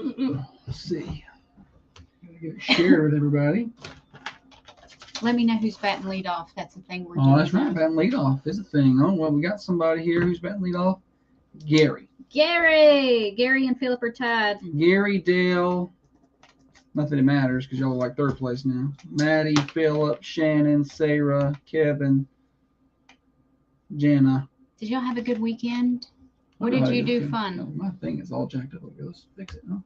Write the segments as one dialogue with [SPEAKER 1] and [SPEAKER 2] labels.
[SPEAKER 1] Let's see. Gotta get it shared with everybody.
[SPEAKER 2] Let me know who's batting lead off. That's the thing we're doing.
[SPEAKER 1] Oh, that's right. Batting lead off is a thing. Oh, well, we got somebody here who's batting lead off. Gary
[SPEAKER 2] and Philip are tied.
[SPEAKER 1] Gary, Dale. Not that it matters because y'all are like third place now. Maddie, Philip, Shannon, Sarah, Kevin, Jana.
[SPEAKER 2] Did y'all have a good weekend? What did you do fun?
[SPEAKER 1] No, my thing is all jacked up. Let's fix it. Huh?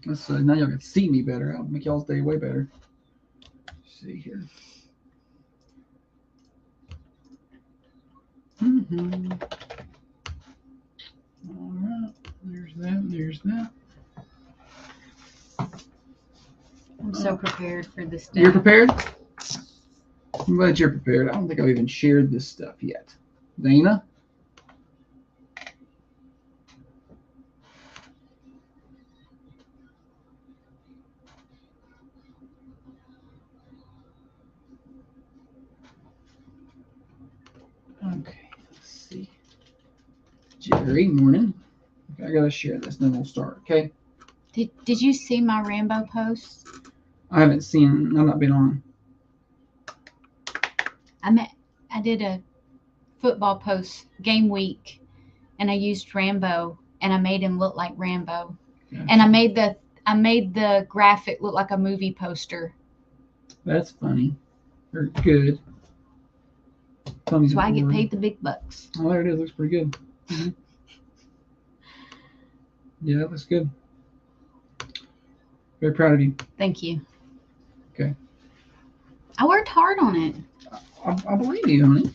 [SPEAKER 1] Let's now y'all can see me better. I'll make y'all's day way better. Let's see here. All right. There's that. There's that.
[SPEAKER 2] I'm so prepared for this day.
[SPEAKER 1] You're prepared? I'm glad you're prepared. I don't think I've even shared this stuff yet. Dana? Okay, let's see. Jerry, morning. Okay, I gotta share this, then we'll start, okay?
[SPEAKER 2] Did you see my Rambo post?
[SPEAKER 1] I haven't seen, I've not been on.
[SPEAKER 2] I did a football post game week, and I used Rambo, and I made him look like Rambo, and I made the graphic look like a movie poster.
[SPEAKER 1] That's funny. Or good.
[SPEAKER 2] That's why I get paid the big bucks.
[SPEAKER 1] Oh, there it is. Looks pretty good. Mm-hmm. Yeah, that looks good. Very proud of you.
[SPEAKER 2] Thank you.
[SPEAKER 1] Okay.
[SPEAKER 2] I worked hard on it.
[SPEAKER 1] I believe you, honey.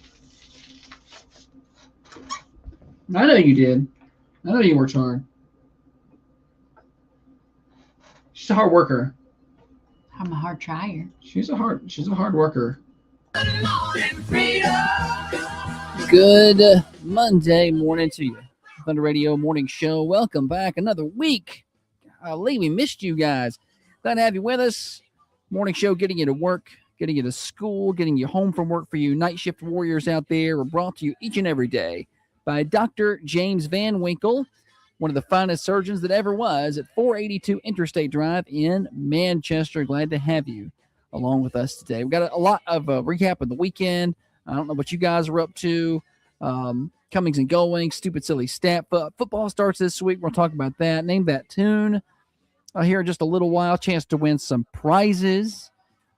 [SPEAKER 1] I know you did. I know you worked hard. She's a hard worker.
[SPEAKER 2] I'm a hard trier.
[SPEAKER 1] She's a hard worker.
[SPEAKER 3] Good Monday morning to you. Thunder Radio Morning Show. Welcome back. Another week. Golly, we missed you guys. Glad to have you with us. Morning show getting you to work, getting you to school, getting you home from work for you night shift warriors out there. We're brought to you each and every day by Dr. James Van Winkle, one of the finest surgeons that ever was at 482 Interstate Drive in Manchester. Glad to have you along with us today. We've got a lot of recap of the weekend. I don't know what you guys are up to. Comings and goings, stupid, silly stat. Football starts this week. We'll talk about that. Name that tune here in just a little while. Chance to win some prizes.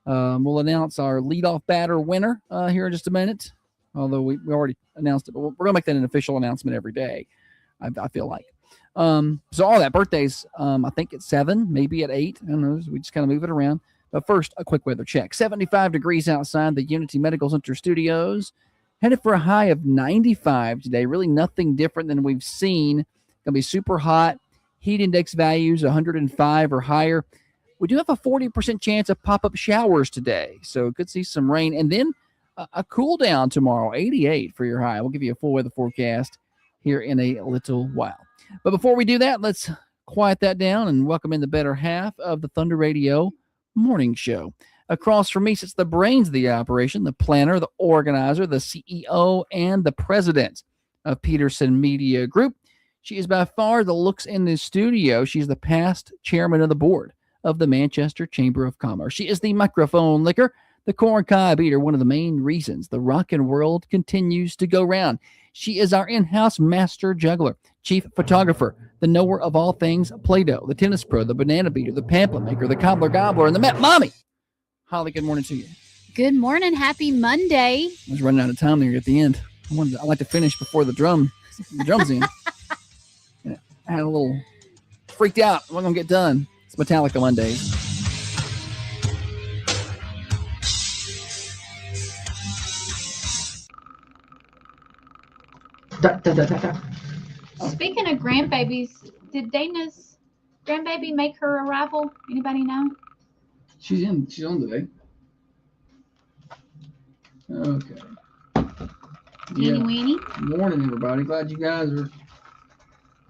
[SPEAKER 3] We'll announce our leadoff batter winner here in just a minute. Although we already announced it, but we're going to make that an official announcement every day, I feel like. So all that birthdays, I think at 7, maybe at 8. I don't know. We just kind of move it around. But first, a quick weather check. 75 degrees outside the Unity Medical Center studios. Headed for a high of 95 today. Really nothing different than we've seen. Going to be super hot. Heat index values 105 or higher. We do have a 40% chance of pop-up showers today. So could see some rain. And then a cool down tomorrow, 88 for your high. We'll give you a full weather forecast here in a little while. But before we do that, let's quiet that down and welcome in the better half of the Thunder Radio Morning Show. Across from me sits the brains of the operation, the planner, the organizer, the CEO, and the president of Peterson Media Group. She is by far the looks in the studio. She's the past chairman of the board of the Manchester Chamber of Commerce. She is the microphone licker, the corn cob eater, one of the main reasons the rockin' world continues to go round. She is our in-house master juggler, chief photographer, the knower of all things Play-Doh, the tennis pro, the banana beater, the pamphlet maker, the cobbler gobbler, and the Met Mommy. Holly, good morning to you.
[SPEAKER 2] Good morning. Happy Monday.
[SPEAKER 3] I was running out of time there at the end. I like to finish before the drums in. Yeah, I had a little freaked out. I'm not going to get done. It's Metallica Mondays.
[SPEAKER 2] Speaking of grandbabies, did Dana's grandbaby make her arrival? Anybody know?
[SPEAKER 1] She's on today. Okay.
[SPEAKER 2] Teeny weeny.
[SPEAKER 1] Morning, everybody. Glad you guys are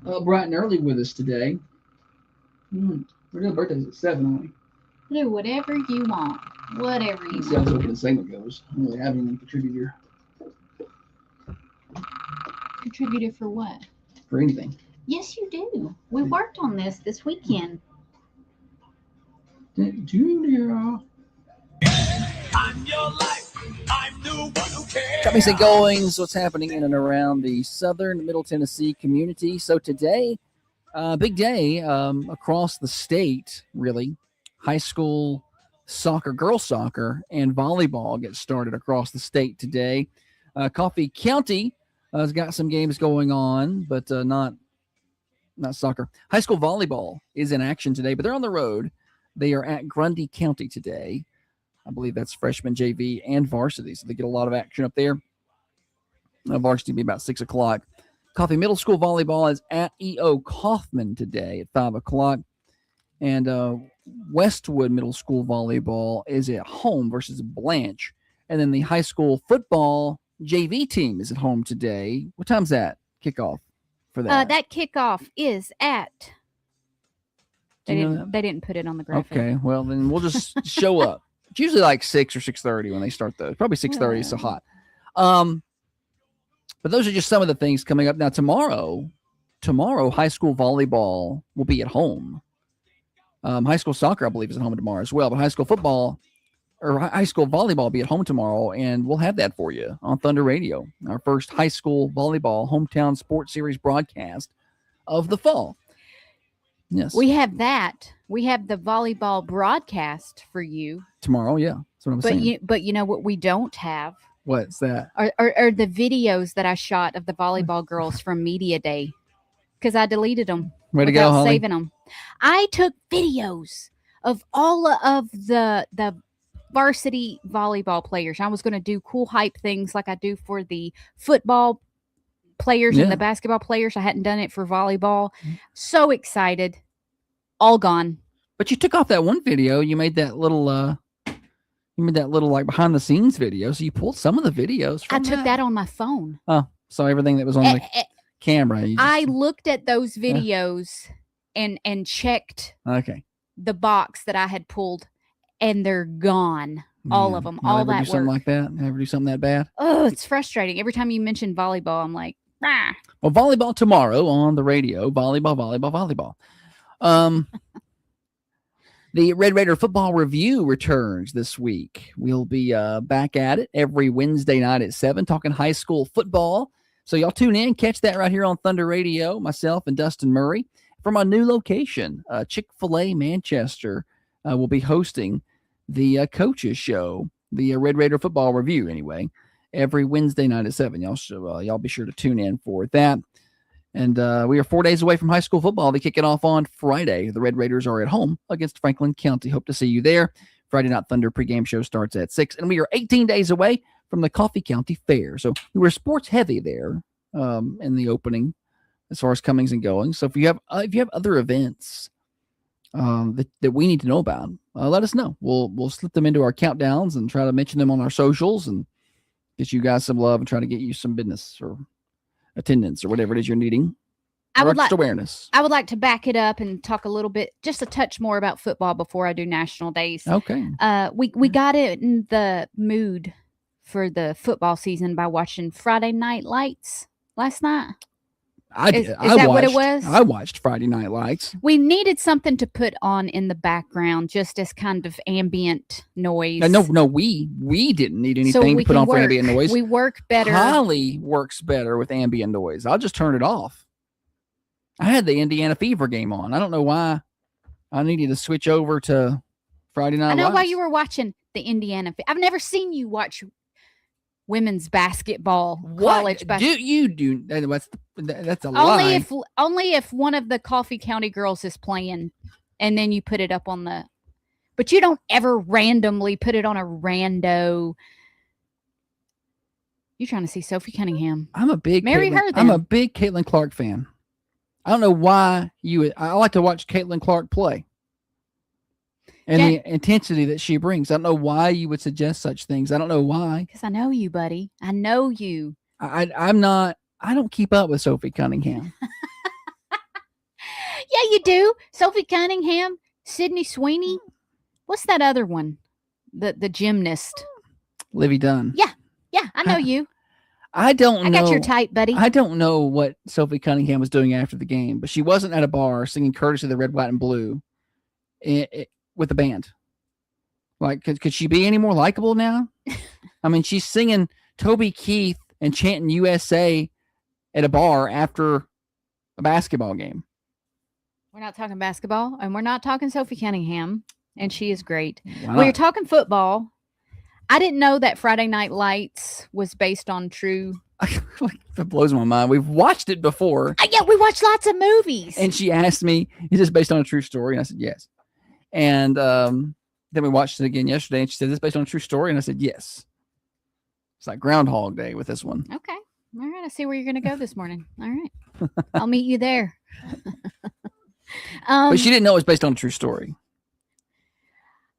[SPEAKER 1] up bright and early with us today. We're doing birthdays at 7, aren't we?
[SPEAKER 2] Do whatever you want. Whatever you
[SPEAKER 1] See how
[SPEAKER 2] want.
[SPEAKER 1] the open segment goes. I don't really have anyone contributor
[SPEAKER 2] Contributed for what?
[SPEAKER 1] for anything.
[SPEAKER 2] Yes, you do. We worked on this weekend.
[SPEAKER 1] Junior.
[SPEAKER 4] I'm your life. I'm the one who cares.
[SPEAKER 3] Got me some goings. What's happening in and around the southern Middle Tennessee community? So today, big day across the state, really. High school soccer, girls soccer, and volleyball get started across the state today. Coffee County has got some games going on, but not soccer. High school volleyball is in action today, but they're on the road. They are at Grundy County today. I believe that's freshman JV and varsity, so they get a lot of action up there. Varsity will be about 6 o'clock. Coffee Middle School volleyball is at E.O. Kaufman today at 5 o'clock. And Westwood Middle School volleyball is at home versus Blanche. And then the high school football JV team is at home today. What time's that kickoff for that?
[SPEAKER 2] That kickoff is at.
[SPEAKER 3] Do you know that?
[SPEAKER 2] They didn't put it on the graphic.
[SPEAKER 3] Okay, well, then we'll just show up. It's usually like 6 or 6:30 when they start those. Probably 6:30, so hot. But those are just some of the things coming up. Now, tomorrow, high school volleyball will be at home. High school soccer, I believe, is at home tomorrow as well. But high school football or high school volleyball will be at home tomorrow, and we'll have that for you on Thunder Radio, our first high school volleyball hometown sports series broadcast of the fall. Yes.
[SPEAKER 2] We have that. We have the volleyball broadcast for you
[SPEAKER 3] tomorrow, yeah. That's what I'm saying.
[SPEAKER 2] But you know what we don't have?
[SPEAKER 3] What's that?
[SPEAKER 2] Are the videos that I shot of the volleyball girls from Media Day, because I deleted them.
[SPEAKER 3] Way to go, Holly.
[SPEAKER 2] Saving them. I took videos of all of the varsity volleyball players. I was going to do cool hype things like I do for the football players and the basketball players. I hadn't done it for volleyball. So excited. All gone.
[SPEAKER 3] But you took off that one video. You made that little like behind the scenes video. So you pulled some of the videos from
[SPEAKER 2] I took that on my phone.
[SPEAKER 3] Oh, so everything that was on the camera.
[SPEAKER 2] I looked at those videos and checked the box that I had pulled, and they're gone. All of them.
[SPEAKER 3] You'll
[SPEAKER 2] all
[SPEAKER 3] ever
[SPEAKER 2] that
[SPEAKER 3] do something
[SPEAKER 2] work.
[SPEAKER 3] like that? Ever do something that bad?
[SPEAKER 2] Oh, it's frustrating. Every time you mention volleyball, I'm like, ah.
[SPEAKER 3] Well, volleyball tomorrow on the radio. Volleyball. The Red Raider Football Review returns this week. We'll be back at it every Wednesday night at 7, talking high school football. So y'all tune in, catch that right here on Thunder Radio, myself and Dustin Murray. From our new location, Chick-fil-A Manchester will be hosting the coaches show, the Red Raider Football Review anyway, every Wednesday night at 7. Y'all be sure to tune in for that. And we are 4 days away from high school football. They kick it off on Friday. The Red Raiders are at home against Franklin County. Hope to see you there. Friday Night Thunder pregame show starts at 6. And we are 18 days away from the Coffee County Fair. So we were sports heavy there in the opening as far as comings and goings. So if you have other events that we need to know about, let us know. We'll slip them into our countdowns and try to mention them on our socials and get you guys some love and try to get you some business or attendance or whatever it is you're needing. Awareness.
[SPEAKER 2] I would like to back it up and talk a little bit, just a touch more about football before I do national days.
[SPEAKER 3] Okay.
[SPEAKER 2] We got in the mood for the football season by watching Friday Night Lights last night.
[SPEAKER 3] Is that what it was? I watched Friday Night Lights.
[SPEAKER 2] We needed something to put on in the background, just as kind of ambient noise.
[SPEAKER 3] No, we didn't need anything to put on for ambient noise.
[SPEAKER 2] We work better.
[SPEAKER 3] Holly works better with ambient noise. I'll just turn it off. I had the Indiana Fever game on. I don't know why I needed to switch over to Friday Night Lights.
[SPEAKER 2] I know why you were watching the Indiana. I've never seen you watch women's basketball, college basketball.
[SPEAKER 3] You do. That's a lie.
[SPEAKER 2] Only if one of the Coffee County girls is playing, and then you put it up on the. But you don't ever randomly put it on a rando. You're trying to see Sophie Cunningham.
[SPEAKER 3] I'm a big Caitlin Clark fan. I don't know why I like to watch Caitlin Clark play. And the intensity that she brings. I don't know why you would suggest such things. I don't know why.
[SPEAKER 2] Because I know you, buddy. I know you.
[SPEAKER 3] I don't keep up with Sophie Cunningham.
[SPEAKER 2] Yeah, you do. Sophie Cunningham, Sydney Sweeney. What's that other one? The gymnast.
[SPEAKER 3] Livy Dunn.
[SPEAKER 2] Yeah, I know you.
[SPEAKER 3] I don't
[SPEAKER 2] I
[SPEAKER 3] know.
[SPEAKER 2] got your type, buddy.
[SPEAKER 3] I don't know what Sophie Cunningham was doing after the game, but she wasn't at a bar singing "Courtesy of the Red, White, and Blue" with the band. Like, could she be any more likable now? I mean, she's singing Toby Keith and chanting USA at a bar after a basketball game.
[SPEAKER 2] We're not talking basketball, and we're not talking Sophie Cunningham, and she is great.
[SPEAKER 3] Why
[SPEAKER 2] We're
[SPEAKER 3] not?
[SPEAKER 2] talking football. I didn't know that Friday Night Lights was based on true.
[SPEAKER 3] That blows my mind. We've watched it before.
[SPEAKER 2] Yeah, we watch lots of movies.
[SPEAKER 3] And she asked me, "Is this based on a true story?" And I said, "Yes." And then we watched it again yesterday, and she said, "Is this based on a true story?" And I said, "Yes." It's like Groundhog Day with this one.
[SPEAKER 2] Okay. All right. I see where you're going to go this morning. All right. I'll meet you there.
[SPEAKER 3] But she didn't know it was based on a true story.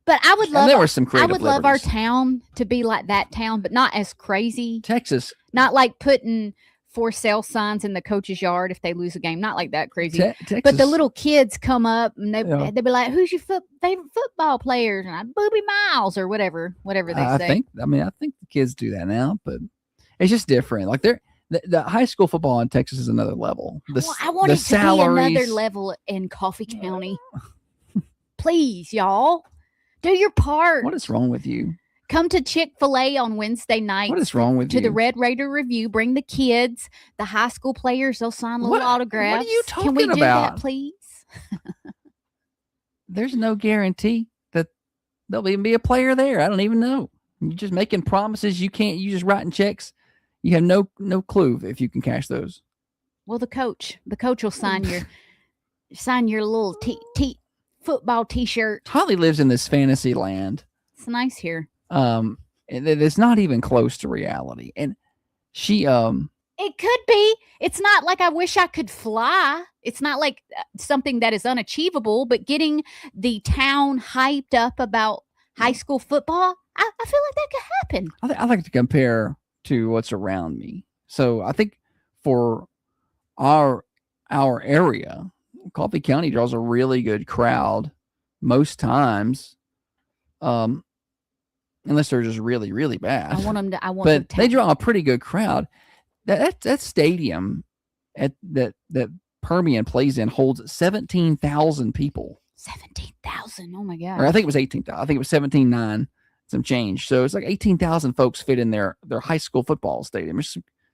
[SPEAKER 2] But I would
[SPEAKER 3] And
[SPEAKER 2] love
[SPEAKER 3] there were some
[SPEAKER 2] I
[SPEAKER 3] creative
[SPEAKER 2] would love our
[SPEAKER 3] liberties.
[SPEAKER 2] town to be like that town, but not as crazy.
[SPEAKER 3] Texas,
[SPEAKER 2] Not like putting for sale signs in the coach's yard if they lose a game. Not like that crazy.
[SPEAKER 3] Texas.
[SPEAKER 2] But the little kids come up and
[SPEAKER 3] Yeah.
[SPEAKER 2] they'd be like, "Who's your favorite football players?" And I, Booby Miles or whatever they
[SPEAKER 3] I
[SPEAKER 2] say.
[SPEAKER 3] think the kids do that now, but it's just different. Like the high school football in Texas is another level.
[SPEAKER 2] I want
[SPEAKER 3] the
[SPEAKER 2] it to be another
[SPEAKER 3] salaries-
[SPEAKER 2] level in Coffee County. Please, y'all, do your part.
[SPEAKER 3] What is wrong with you?
[SPEAKER 2] Come to Chick-fil-A on Wednesday nights.
[SPEAKER 3] What is wrong with
[SPEAKER 2] to
[SPEAKER 3] you?
[SPEAKER 2] the Red Raider Review. Bring the kids, the high school players. They'll sign little
[SPEAKER 3] What are
[SPEAKER 2] autographs.
[SPEAKER 3] you
[SPEAKER 2] Can we
[SPEAKER 3] talking
[SPEAKER 2] do that,
[SPEAKER 3] about?
[SPEAKER 2] please?
[SPEAKER 3] There's no guarantee that there'll even be a player there. I don't even know. You're just making promises. You just writing checks. You have no clue if you can cash those.
[SPEAKER 2] Well, the coach will sign your little football T-shirt.
[SPEAKER 3] Holly lives in this fantasy land.
[SPEAKER 2] It's nice here.
[SPEAKER 3] And it's not even close to reality. And she
[SPEAKER 2] It could be. It's not like I wish I could fly. It's not like something that is unachievable, but getting the town hyped up about high school football, I feel like that could happen.
[SPEAKER 3] I like to compare to what's around me. So I think for our area, Coffee County draws a really good crowd most times. Unless they're just really, really bad.
[SPEAKER 2] I want them to.
[SPEAKER 3] But they draw a pretty good crowd. That stadium that Permian plays in holds 17,000 people.
[SPEAKER 2] 17,000. Oh my
[SPEAKER 3] Or I
[SPEAKER 2] god.
[SPEAKER 3] think it was 18,000. I think it was 17,900 some change. So it's like 18,000 folks fit in their high school football stadium.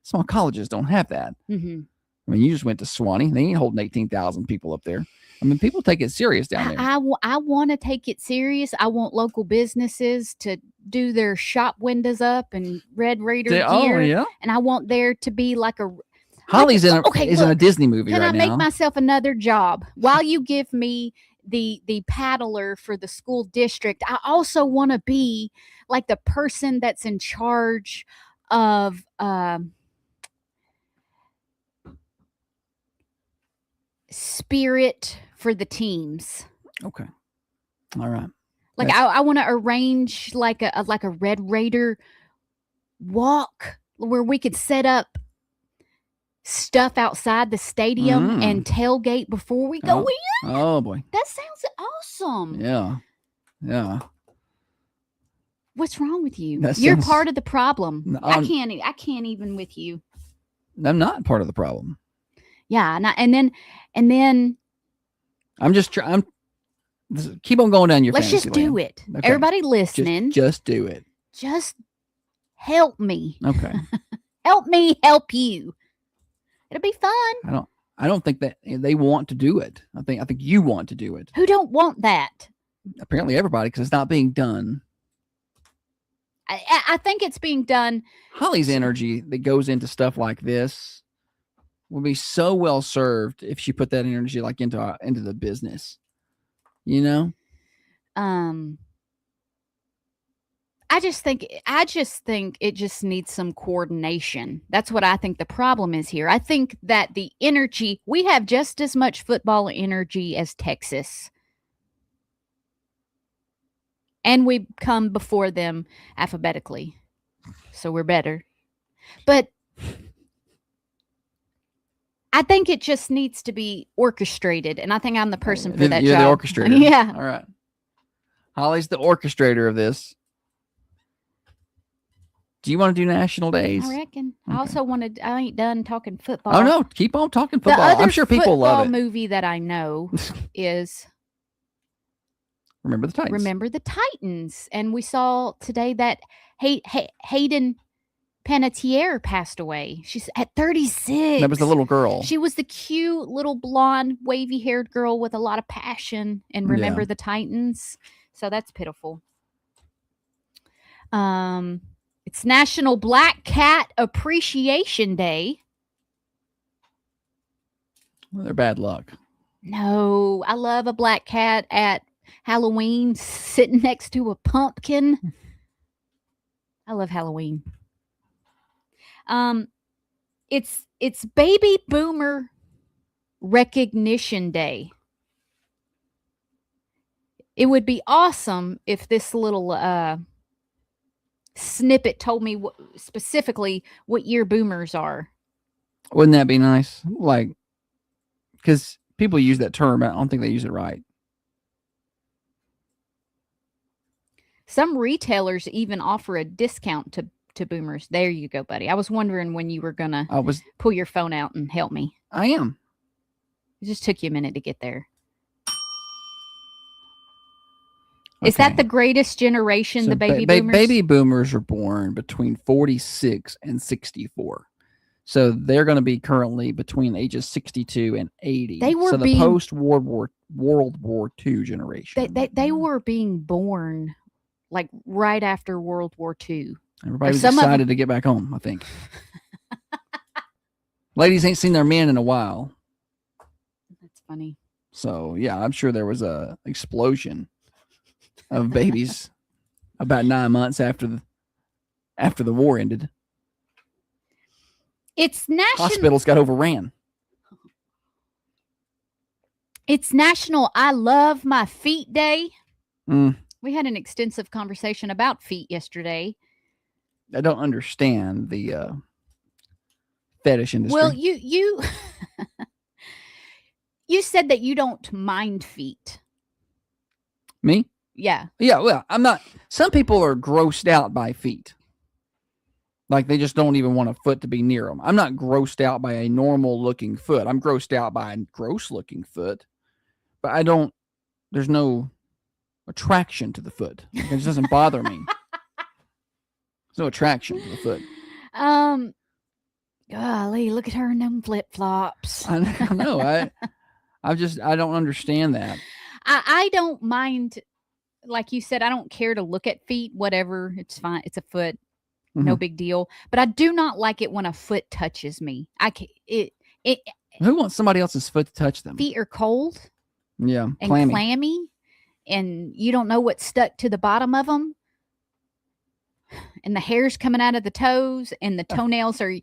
[SPEAKER 3] Small colleges don't have that.
[SPEAKER 2] Mm-hmm.
[SPEAKER 3] I mean, you just went to Swanee. They ain't holding 18,000 people up there. I mean, people take it serious down there.
[SPEAKER 2] I want to take it serious. I want local businesses to do their shop windows up and Red Raider gear.
[SPEAKER 3] Oh, yeah.
[SPEAKER 2] And I want there to be like a.
[SPEAKER 3] Holly's in
[SPEAKER 2] Okay,
[SPEAKER 3] is in a
[SPEAKER 2] look,
[SPEAKER 3] Disney movie
[SPEAKER 2] Can
[SPEAKER 3] right
[SPEAKER 2] I make
[SPEAKER 3] now.
[SPEAKER 2] myself another job while you give me the paddler for the school district? I also want to be like the person that's in charge of spirit for the teams.
[SPEAKER 3] Okay. All right.
[SPEAKER 2] Like
[SPEAKER 3] That's-
[SPEAKER 2] I want to arrange like a Red Raider walk where we could set up stuff outside the stadium and tailgate before we go in.
[SPEAKER 3] Oh boy.
[SPEAKER 2] That sounds awesome.
[SPEAKER 3] Yeah. Yeah.
[SPEAKER 2] What's wrong with you?
[SPEAKER 3] That
[SPEAKER 2] You're
[SPEAKER 3] sounds-
[SPEAKER 2] part of the problem.
[SPEAKER 3] No,
[SPEAKER 2] I can't even with you.
[SPEAKER 3] I'm not part of the problem.
[SPEAKER 2] Yeah, and then
[SPEAKER 3] I'm just trying. Keep on going down your.
[SPEAKER 2] let's just
[SPEAKER 3] fantasy
[SPEAKER 2] do
[SPEAKER 3] land.
[SPEAKER 2] it.
[SPEAKER 3] Okay.
[SPEAKER 2] Everybody listening,
[SPEAKER 3] Just do it.
[SPEAKER 2] just help me.
[SPEAKER 3] Okay.
[SPEAKER 2] Help me help you. It'll be fun.
[SPEAKER 3] I don't think that they want to do it. I think you want to do it.
[SPEAKER 2] Who don't want that?
[SPEAKER 3] Apparently everybody, because it's not being done.
[SPEAKER 2] I think it's being done.
[SPEAKER 3] Holly's energy that goes into stuff like this will be so well served if she put that energy like into the business. You know?
[SPEAKER 2] I just think it just needs some coordination. That's what I think the problem is here. I think that the energy, we have just as much football energy as Texas. And we come before them alphabetically. So we're better. But I think it just needs to be orchestrated. And I think I'm the person for that
[SPEAKER 3] You're
[SPEAKER 2] job.
[SPEAKER 3] the orchestrator.
[SPEAKER 2] Yeah.
[SPEAKER 3] All right. Holly's the orchestrator of this. Do you want to do national days?
[SPEAKER 2] I reckon. I
[SPEAKER 3] Okay.
[SPEAKER 2] also wanted. I ain't done talking football.
[SPEAKER 3] Oh no, keep on talking
[SPEAKER 2] The
[SPEAKER 3] football.
[SPEAKER 2] other
[SPEAKER 3] I'm sure people love
[SPEAKER 2] football
[SPEAKER 3] it.
[SPEAKER 2] movie that I know is
[SPEAKER 3] Remember the Titans.
[SPEAKER 2] Remember the Titans, and we saw today that Hayden Panettiere passed away. She's at 36.
[SPEAKER 3] That was the little girl.
[SPEAKER 2] She was the cute little blonde, wavy-haired girl with a lot of passion. And Remember the Titans. So that's pitiful. It's National Black Cat Appreciation Day.
[SPEAKER 3] Well, they're bad luck.
[SPEAKER 2] No, I love a black cat at Halloween sitting next to a pumpkin. I love Halloween. It's Baby Boomer Recognition Day. It would be awesome if this little snippet told me specifically what year boomers are.
[SPEAKER 3] Wouldn't that be nice? Like, because people use that term, I don't think they use it right.
[SPEAKER 2] Some retailers even offer a discount to boomers. There you go, buddy. I was wondering when you were gonna pull your phone out and help me.
[SPEAKER 3] I am.
[SPEAKER 2] It just took you a minute to get there. Is that the greatest generation,
[SPEAKER 3] So
[SPEAKER 2] the baby boomers?
[SPEAKER 3] Baby boomers are born between 46 and 64. So they're going to be currently between ages 62 and 80.
[SPEAKER 2] They were
[SPEAKER 3] so the post-World War II generation.
[SPEAKER 2] They were being born like right after World War II.
[SPEAKER 3] Everybody was excited to get back home, I think. Ladies ain't seen their men in a while.
[SPEAKER 2] That's funny.
[SPEAKER 3] So, yeah, I'm sure there was a explosion of babies about 9 months after the war ended.
[SPEAKER 2] It's
[SPEAKER 3] Hospitals got overran.
[SPEAKER 2] It's National I Love My Feet Day.
[SPEAKER 3] Mm.
[SPEAKER 2] We had an extensive conversation about feet yesterday.
[SPEAKER 3] I don't understand the fetish industry.
[SPEAKER 2] Well, you you said that you don't mind feet.
[SPEAKER 3] Me?
[SPEAKER 2] Yeah.
[SPEAKER 3] Yeah, well, I'm not. Some people are grossed out by feet. Like they just don't even want a foot to be near them. I'm not grossed out by a normal looking foot. I'm grossed out by a gross looking foot. But I don't, there's no attraction to the foot. Like, it just doesn't bother me. There's no attraction to the foot.
[SPEAKER 2] Golly, look at her in them flip flops.
[SPEAKER 3] I know. I don't understand that.
[SPEAKER 2] I don't mind. Like you said, I don't care to look at feet, whatever. It's fine. It's a foot. No big deal. But I do not like it when a foot touches me.
[SPEAKER 3] Who wants somebody else's foot to touch them?
[SPEAKER 2] Feet are cold.
[SPEAKER 3] Yeah.
[SPEAKER 2] And clammy. And you don't know what's stuck to the bottom of them. And the hair's coming out of the toes and the toenails are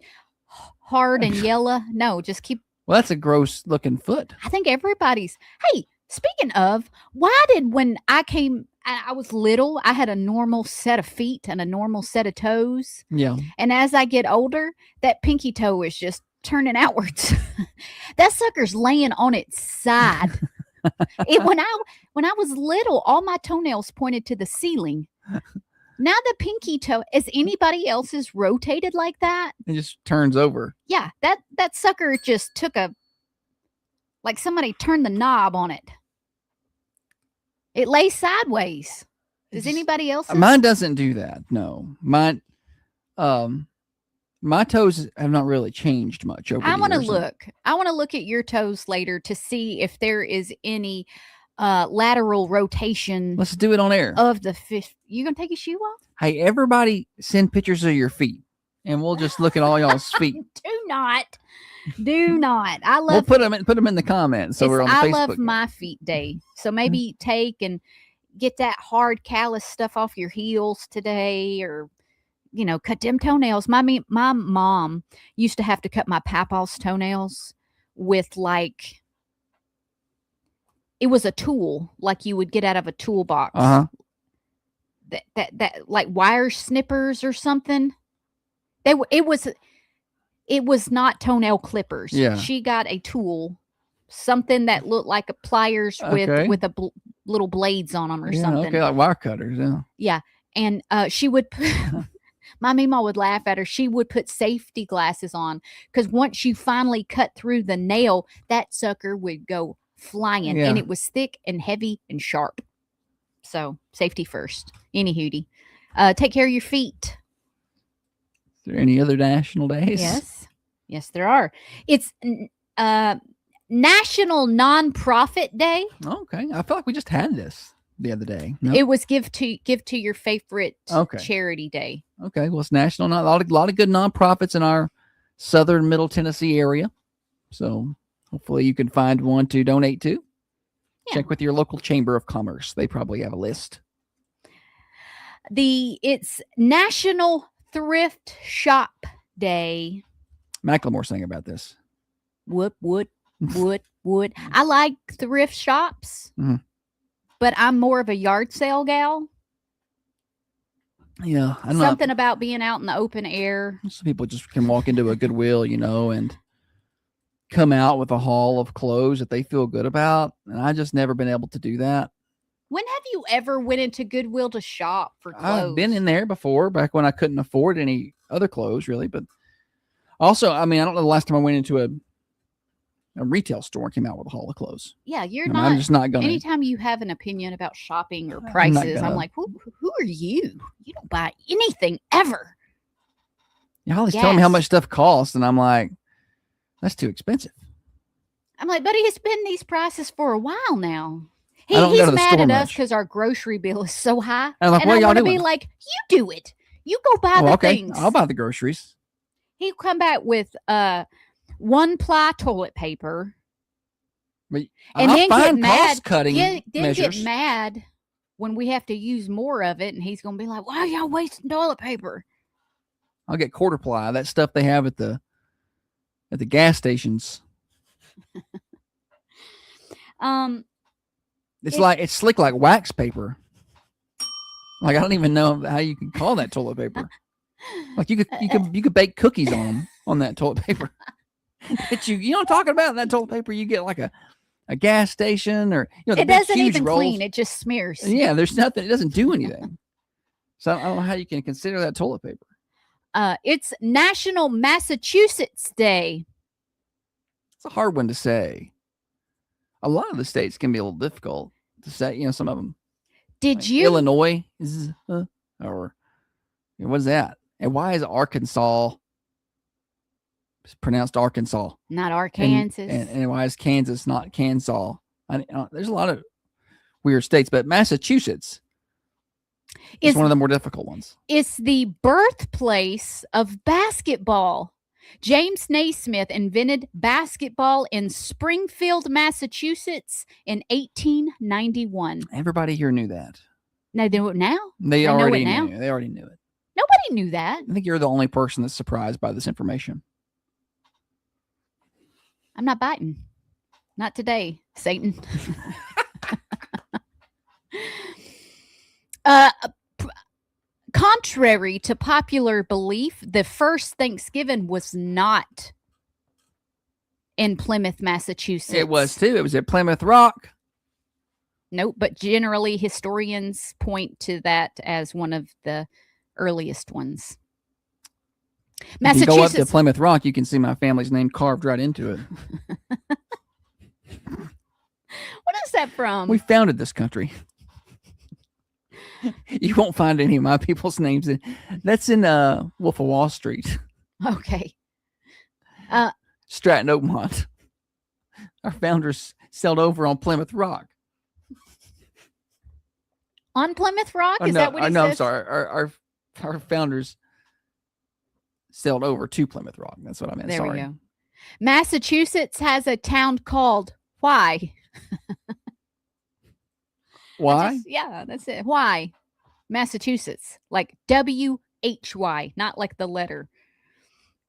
[SPEAKER 2] hard and yellow. No, just keep.
[SPEAKER 3] Well, that's a gross looking foot.
[SPEAKER 2] I think everybody's. Hey, speaking of, why did when I was little, I had a normal set of feet and a normal set of toes.
[SPEAKER 3] Yeah.
[SPEAKER 2] And as I get older, that pinky toe is just turning outwards. That sucker's laying on its side. When I was little, all my toenails pointed to the ceiling. Now the pinky toe, is anybody else's rotated like that?
[SPEAKER 3] It just turns over.
[SPEAKER 2] Yeah, that sucker just took like somebody turned the knob on it. It lays sideways. Does anybody else?
[SPEAKER 3] Mine doesn't do that. No, mine. My toes have not really changed much over.
[SPEAKER 2] I want to look. I want to look at your toes later to see if there is any lateral rotation.
[SPEAKER 3] Let's do it on air.
[SPEAKER 2] Of the fifth. You gonna take your shoe off?
[SPEAKER 3] Hey, everybody, send pictures of your feet, and we'll just look at all y'all's feet.
[SPEAKER 2] Do not. I love.
[SPEAKER 3] We'll put them in the comments. So we're on the Facebook.
[SPEAKER 2] I love my feet day. So maybe take and get that hard callus stuff off your heels today, or cut them toenails. My mom used to have to cut my papaw's toenails with it was a tool like you would get out of a toolbox. That like wire snippers or something. It was not toenail clippers.
[SPEAKER 3] Yeah.
[SPEAKER 2] She got a tool, something that looked like a pliers with a little blades on them or something.
[SPEAKER 3] Okay, like wire cutters. Yeah.
[SPEAKER 2] Yeah, and she would My Mima would laugh at her. She would put safety glasses on because once you finally cut through the nail, that sucker would go flying,
[SPEAKER 3] Yeah.
[SPEAKER 2] and it was thick and heavy and sharp. So safety first. Any hootie. Take care of your feet.
[SPEAKER 3] Is there any other national days?
[SPEAKER 2] Yes, there are. It's National Nonprofit Day.
[SPEAKER 3] Okay. I feel like we just had this the other day. No?
[SPEAKER 2] It was give to your favorite
[SPEAKER 3] Okay.
[SPEAKER 2] charity day.
[SPEAKER 3] Okay. Well, it's national. A lot of good nonprofits in our southern Middle Tennessee area. So hopefully you can find one to donate to.
[SPEAKER 2] Yeah.
[SPEAKER 3] Check with your local chamber of commerce. They probably have a list.
[SPEAKER 2] It's National Thrift Shop Day.
[SPEAKER 3] Macklemore sang about this.
[SPEAKER 2] Wood. I like thrift shops,
[SPEAKER 3] Mhm.
[SPEAKER 2] but I'm more of a yard sale gal.
[SPEAKER 3] Yeah. I'm
[SPEAKER 2] Something about being out in the open air.
[SPEAKER 3] Some people just can walk into a Goodwill, and come out with a haul of clothes that they feel good about. And I just never been able to do that.
[SPEAKER 2] When have you ever went into Goodwill to shop for clothes?
[SPEAKER 3] I've been in there before, back when I couldn't afford any other clothes, really. But also, I don't know the last time I went into a retail store and came out with a haul of clothes.
[SPEAKER 2] Yeah, you're
[SPEAKER 3] I'm
[SPEAKER 2] not.
[SPEAKER 3] just not going to.
[SPEAKER 2] Anytime you have an opinion about shopping or
[SPEAKER 3] I'm not
[SPEAKER 2] prices, I'm
[SPEAKER 3] gonna.
[SPEAKER 2] like, who are you? You don't buy anything ever.
[SPEAKER 3] Holly's telling me how
[SPEAKER 2] Yes.
[SPEAKER 3] much stuff costs, and I'm like, that's too expensive.
[SPEAKER 2] I'm like, buddy, it's been these prices for a while now.
[SPEAKER 3] I don't go
[SPEAKER 2] He's
[SPEAKER 3] to the
[SPEAKER 2] mad
[SPEAKER 3] store
[SPEAKER 2] at us
[SPEAKER 3] much.
[SPEAKER 2] because our grocery bill is so high.
[SPEAKER 3] I'm like,
[SPEAKER 2] and
[SPEAKER 3] what
[SPEAKER 2] I
[SPEAKER 3] are y'all
[SPEAKER 2] want to be
[SPEAKER 3] doing?
[SPEAKER 2] like, you do it. You go buy
[SPEAKER 3] Oh,
[SPEAKER 2] the
[SPEAKER 3] okay.
[SPEAKER 2] things.
[SPEAKER 3] I'll buy the groceries.
[SPEAKER 2] He'll come back with 1-ply toilet paper. And
[SPEAKER 3] I'll
[SPEAKER 2] then get
[SPEAKER 3] find
[SPEAKER 2] mad.
[SPEAKER 3] cost-cutting
[SPEAKER 2] Then
[SPEAKER 3] measures.
[SPEAKER 2] get mad when we have to use more of it. And he's going to be like, why are y'all wasting toilet paper?
[SPEAKER 3] I'll get quarter ply. That stuff they have at the gas stations. It's slick like wax paper. Like I don't even know how you can call that toilet paper. Like you could bake cookies on that toilet paper. But you know what I'm talking about? That toilet paper you get like a gas station or the
[SPEAKER 2] it
[SPEAKER 3] big,
[SPEAKER 2] doesn't
[SPEAKER 3] huge
[SPEAKER 2] even
[SPEAKER 3] rolls.
[SPEAKER 2] clean. It just smears.
[SPEAKER 3] Yeah, there's nothing. It doesn't do anything. So I don't know how you can consider that toilet paper.
[SPEAKER 2] It's National Massachusetts Day.
[SPEAKER 3] It's a hard one to say. A lot of the states can be a little difficult to say. Some of them.
[SPEAKER 2] Did
[SPEAKER 3] Like
[SPEAKER 2] you?
[SPEAKER 3] Illinois is or what is that? And why is Arkansas pronounced Arkansas?
[SPEAKER 2] Not Arkansas.
[SPEAKER 3] And why is Kansas not Kansas? There's a lot of weird states, but Massachusetts is one of the more difficult ones.
[SPEAKER 2] It's the birthplace of basketball. James Naismith invented basketball in Springfield, Massachusetts in 1891.
[SPEAKER 3] Everybody here knew that.
[SPEAKER 2] Now they know it now.
[SPEAKER 3] They
[SPEAKER 2] know
[SPEAKER 3] already
[SPEAKER 2] it now?
[SPEAKER 3] knew. They already knew it.
[SPEAKER 2] Nobody knew that.
[SPEAKER 3] I think you're the only person that's surprised by this information.
[SPEAKER 2] I'm not biting. Not today, Satan. Contrary to popular belief, the first Thanksgiving was not in Plymouth, Massachusetts.
[SPEAKER 3] It was too. It was at Plymouth Rock.
[SPEAKER 2] Nope, but generally historians point to that as one of the earliest ones.
[SPEAKER 3] If you go up to Plymouth Rock, you can see my family's name carved right into it.
[SPEAKER 2] What is that from?
[SPEAKER 3] We founded this country. You won't find any of my people's names. That's in Wolf of Wall Street.
[SPEAKER 2] Okay.
[SPEAKER 3] Stratton Oakmont. Our founders sailed over on Plymouth Rock.
[SPEAKER 2] On Plymouth Rock?
[SPEAKER 3] Oh,
[SPEAKER 2] Is that what he
[SPEAKER 3] no,
[SPEAKER 2] said?
[SPEAKER 3] I'm sorry. Our founders sailed over to Plymouth Rock. That's what I meant.
[SPEAKER 2] There
[SPEAKER 3] Sorry.
[SPEAKER 2] we go. Massachusetts has a town called Why?
[SPEAKER 3] Why?
[SPEAKER 2] That's it. Why? Massachusetts. Like WHY, not like the letter.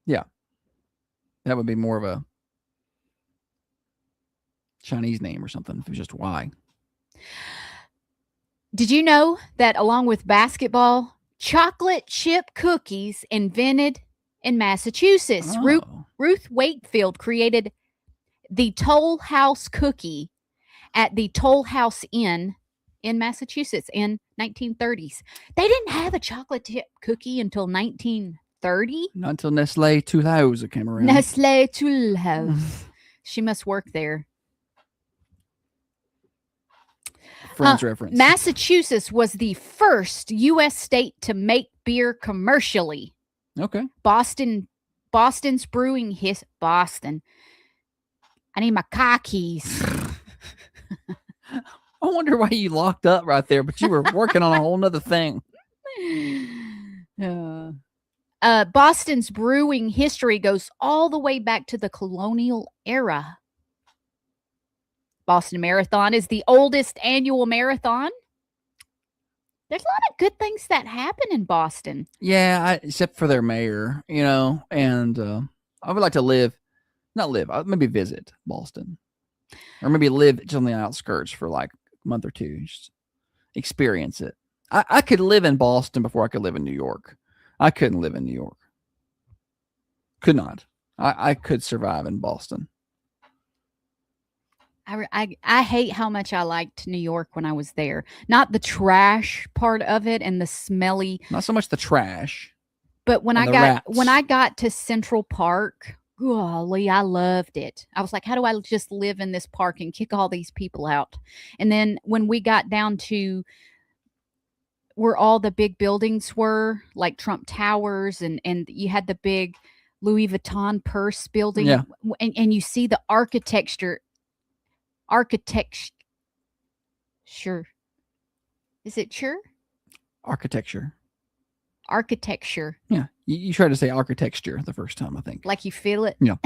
[SPEAKER 3] That would be more of a Chinese name or something. If it was just Y.
[SPEAKER 2] Did you know that along with basketball, chocolate chip cookies invented in Massachusetts?
[SPEAKER 3] Oh.
[SPEAKER 2] Ruth Wakefield created the Toll House cookie at the Toll House Inn in Massachusetts in 1930s. They didn't have a chocolate chip cookie until 1930.
[SPEAKER 3] Not until Nestle 2000 came around.
[SPEAKER 2] Nestle Toulouse. She must work there.
[SPEAKER 3] Friends reference.
[SPEAKER 2] Massachusetts was the first U.S. state to make beer commercially.
[SPEAKER 3] Okay.
[SPEAKER 2] Boston's brewing Boston. I need my car keys.
[SPEAKER 3] I wonder why you locked up right there, but you were working on a whole nother thing.
[SPEAKER 2] Boston's brewing history goes all the way back to the colonial era. Boston Marathon is the oldest annual marathon. There's a lot of good things that happen in Boston.
[SPEAKER 3] Yeah, except for their mayor, and I would like to maybe visit Boston. Or maybe live just on the outskirts for like a month or two. Just experience it. I could live in Boston before I could live in New York. I couldn't live in New York. Could not. I could survive in Boston.
[SPEAKER 2] I hate how much I liked New York when I was there. Not the trash part of it and the smelly.
[SPEAKER 3] Not so much the trash.
[SPEAKER 2] But when
[SPEAKER 3] and
[SPEAKER 2] I
[SPEAKER 3] the
[SPEAKER 2] got to Central Park, golly, I loved it. I was like, how do I just live in this park and kick all these people out? And then when we got down to where all the big buildings were, like Trump Towers, and you had the big Louis Vuitton purse building,
[SPEAKER 3] Yeah.
[SPEAKER 2] and you see the architecture. Sure. Is it sure?
[SPEAKER 3] Architecture.
[SPEAKER 2] Architecture.
[SPEAKER 3] Yeah. You tried to say architecture the first time, I think.
[SPEAKER 2] Like you feel it?
[SPEAKER 3] Yeah.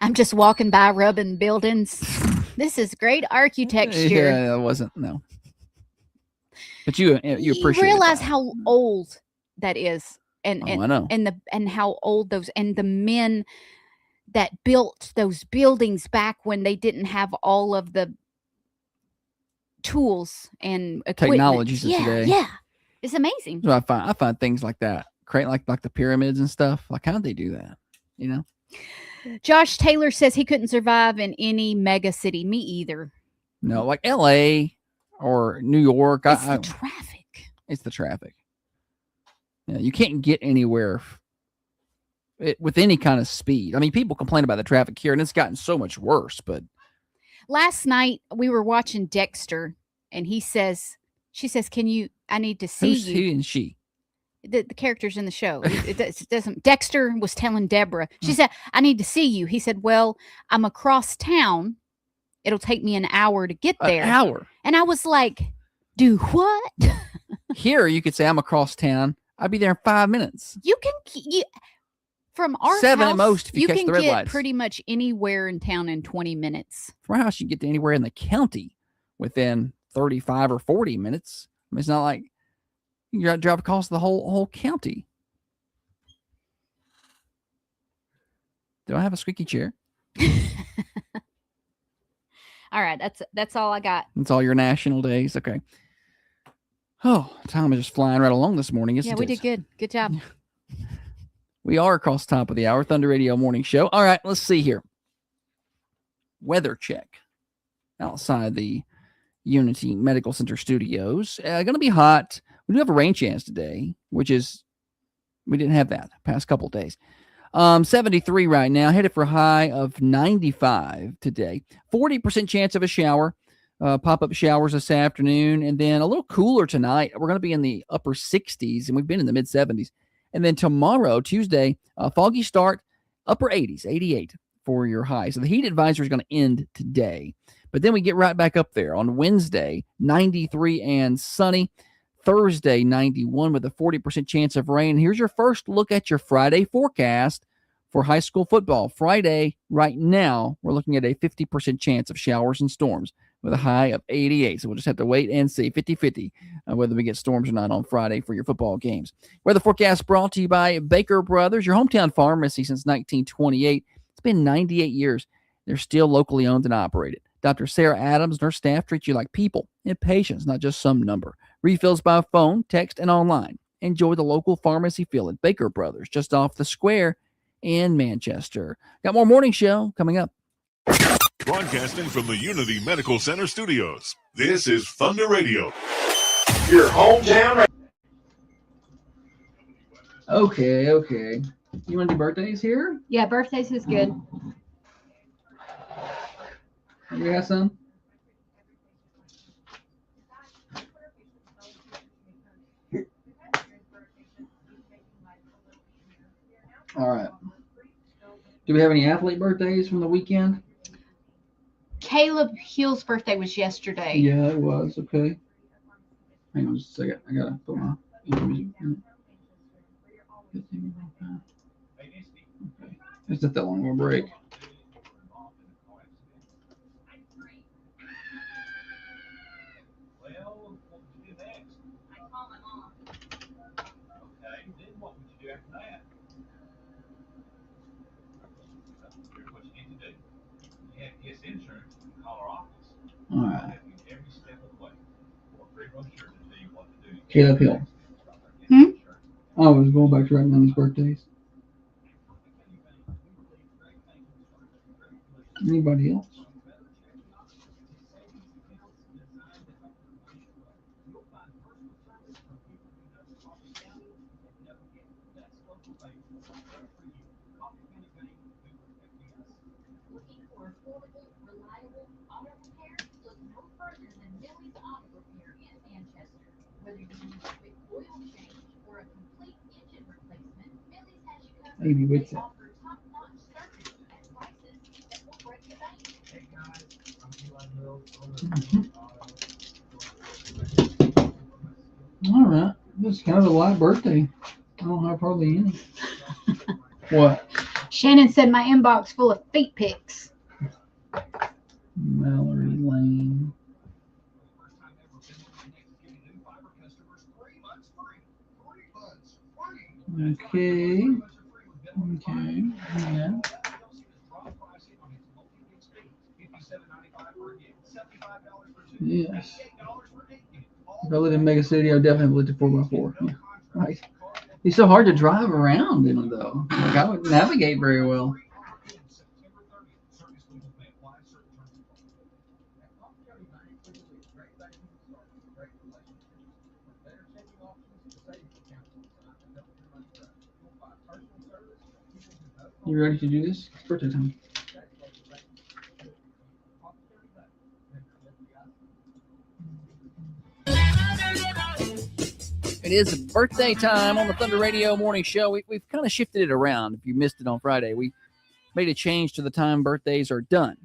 [SPEAKER 2] I'm just walking by rubbing buildings. This is great architecture.
[SPEAKER 3] Yeah, it wasn't. No. But you appreciate
[SPEAKER 2] You realize
[SPEAKER 3] that.
[SPEAKER 2] how old that is.
[SPEAKER 3] I know.
[SPEAKER 2] And how old those and the men that built those buildings back when they didn't have all of the tools and equipment.
[SPEAKER 3] Technologies of today.
[SPEAKER 2] Yeah. It's amazing.
[SPEAKER 3] So I find things like that. Create like the pyramids and stuff. Like, how did they do that?
[SPEAKER 2] Josh Taylor says he couldn't survive in any mega city. Me either.
[SPEAKER 3] No, like LA or New York.
[SPEAKER 2] It's the traffic.
[SPEAKER 3] It's the traffic. Yeah, you can't get anywhere with any kind of speed. I mean, people complain about the traffic here, and it's gotten so much worse. But
[SPEAKER 2] last night we were watching Dexter, and she says, I need to see
[SPEAKER 3] who's
[SPEAKER 2] you.
[SPEAKER 3] he and she?
[SPEAKER 2] The characters in the show. It doesn't. Dexter was telling Deborah. She said, I need to see you. He said, well, I'm across town. It'll take me an hour to get there.
[SPEAKER 3] An hour.
[SPEAKER 2] And I was like, do what?
[SPEAKER 3] Here, you could say, I'm across town. I'd be there in 5 minutes.
[SPEAKER 2] From our
[SPEAKER 3] 7
[SPEAKER 2] house,
[SPEAKER 3] at most if you catch
[SPEAKER 2] can
[SPEAKER 3] the red
[SPEAKER 2] get
[SPEAKER 3] lights.
[SPEAKER 2] pretty much anywhere in town in 20 minutes.
[SPEAKER 3] From our house, you can get to anywhere in the county within 35 or 40 minutes. I mean, it's not like you got to drive across the whole county. Do I have a squeaky chair?
[SPEAKER 2] All right, that's all I got.
[SPEAKER 3] That's all your national days. Okay. Oh, time is just flying right along this morning.
[SPEAKER 2] Yeah, we did good. Good job.
[SPEAKER 3] We are across the top of the hour. Thunder Radio Morning Show. All right, let's see here. Weather check outside the Unity Medical Center studios. Going to be hot. We do have a rain chance today, which is, we didn't have that past couple of days. 73 right now, headed for a high of 95 today. 40% chance of a shower, pop-up showers this afternoon, and then a little cooler tonight. We're going to be in the upper 60s, and we've been in the mid-70s. And then tomorrow, Tuesday, foggy start, upper 80s, 88 for your high. So the heat advisory is going to end today. But then we get right back up there on Wednesday, 93 and sunny. Thursday, 91 with a 40% chance of rain. Here's your first look at your Friday forecast for high school football. Friday, right now, we're looking at a 50% chance of showers and storms with a high of 88. So we'll just have to wait and see, 50-50, whether we get storms or not on Friday for your football games. Weather forecast brought to you by Baker Brothers, your hometown pharmacy since 1928. It's been 98 years. They're still locally owned and operated. Dr. Sarah Adams and her staff treat you like people and patients, not just some number. Refills by phone, text, and online. Enjoy the local pharmacy feel at Baker Brothers, just off the square in Manchester. Got more morning show coming up.
[SPEAKER 5] Broadcasting from the Unity Medical Center studios, this is Thunder Radio.
[SPEAKER 4] Your hometown.
[SPEAKER 1] Okay. You want to do birthdays here?
[SPEAKER 2] Yeah, birthdays is good.
[SPEAKER 1] You got some? All right. Do we have any athlete birthdays from the weekend?
[SPEAKER 2] Caleb Hill's birthday was yesterday.
[SPEAKER 1] Yeah, it was. Okay. Hang on just a second. I gotta put my music in. Okay. It's not that long of a break.
[SPEAKER 4] Well, what would you do next? I call my mom. Okay, then what would you do after that? Here's what you need to do. You have PS Insurance, call our office.
[SPEAKER 1] All
[SPEAKER 4] We'll
[SPEAKER 1] right.
[SPEAKER 4] help you every step of the way. Or free brochure to tell you what to do.
[SPEAKER 1] Caleb Hill. I was going back to writing down these birthdays. Anybody else?
[SPEAKER 5] Looking for affordable, reliable auto repair? Look no further than Millie's Auto Repair in Manchester. Whether you need a quick oil change or a complete engine replacement, Millie's has you covered.
[SPEAKER 1] Maybe with
[SPEAKER 5] They
[SPEAKER 1] that.
[SPEAKER 5] offer top-notch service at prices that will break the bank.
[SPEAKER 4] Hey guys, I'm Eli Mills.
[SPEAKER 1] All right. This is kind of a light birthday. I don't have hardly any. What?
[SPEAKER 2] Shannon said my inbox full of feet pics.
[SPEAKER 1] Mallory Lane. Okay. Okay. Yeah. Yes. If I lived in Mega City, I would definitely lived a 4x4. Yeah. Right. It's so hard to drive around in it, though. Like, I wouldn't navigate very well. You ready to do this? It's birthday time.
[SPEAKER 3] It is birthday time on the Thunder Radio Morning Show. We've kind of shifted it around. If you missed it on Friday, we made a change to the time birthdays are done.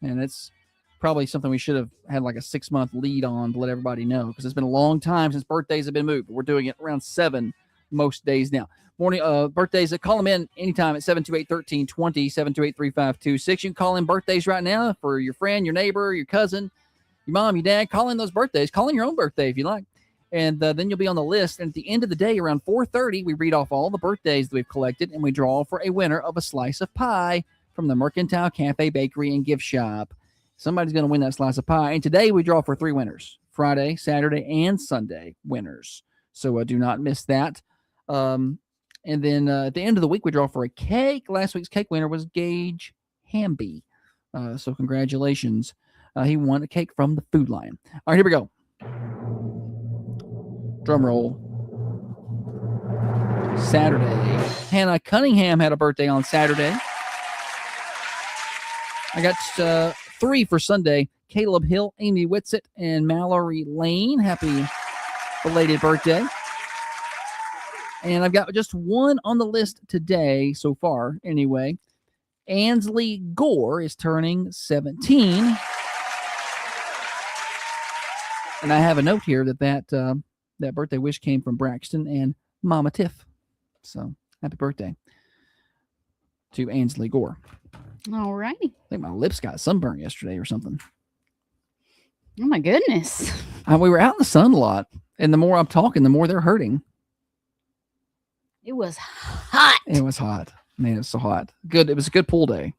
[SPEAKER 3] And it's probably something we should have had like a 6-month lead on to let everybody know, because it's been a long time since birthdays have been moved. We're doing it around 7 most days now. Morning birthdays, call them in anytime at 728-1320, 728-3526. You can call in birthdays right now for your friend, your neighbor, your cousin, your mom, your dad. Call in those birthdays. Call in your own birthday if you like. And then you'll be on the list. And at the end of the day, around 4:30, we read off all the birthdays that we've collected, and we draw for a winner of a slice of pie from the Mercantile Cafe Bakery and Gift Shop. Somebody's going to win that slice of pie. And today we draw for 3 winners: Friday, Saturday, and Sunday winners. So do not miss that. And then at the end of the week, we draw for a cake. Last week's cake winner was Gage Hamby. So congratulations. He won a cake from the Food Lion. All right, here we go. Drum roll. Saturday. Hannah Cunningham had a birthday on Saturday. I got 3 for Sunday. Caleb Hill, Amy Whitsitt, and Mallory Lane. Happy belated birthday. And I've got just 1 on the list today so far, anyway. Ansley Gore is turning 17. And I have a note here that birthday wish came from Braxton and Mama Tiff. So happy birthday to Ansley Gore.
[SPEAKER 2] All righty.
[SPEAKER 3] I think my lips got sunburned yesterday or something.
[SPEAKER 2] Oh, my goodness.
[SPEAKER 3] We were out in the sun a lot. And the more I'm talking, the more they're hurting.
[SPEAKER 2] It was hot.
[SPEAKER 3] It was hot. Man, it's so hot. Good. It was a good pool day.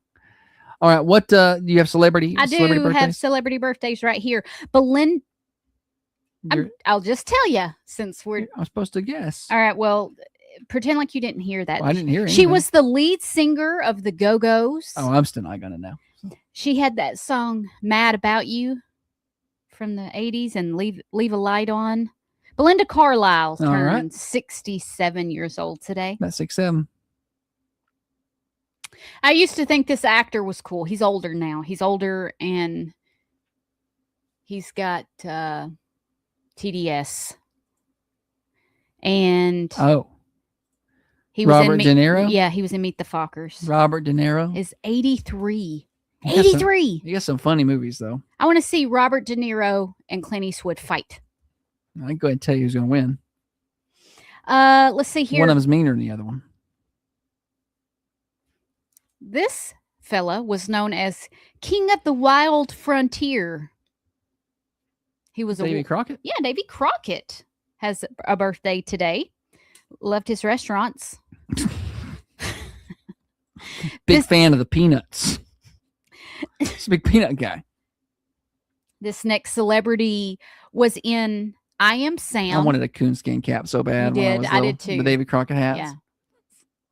[SPEAKER 3] All right. What do you have celebrity
[SPEAKER 2] I do
[SPEAKER 3] birthdays?
[SPEAKER 2] have celebrity birthdays right here. I'll just tell you since we're.
[SPEAKER 3] I'm supposed to guess.
[SPEAKER 2] All right. Well, pretend like you didn't hear that.
[SPEAKER 3] Well, I didn't hear anything.
[SPEAKER 2] She was the lead singer of the Go-Go's.
[SPEAKER 3] Oh, I'm still not going to know.
[SPEAKER 2] She had that song "Mad About You" from the '80s and "Leave a Light On." Belinda Carlisle
[SPEAKER 3] All right.
[SPEAKER 2] turned 67 years old today.
[SPEAKER 3] That's 6'7".
[SPEAKER 2] I used to think this actor was cool. He's older now. He's older and he's got TDS. And
[SPEAKER 3] Oh,
[SPEAKER 2] he was
[SPEAKER 3] Robert
[SPEAKER 2] in
[SPEAKER 3] De Niro?
[SPEAKER 2] Yeah, he was in Meet the Fockers.
[SPEAKER 3] Robert De Niro.
[SPEAKER 2] Is 83.
[SPEAKER 3] He got some-
[SPEAKER 2] 83.
[SPEAKER 3] He got some funny movies though.
[SPEAKER 2] I want to see Robert De Niro and Clint Eastwood fight.
[SPEAKER 3] I can go ahead and tell you who's going to win.
[SPEAKER 2] Let's see here.
[SPEAKER 3] One of them's meaner than the other one.
[SPEAKER 2] This fella was known as King of the Wild Frontier. He was
[SPEAKER 3] Davy Crockett.
[SPEAKER 2] Yeah, Davy Crockett has a birthday today. Loved his restaurants.
[SPEAKER 3] Big fan of the Peanuts. He's a big peanut guy.
[SPEAKER 2] This next celebrity was in I Am Sam.
[SPEAKER 3] I wanted a coonskin cap so bad.
[SPEAKER 2] You
[SPEAKER 3] when I
[SPEAKER 2] did.
[SPEAKER 3] was
[SPEAKER 2] I
[SPEAKER 3] little.
[SPEAKER 2] did too.
[SPEAKER 3] The Davy Crockett hats.
[SPEAKER 2] Yeah.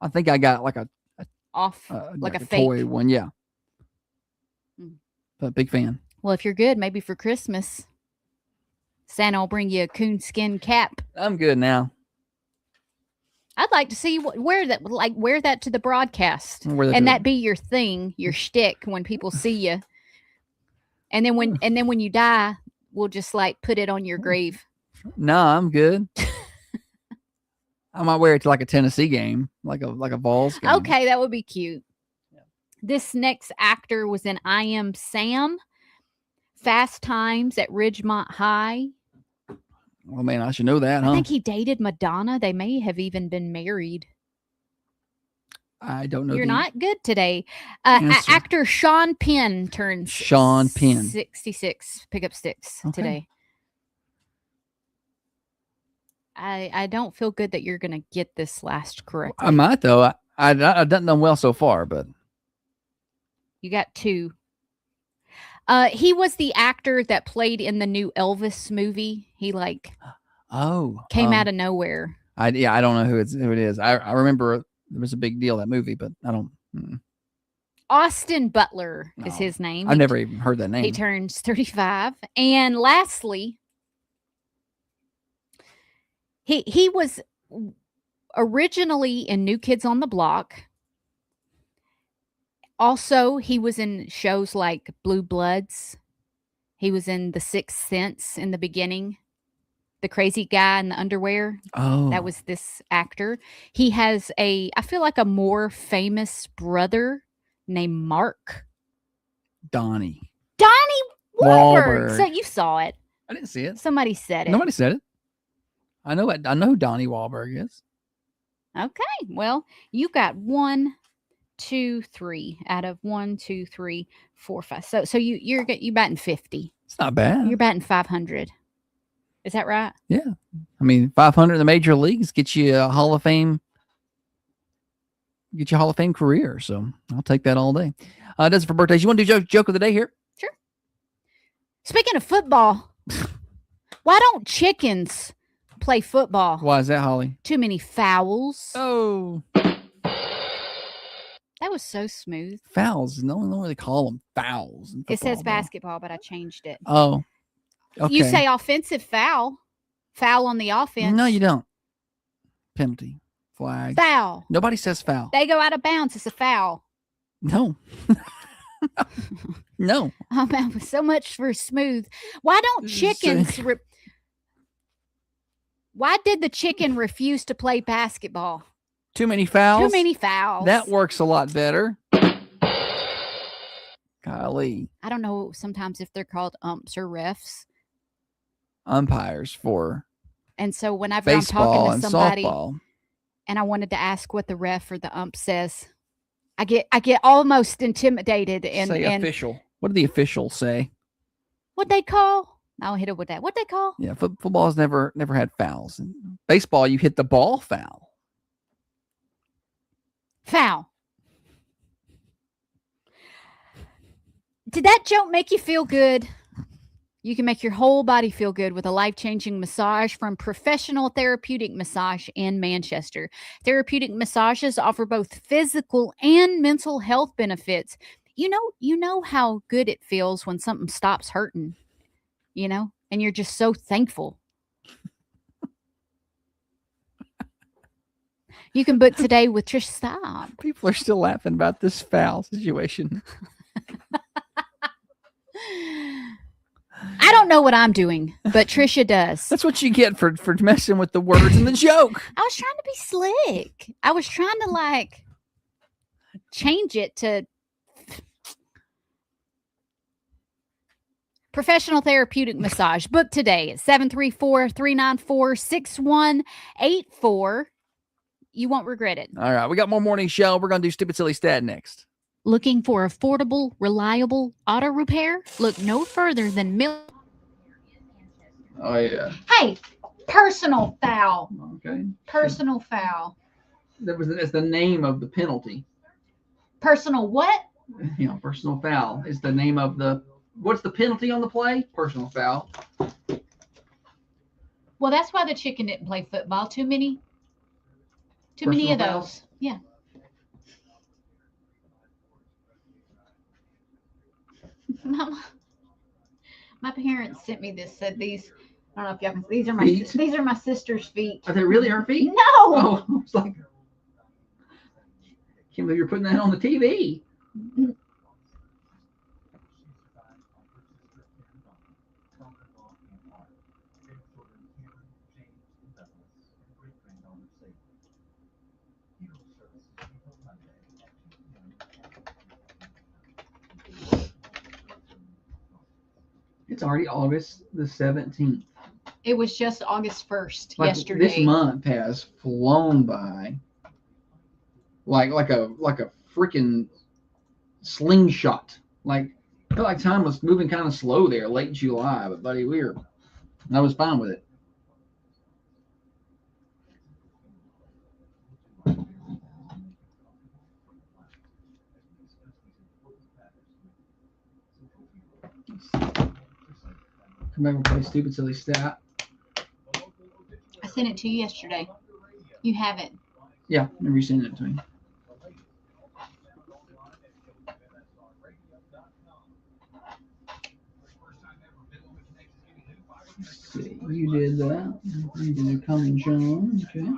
[SPEAKER 3] I think I got like a
[SPEAKER 2] Off like a fake.
[SPEAKER 3] toy one. Yeah.
[SPEAKER 2] Mm.
[SPEAKER 3] But big fan.
[SPEAKER 2] Well, if you're good, maybe for Christmas, Santa will bring you a coonskin cap.
[SPEAKER 3] I'm good now.
[SPEAKER 2] I'd like to see you wear that to the broadcast,
[SPEAKER 3] I'll wear that
[SPEAKER 2] and
[SPEAKER 3] to-
[SPEAKER 2] that be your thing, your shtick when people see you. And then when you die, we'll just like put it on your grave.
[SPEAKER 3] No, I'm good. I might wear it to like a Tennessee game, like a Vols game.
[SPEAKER 2] Okay, that would be cute.
[SPEAKER 3] Yeah.
[SPEAKER 2] This next actor was in I Am Sam, Fast Times at Ridgemont High.
[SPEAKER 3] Well, man, I should know that, huh?
[SPEAKER 2] I think he dated Madonna. They may have even been married.
[SPEAKER 3] I don't know.
[SPEAKER 2] You're
[SPEAKER 3] the-
[SPEAKER 2] not good today.
[SPEAKER 3] Answer.
[SPEAKER 2] Actor Sean Penn turns
[SPEAKER 3] Sean Penn.
[SPEAKER 2] 66. Pick up sticks
[SPEAKER 3] Okay.
[SPEAKER 2] today. I don't feel good that you're going to get this last correct.
[SPEAKER 3] I might though. I've done well so far, but
[SPEAKER 2] You got 2. He was the actor that played in the new Elvis movie. He came out of nowhere.
[SPEAKER 3] I don't know who it is. I remember there was a big deal that movie, but I don't.
[SPEAKER 2] Austin Butler is
[SPEAKER 3] No.
[SPEAKER 2] his name.
[SPEAKER 3] I've never even heard that name.
[SPEAKER 2] He turns 35. And lastly, he was originally in New Kids on the Block. Also, he was in shows like Blue Bloods. He was in The Sixth Sense in the beginning. The crazy guy in the underwear.
[SPEAKER 3] Oh,
[SPEAKER 2] That was this actor. He has I feel like a more famous brother named Mark.
[SPEAKER 3] Donnie.
[SPEAKER 2] Donnie Wahlberg.
[SPEAKER 3] Wahlberg.
[SPEAKER 2] So you saw it.
[SPEAKER 3] I didn't see it.
[SPEAKER 2] Somebody said it.
[SPEAKER 3] Nobody said it. I know who Donnie Wahlberg is.
[SPEAKER 2] Okay. Well, you got 1, 2, 3 out of 1, 2, 3, 4, 5. So you're batting 50.
[SPEAKER 3] It's not bad.
[SPEAKER 2] You're batting 500. Is that right?
[SPEAKER 3] I mean, 500 in the major leagues gets you a Hall of Fame. Get your Hall of Fame career. So I'll take that all day. Does it for birthdays. You want to do joke of the day here?
[SPEAKER 2] Speaking of football, why don't chickens play football?
[SPEAKER 3] Why is that, Holly?
[SPEAKER 2] Too many fouls.
[SPEAKER 3] Oh,
[SPEAKER 2] That was so smooth.
[SPEAKER 3] fouls. No one really call them fouls. in
[SPEAKER 2] It says
[SPEAKER 3] football, though.
[SPEAKER 2] basketball, but I changed it.
[SPEAKER 3] Oh, okay.
[SPEAKER 2] You say offensive foul. Foul on the offense.
[SPEAKER 3] no, you don't. Penalty, flag.
[SPEAKER 2] Foul.
[SPEAKER 3] Nobody says foul.
[SPEAKER 2] They go out of bounds. It's a foul.
[SPEAKER 3] No. No.
[SPEAKER 2] Oh man, so much for smooth. Why don't chickens? Why did the chicken refuse to play basketball?
[SPEAKER 3] Too many fouls.
[SPEAKER 2] Too many fouls.
[SPEAKER 3] That works a lot better. Golly.
[SPEAKER 2] I don't know sometimes if they're called umps or refs.
[SPEAKER 3] Umpires for
[SPEAKER 2] And so whenever I'm
[SPEAKER 3] baseball
[SPEAKER 2] talking
[SPEAKER 3] and
[SPEAKER 2] to somebody
[SPEAKER 3] softball.
[SPEAKER 2] and I wanted to ask what the ref or the ump says, I get almost intimidated and
[SPEAKER 3] Say official. What do the officials say?
[SPEAKER 2] what they call? I'll hit it with that. What they call?
[SPEAKER 3] Yeah, football has never had fouls. In baseball, you hit the ball foul.
[SPEAKER 2] Foul. Did that joke make you feel good? You can make your whole body feel good with a life-changing massage from Professional Therapeutic Massage in Manchester. Therapeutic massages offer both physical and mental health benefits. You know how good it feels when something stops hurting, and you're just so thankful. You can book today with Trish. Stop.
[SPEAKER 3] People are still laughing about this foul situation.
[SPEAKER 2] I don't know what I'm doing, but Trisha does.
[SPEAKER 3] That's what you get for messing with the words and the joke.
[SPEAKER 2] I was trying to be slick. I was trying to like change it to professional therapeutic massage. Book today at 734-394-6184. You won't regret it.
[SPEAKER 3] All right, we got more morning show. We're going to do Stupid Silly Stat next.
[SPEAKER 2] Looking for affordable, reliable auto repair? Look no further than
[SPEAKER 1] Oh yeah.
[SPEAKER 2] Hey, personal foul.
[SPEAKER 1] Okay.
[SPEAKER 2] Personal foul.
[SPEAKER 1] That's the name of the penalty.
[SPEAKER 2] Personal what?
[SPEAKER 1] You know, personal foul is the name of the. What's the penalty on the play? Personal foul.
[SPEAKER 2] Well, that's why the chicken didn't play football. Too many of
[SPEAKER 1] Personal
[SPEAKER 2] those.
[SPEAKER 1] fouls?
[SPEAKER 2] Yeah. My parents sent me this. Said these. I don't know if y'all can. These are my sister's feet.
[SPEAKER 1] Are they really her feet?
[SPEAKER 2] No.
[SPEAKER 1] Oh, I was like, can't believe you're putting that on the TV. It's already August the 17th.
[SPEAKER 2] It was just August 1st
[SPEAKER 1] Like,
[SPEAKER 2] yesterday.
[SPEAKER 1] This month has flown by like a freaking slingshot. Like, I felt like time was moving kind of slow there, late July, but buddy, I was fine with it. Come back and play Stupid Silly Stat.
[SPEAKER 2] I sent it to you yesterday. You have it.
[SPEAKER 1] Yeah, never sent it to me. Let's see, you did that. You did a Coming John. Okay.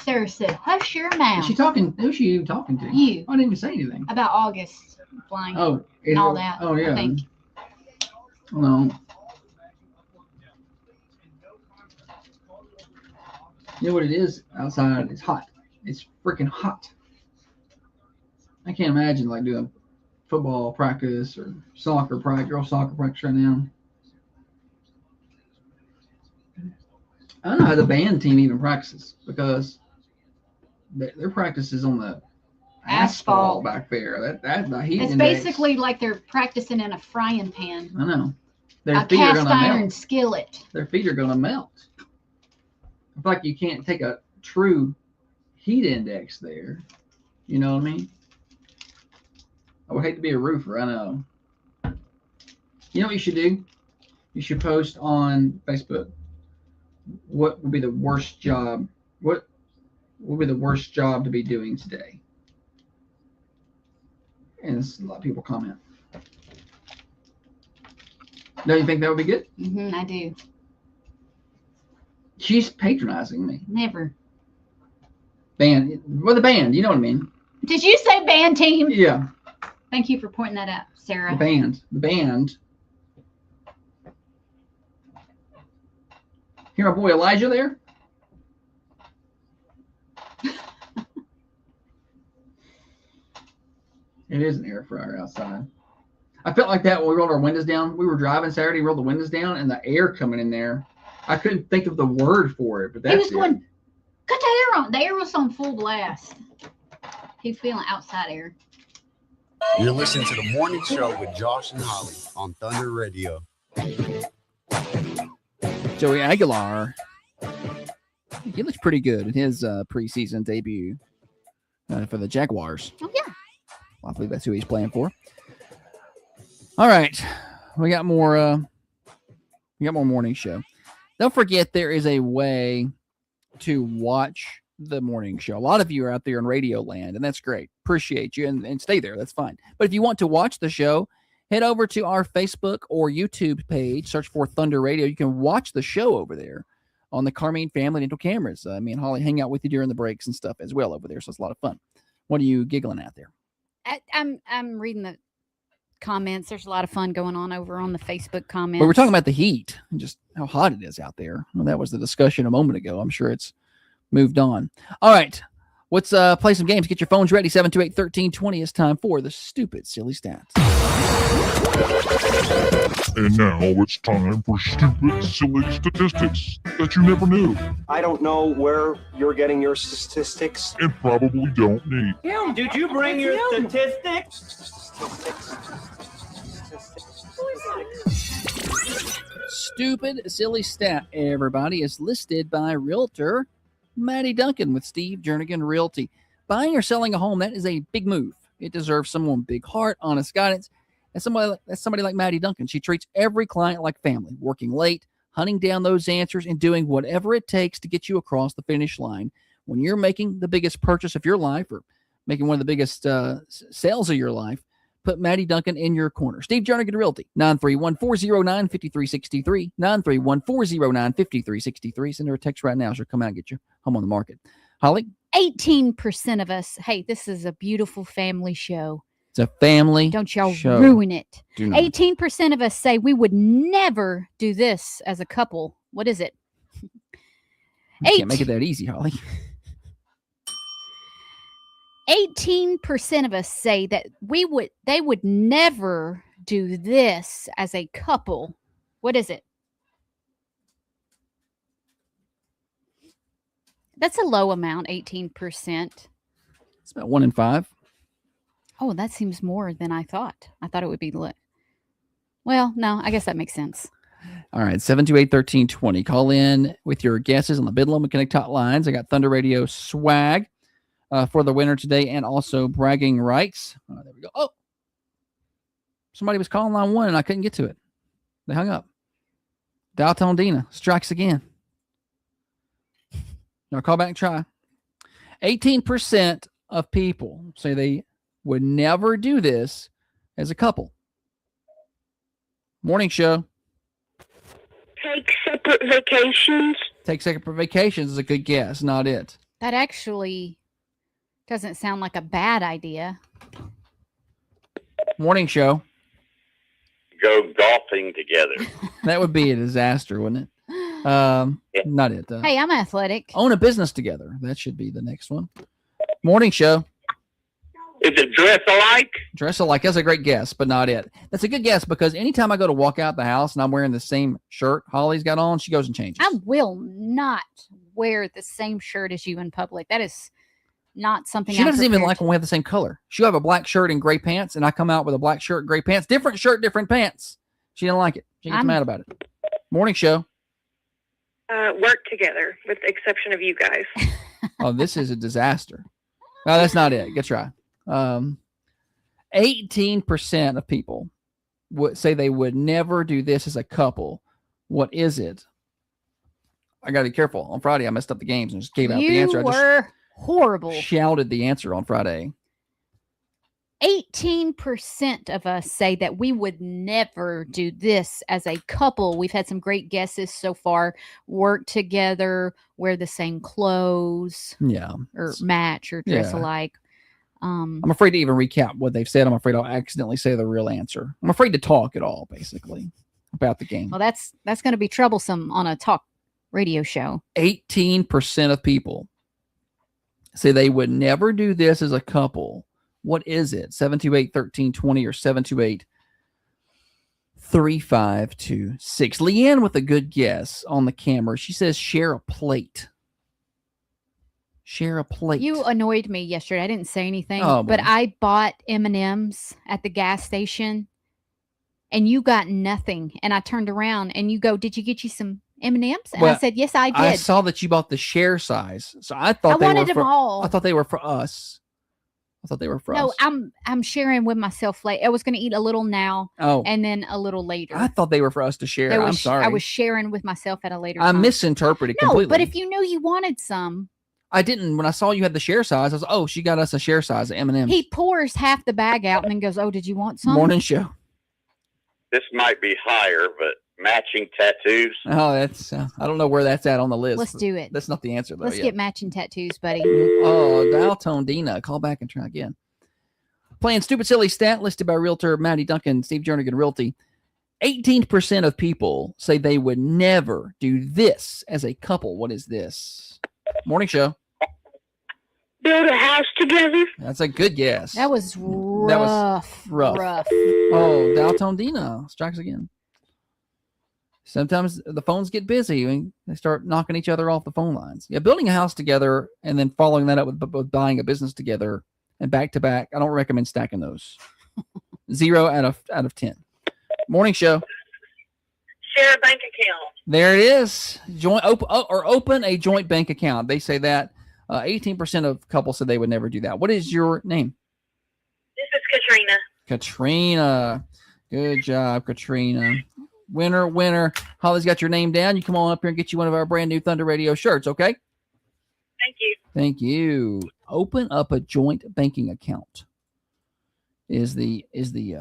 [SPEAKER 2] Sarah said, "Hush your
[SPEAKER 1] Is
[SPEAKER 2] mouth."
[SPEAKER 1] she talking? Who's she even talking to?
[SPEAKER 2] You.
[SPEAKER 1] I didn't even say anything.
[SPEAKER 2] About August flying.
[SPEAKER 1] Oh,
[SPEAKER 2] and all that.
[SPEAKER 1] Oh yeah.
[SPEAKER 2] I think.
[SPEAKER 1] No. You know what it is outside? It's hot. It's freaking hot. I can't imagine like doing football practice or soccer practice, girl soccer practice right now. I don't know how the band team even practices because their practice is on the asphalt back there. That the heat
[SPEAKER 2] It's
[SPEAKER 1] index.
[SPEAKER 2] basically like they're practicing in a frying pan.
[SPEAKER 1] I know.
[SPEAKER 2] A
[SPEAKER 1] Their feet are
[SPEAKER 2] cast
[SPEAKER 1] gonna
[SPEAKER 2] iron
[SPEAKER 1] melt.
[SPEAKER 2] skillet.
[SPEAKER 1] Their feet are gonna melt. I feel like you can't take a true heat index there. You know what I mean? I would hate to be a roofer. I know. You know what you should do? You should post on Facebook. What would be the worst job? What would be the worst job to be doing today? And a lot of people comment. Don't you think that would be good?
[SPEAKER 2] I do.
[SPEAKER 1] She's patronizing me.
[SPEAKER 2] Never.
[SPEAKER 1] Band. Well, the band. You know what I mean?
[SPEAKER 2] Did you say band team?
[SPEAKER 1] Yeah.
[SPEAKER 2] Thank you for pointing that out, Sarah.
[SPEAKER 1] The band. The band. Hear my boy Elijah there? It is an air fryer outside. I felt like that when we rolled our windows down. We were driving Saturday, rolled the windows down, and the air coming in there. I couldn't think of the word for it, but that's
[SPEAKER 2] He was going,
[SPEAKER 1] it.
[SPEAKER 2] cut the air on. The air was on full blast. He was feeling outside air.
[SPEAKER 6] You're listening to the morning show with Josh and Holly on Thunder Radio.
[SPEAKER 3] Joey Aguilar, he looks pretty good in his preseason debut for the Jaguars.
[SPEAKER 2] Oh, yeah.
[SPEAKER 3] I believe that's who he's playing for. All right, we got more morning show. Don't forget there is a way to watch the morning show. A lot of you are out there in radio land, and that's great. Appreciate you, and stay there. That's fine. But if you want to watch the show, head over to our Facebook or YouTube page. Search for Thunder Radio. You can watch the show over there. on the Carmine Family Dental cameras. Me and Holly hang out with you during the breaks and stuff as well over there, so it's a lot of fun. What are you giggling at there?
[SPEAKER 2] I'm reading the comments. There's a lot of fun going on over on the Facebook comments.
[SPEAKER 3] But we're talking about the heat and just how hot it is out there. Well, that was the discussion a moment ago. I'm sure it's moved on. All right. Let's play some games. Get your phones ready. 728-1320. It's time for the stupid, silly stats.
[SPEAKER 7] And now it's time for stupid, silly statistics that you never knew
[SPEAKER 8] I don't know where you're getting your statistics.
[SPEAKER 7] and probably don't need.
[SPEAKER 4] Did you bring your statistics?
[SPEAKER 3] Stupid, silly stat, everybody, is listed by Realtor Maddie Duncan with Steve Jernigan Realty. Buying or selling a home, that is a big move. It deserves someone big heart, honest guidance. And somebody like Maddie Duncan. She treats every client like family, working late, hunting down those answers, and doing whatever it takes to get you across the finish line. When you're making the biggest purchase of your life or making one of the biggest sales of your life, put Maddie Duncan in your corner. Steve Jernigan Realty, 931-409-5363, 931-409-5363. Send her a text right now. She'll come out and get your home on the market. Holly?
[SPEAKER 2] 18% of us, hey, this is a beautiful family show.
[SPEAKER 3] It's a family
[SPEAKER 2] Don't y'all
[SPEAKER 3] show.
[SPEAKER 2] ruin it.
[SPEAKER 3] Do not.
[SPEAKER 2] 18% of us say we would never do this as a couple. What is it?
[SPEAKER 3] You can't make it that easy, Holly.
[SPEAKER 2] 18% of us say that they would never do this as a couple. What is it? That's a low amount, 18%.
[SPEAKER 3] It's about 1 in 5.
[SPEAKER 2] Oh, that seems more than I thought. I thought it would be well, no, I guess that makes sense.
[SPEAKER 3] All right, 728-1320. Call in with your guesses on the Bidlow Mechanic Top lines. I got Thunder Radio swag for the winner today and also bragging rights. There we go. Oh, somebody was calling line 1 and I couldn't get to it. They hung up. Dalton Dina strikes again. Now call back and try. 18% of people say they would never do this as a couple. Morning show.
[SPEAKER 9] Take separate vacations.
[SPEAKER 3] Take separate vacations is a good guess. Not it.
[SPEAKER 2] That actually doesn't sound like a bad idea.
[SPEAKER 3] Morning show.
[SPEAKER 10] Go golfing together.
[SPEAKER 3] That would be a disaster, wouldn't it? Not it.
[SPEAKER 2] Hey, I'm athletic.
[SPEAKER 3] Own a business together. That should be the next one. Morning show.
[SPEAKER 10] Is it dress alike?
[SPEAKER 3] Dress alike. That's a great guess, but not it. That's a good guess because anytime I go to walk out the house and I'm wearing the same shirt Holly's got on, she goes and changes.
[SPEAKER 2] I will not wear the same shirt as you in public. That is not something
[SPEAKER 3] She
[SPEAKER 2] I'm
[SPEAKER 3] doesn't even
[SPEAKER 2] prepared
[SPEAKER 3] like when we have the same color. She'll have a black shirt and gray pants, and I come out with a black shirt, gray pants. Different shirt, different pants. She didn't like it. She gets mad about it. Morning show.
[SPEAKER 9] Work together, with the exception of you guys.
[SPEAKER 3] Oh, this is a disaster. No, that's not it. Good try. 18% of people would say they would never do this as a couple. What is it? I got to be careful. On Friday, I messed up the games and just gave out the answer.
[SPEAKER 2] You were horrible.
[SPEAKER 3] Shouted the answer on Friday.
[SPEAKER 2] 18% of us say that we would never do this as a couple. We've had some great guesses so far. Work together, wear the same clothes.
[SPEAKER 3] Yeah.
[SPEAKER 2] Or match or dress
[SPEAKER 3] Yeah.
[SPEAKER 2] alike.
[SPEAKER 3] I'm afraid to even recap what they've said. I'm afraid I'll accidentally say the real answer. I'm afraid to talk at all, basically, about the game.
[SPEAKER 2] Well, that's going to be troublesome on a talk radio show.
[SPEAKER 3] 18% of people say they would never do this as a couple. What is it? 728-1320 or 728-3526. Leanne with a good guess on the camera. She says share a plate. Share a plate.
[SPEAKER 2] You annoyed me yesterday. I didn't say anything,
[SPEAKER 3] Oh,
[SPEAKER 2] but
[SPEAKER 3] boy.
[SPEAKER 2] I bought M&Ms at the gas station and you got nothing. And I turned around and you go, "Did you get you some M&Ms?" And
[SPEAKER 3] Well,
[SPEAKER 2] I said, "Yes, I did."
[SPEAKER 3] I saw that you bought the share size. So I thought
[SPEAKER 2] I
[SPEAKER 3] they
[SPEAKER 2] wanted
[SPEAKER 3] were
[SPEAKER 2] them
[SPEAKER 3] for
[SPEAKER 2] all.
[SPEAKER 3] I thought they were for us. I thought they were for
[SPEAKER 2] No,
[SPEAKER 3] us.
[SPEAKER 2] I'm sharing with myself. Like I was going to eat a little now
[SPEAKER 3] Oh.
[SPEAKER 2] and then a little later.
[SPEAKER 3] I thought they were for us to share. I'm sorry.
[SPEAKER 2] I was sharing with myself at a later
[SPEAKER 3] I
[SPEAKER 2] time.
[SPEAKER 3] misinterpreted
[SPEAKER 2] No,
[SPEAKER 3] completely.
[SPEAKER 2] but if you knew you wanted some,
[SPEAKER 3] I didn't. When I saw you had the share size, I was oh, she got us a share size of M&M's.
[SPEAKER 2] he pours half the bag out and then goes, "Oh, did you want some?"
[SPEAKER 3] Morning show.
[SPEAKER 10] This might be higher, but matching tattoos?
[SPEAKER 3] Oh, that's I don't know where that's at on the list.
[SPEAKER 2] Let's do it.
[SPEAKER 3] That's not the answer though.
[SPEAKER 2] Let's
[SPEAKER 3] yet.
[SPEAKER 2] get matching tattoos, buddy.
[SPEAKER 3] Oh, dial tone Dina. Call back and try again. Playing stupid silly stat listed by realtor Maddie Duncan, Steve Jernigan Realty. 18% of people say they would never do this as a couple. What is this? Morning show.
[SPEAKER 9] Build a house together.
[SPEAKER 3] That's a good guess.
[SPEAKER 2] That was rough.
[SPEAKER 3] rough. Oh, dial tone Dina strikes again. Sometimes the phones get busy and they start knocking each other off the phone lines. Yeah, building a house together and then following that up with buying a business together and back to back. I don't recommend stacking those. 0 out of 10. Morning show.
[SPEAKER 9] Share a bank account.
[SPEAKER 3] There it is. Open a joint bank account. They say that 18% of couples said they would never do that. What is your name?
[SPEAKER 9] This is Katrina.
[SPEAKER 3] Katrina. Good job, Katrina. Winner. Holly's got your name down. You come on up here and get you one of our brand new Thunder Radio shirts, okay?
[SPEAKER 9] Thank you.
[SPEAKER 3] Thank you. Open up a joint banking account is the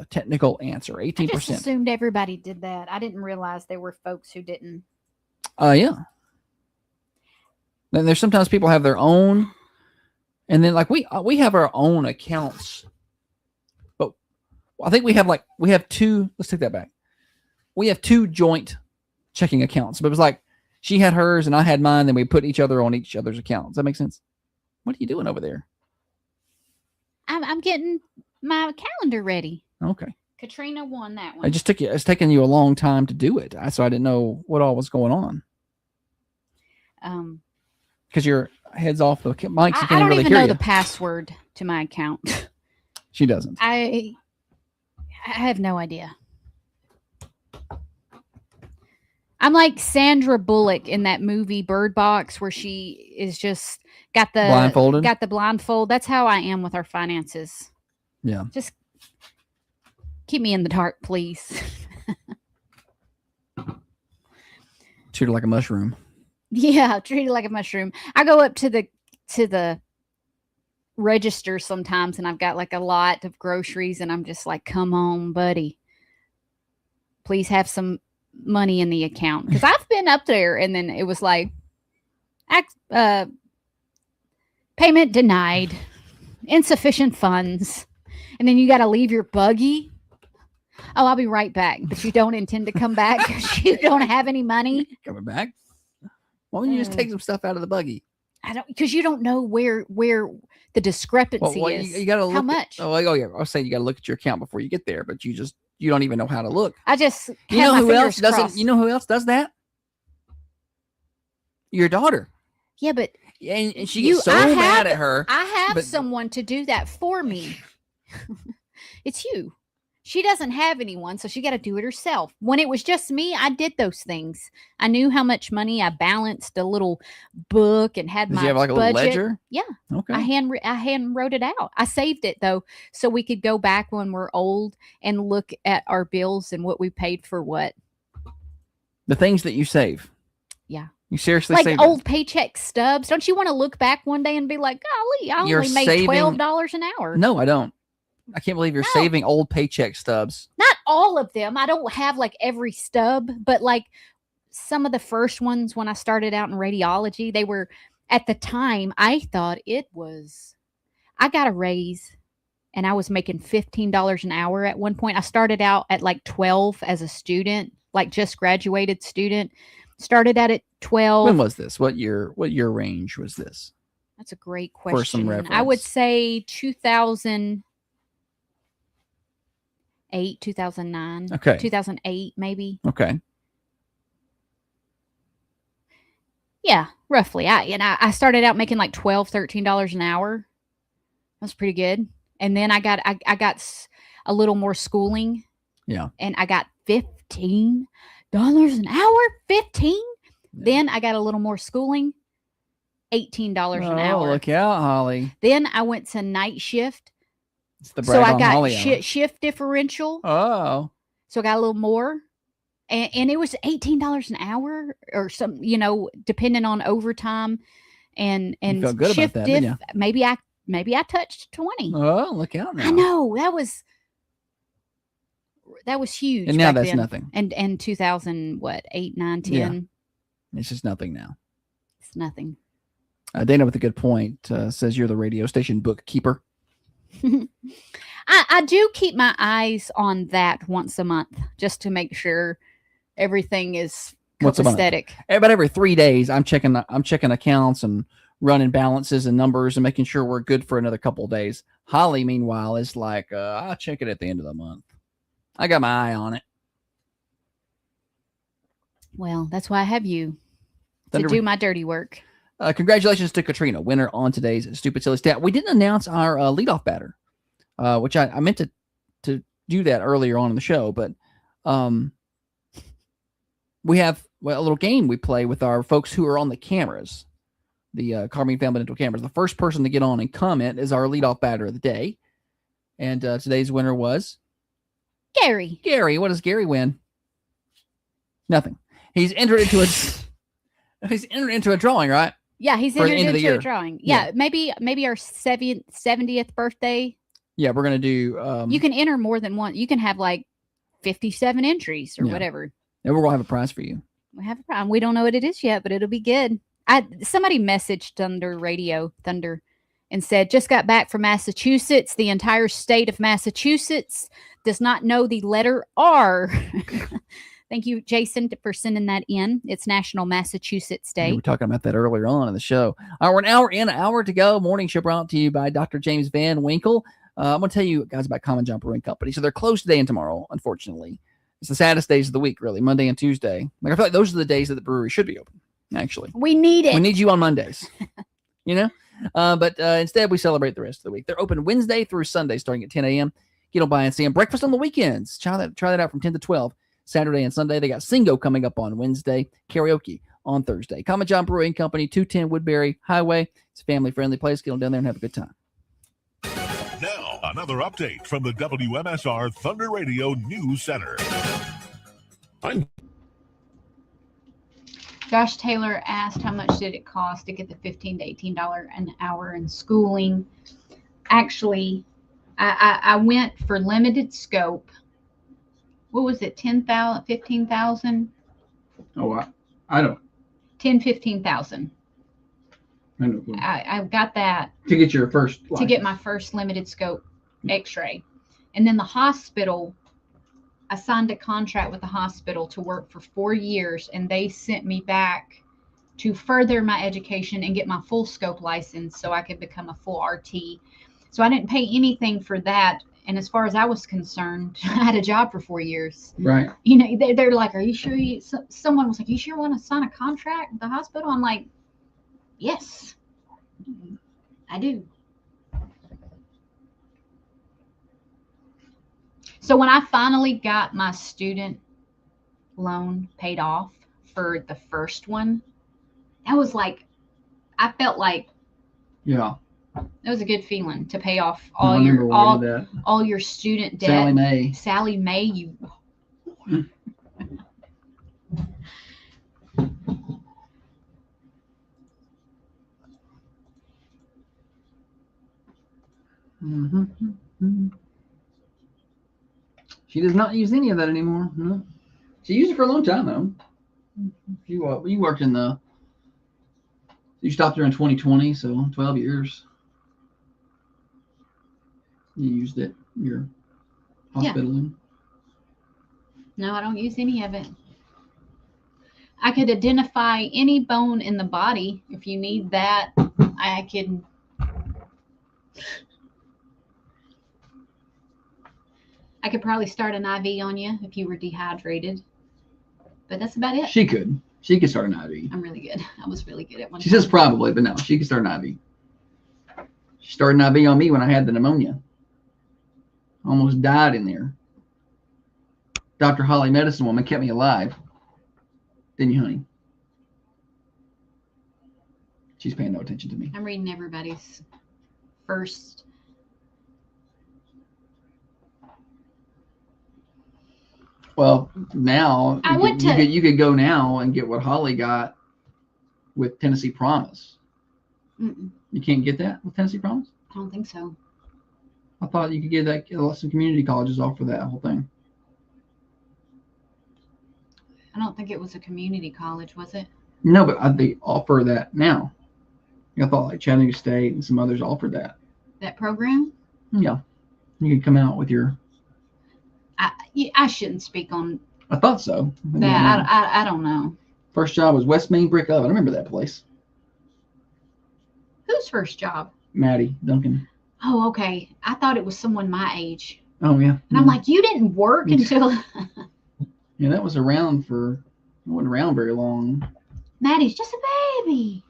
[SPEAKER 3] technical answer. 18%.
[SPEAKER 2] I just assumed everybody did that. I didn't realize there were folks who didn't.
[SPEAKER 3] Yeah. Then there's sometimes people have their own, and then like we have our own accounts, but I think we have two. Let's take that back. We have two joint checking accounts, but it was like she had hers and I had mine. Then we put each other on each other's accounts. Does that make sense? What are you doing over there?
[SPEAKER 2] I'm getting my calendar ready.
[SPEAKER 3] Okay.
[SPEAKER 2] Katrina won that one.
[SPEAKER 3] It's taken you a long time to do it. So I didn't know what all was going on. Because your head's off the mic, so you
[SPEAKER 2] I
[SPEAKER 3] can't
[SPEAKER 2] don't
[SPEAKER 3] really
[SPEAKER 2] even
[SPEAKER 3] hear
[SPEAKER 2] know
[SPEAKER 3] you.
[SPEAKER 2] the password to my account.
[SPEAKER 3] She doesn't.
[SPEAKER 2] I have no idea. I'm like Sandra Bullock in that movie Bird Box, where she is just got the blindfold. That's how I am with our finances.
[SPEAKER 3] Yeah.
[SPEAKER 2] Just keep me in the dark, please.
[SPEAKER 3] Treat her like a mushroom.
[SPEAKER 2] Yeah, treat it like a mushroom. I go up to the register sometimes, and I've got like a lot of groceries, and I'm just like, "Come on, buddy, please have some money in the account." Because I've been up there, and then it was like, payment denied, insufficient funds, and then you got to leave your buggy. Oh, I'll be right back, but you don't intend to come back because you don't have any money.
[SPEAKER 3] Coming back? Why don't you just take some stuff out of the buggy?
[SPEAKER 2] I don't, because you don't know where the discrepancy is.
[SPEAKER 3] You gotta look
[SPEAKER 2] how much?
[SPEAKER 3] Yeah, I was saying you got to look at your account before you get there, but you don't even know how to look.
[SPEAKER 2] I just
[SPEAKER 3] you know who else doesn't? You know who else does that? Your daughter.
[SPEAKER 2] Yeah, but
[SPEAKER 3] and she gets so mad at her.
[SPEAKER 2] I have someone to do that for me. It's you. She doesn't have anyone, so she got to do it herself. When it was just me, I did those things. I knew how much money. I balanced a little book and had my budget.
[SPEAKER 3] Did you have like a little ledger?
[SPEAKER 2] Yeah.
[SPEAKER 3] Okay.
[SPEAKER 2] I hand wrote it out. I saved it though, so we could go back when we're old and look at our bills and what we paid for what.
[SPEAKER 3] The things that you save.
[SPEAKER 2] Yeah.
[SPEAKER 3] You seriously
[SPEAKER 2] like
[SPEAKER 3] save
[SPEAKER 2] old paycheck stubs. Don't you want to look back one day and be like, golly, I only made $12 an hour.
[SPEAKER 3] No, I don't. I can't believe you're saving old paycheck stubs.
[SPEAKER 2] Not all of them. I don't have like every stub, but like some of the first ones when I started out in radiology, they were at the time, I thought I got a raise and I was making $15 an hour at one point. I started out at like 12 as a student, like just graduated student. Started out at 12.
[SPEAKER 3] When was this? What year range was this?
[SPEAKER 2] That's a great question.
[SPEAKER 3] For some reference.
[SPEAKER 2] I would say 2008, 2009.
[SPEAKER 3] Okay.
[SPEAKER 2] 2008, maybe.
[SPEAKER 3] Okay.
[SPEAKER 2] Yeah, roughly. I started out making like $12, $13 an hour. That's pretty good. And then I got a little more schooling.
[SPEAKER 3] Yeah.
[SPEAKER 2] And I got $15 an hour. 15. Yeah. Then I got a little more schooling. $18 an hour.
[SPEAKER 3] Oh, look out, Holly.
[SPEAKER 2] Then I went to night shift.
[SPEAKER 3] It's the
[SPEAKER 2] so I got
[SPEAKER 3] Holly
[SPEAKER 2] shift differential.
[SPEAKER 3] Oh.
[SPEAKER 2] So I got a little more. And it was $18 an hour or some, depending on overtime and
[SPEAKER 3] you felt good
[SPEAKER 2] shift
[SPEAKER 3] about that,
[SPEAKER 2] diff. Maybe I touched 20.
[SPEAKER 3] Oh, look out now.
[SPEAKER 2] I know. That was that was huge.
[SPEAKER 3] And now
[SPEAKER 2] back
[SPEAKER 3] that's
[SPEAKER 2] then.
[SPEAKER 3] nothing.
[SPEAKER 2] And 2000, what, 8, 9, 10?
[SPEAKER 3] Yeah. It's just nothing now.
[SPEAKER 2] It's nothing.
[SPEAKER 3] Dana with a good point says you're the radio station bookkeeper.
[SPEAKER 2] I do keep my eyes on that once a month just to make sure everything is copacetic.
[SPEAKER 3] But every 3 days, I'm checking accounts and running balances and numbers and making sure we're good for another couple of days. Holly, meanwhile, is like, I'll check it at the end of the month. I got my eye on it.
[SPEAKER 2] Well, that's why I have you to do my dirty work.
[SPEAKER 3] Congratulations to Katrina, winner on today's Stupid Silly Stat. We didn't announce our leadoff batter, which I meant to do that earlier on in the show, but we have a little game we play with our folks who are on the cameras, the Carmine Family Dental cameras. The first person to get on and comment is our leadoff batter of the day. And today's winner was
[SPEAKER 2] Gary.
[SPEAKER 3] Gary, what does Gary win? Nothing. He's entered into a drawing, right?
[SPEAKER 2] Yeah, he's
[SPEAKER 3] For the
[SPEAKER 2] entered
[SPEAKER 3] end of the
[SPEAKER 2] into a
[SPEAKER 3] year.
[SPEAKER 2] drawing. Yeah, maybe our 70th birthday.
[SPEAKER 3] Yeah, we're gonna do.
[SPEAKER 2] You can enter more than one. You can have like 57 entries or whatever.
[SPEAKER 3] And we're gonna have a prize for you.
[SPEAKER 2] We have a prize. We don't know what it is yet, but it'll be good. Somebody messaged Thunder, and said, just got back from Massachusetts. The entire state of Massachusetts does not know the letter R. Thank you, Jason, for sending that in. It's National Massachusetts Day.
[SPEAKER 3] We were talking about that earlier on in the show. We're an hour in, an hour to go. Morning show brought to you by Dr. James Van Winkle. I'm going to tell you guys about Common John Brewing Company. So they're closed today and tomorrow, unfortunately. It's the saddest days of the week, really, Monday and Tuesday. Like I feel like those are the days that the brewery should be open, actually.
[SPEAKER 2] We need it.
[SPEAKER 3] We need you on Mondays, you know? But instead, we celebrate the rest of the week. They're open Wednesday through Sunday, starting at 10 a.m. Get on by and see them. Breakfast on the weekends. Try that out from 10 to 12. Saturday and Sunday. They got Singo coming up on Wednesday, karaoke on Thursday. Common John Brewing Company, 210 Woodbury Highway. It's a family-friendly place. Get on down there and have a good time.
[SPEAKER 11] Now, another update from the WMSR Thunder Radio News Center.
[SPEAKER 2] Josh Taylor asked how much did it cost to get the $15 to $18 an hour in schooling. Actually, I went for limited scope. What was it? 10,000, 15,000?
[SPEAKER 1] Oh, I don't.
[SPEAKER 2] 10, 15,000.
[SPEAKER 1] I know.
[SPEAKER 2] I got that
[SPEAKER 1] To get your first
[SPEAKER 2] to get my first limited scope x-ray. And then the hospital, I signed a contract with the hospital to work for 4 years, and they sent me back to further my education and get my full scope license so I could become a full RT. So I didn't pay anything for that. And as far as I was concerned, I had a job for 4 years.
[SPEAKER 1] Right.
[SPEAKER 2] You know, they're like, are you sure someone was like, you sure want to sign a contract with the hospital? I'm like, yes, I do. So when I finally got my student loan paid off for the first one, that was like, I felt like,
[SPEAKER 1] yeah,
[SPEAKER 2] it was a good feeling to pay off
[SPEAKER 1] I
[SPEAKER 2] all
[SPEAKER 1] remember
[SPEAKER 2] your
[SPEAKER 1] working that.
[SPEAKER 2] all your student debt.
[SPEAKER 1] Sally Mae.
[SPEAKER 2] You.
[SPEAKER 1] Mm-hmm. She does not use any of that anymore. No. She used it for a long time though. You worked in the. You stopped there in 2020, so 12 years. You used it. Your hospital.
[SPEAKER 2] Yeah. No, I don't use any of it. I could identify any bone in the body. If you need that, I can. I could probably start an IV on you if you were dehydrated. But that's about it.
[SPEAKER 1] She could start an IV.
[SPEAKER 2] I'm really good. I was really good at one.
[SPEAKER 1] She says probably, but no, she could start an IV. She started an IV on me when I had the pneumonia. Almost died in there. Dr. Holly, medicine woman, kept me alive. Didn't you, honey? She's paying no attention to me.
[SPEAKER 2] I'm reading everybody's first.
[SPEAKER 1] Well, now you could go now and get what Holly got with Tennessee Promise.
[SPEAKER 2] Mm-mm.
[SPEAKER 1] You can't get that with Tennessee Promise?
[SPEAKER 2] I don't think so.
[SPEAKER 1] I thought you could get that. Some community colleges offer that whole thing.
[SPEAKER 2] I don't think it was a community college, was it?
[SPEAKER 1] No, but they offer that now. I thought like Chattanooga State and some others offered that.
[SPEAKER 2] That program?
[SPEAKER 1] Yeah. You could come out with your.
[SPEAKER 2] I shouldn't speak on
[SPEAKER 1] I thought so.
[SPEAKER 2] that. I don't know.
[SPEAKER 1] First job was West Main Brick Oven. I remember that place.
[SPEAKER 2] Whose first job?
[SPEAKER 1] Maddie Duncan.
[SPEAKER 2] Oh, okay. I thought it was someone my age.
[SPEAKER 1] Oh, yeah.
[SPEAKER 2] And I'm like, you didn't work until.
[SPEAKER 1] Yeah, that was around for. It wasn't around very long.
[SPEAKER 2] Maddie's just a baby.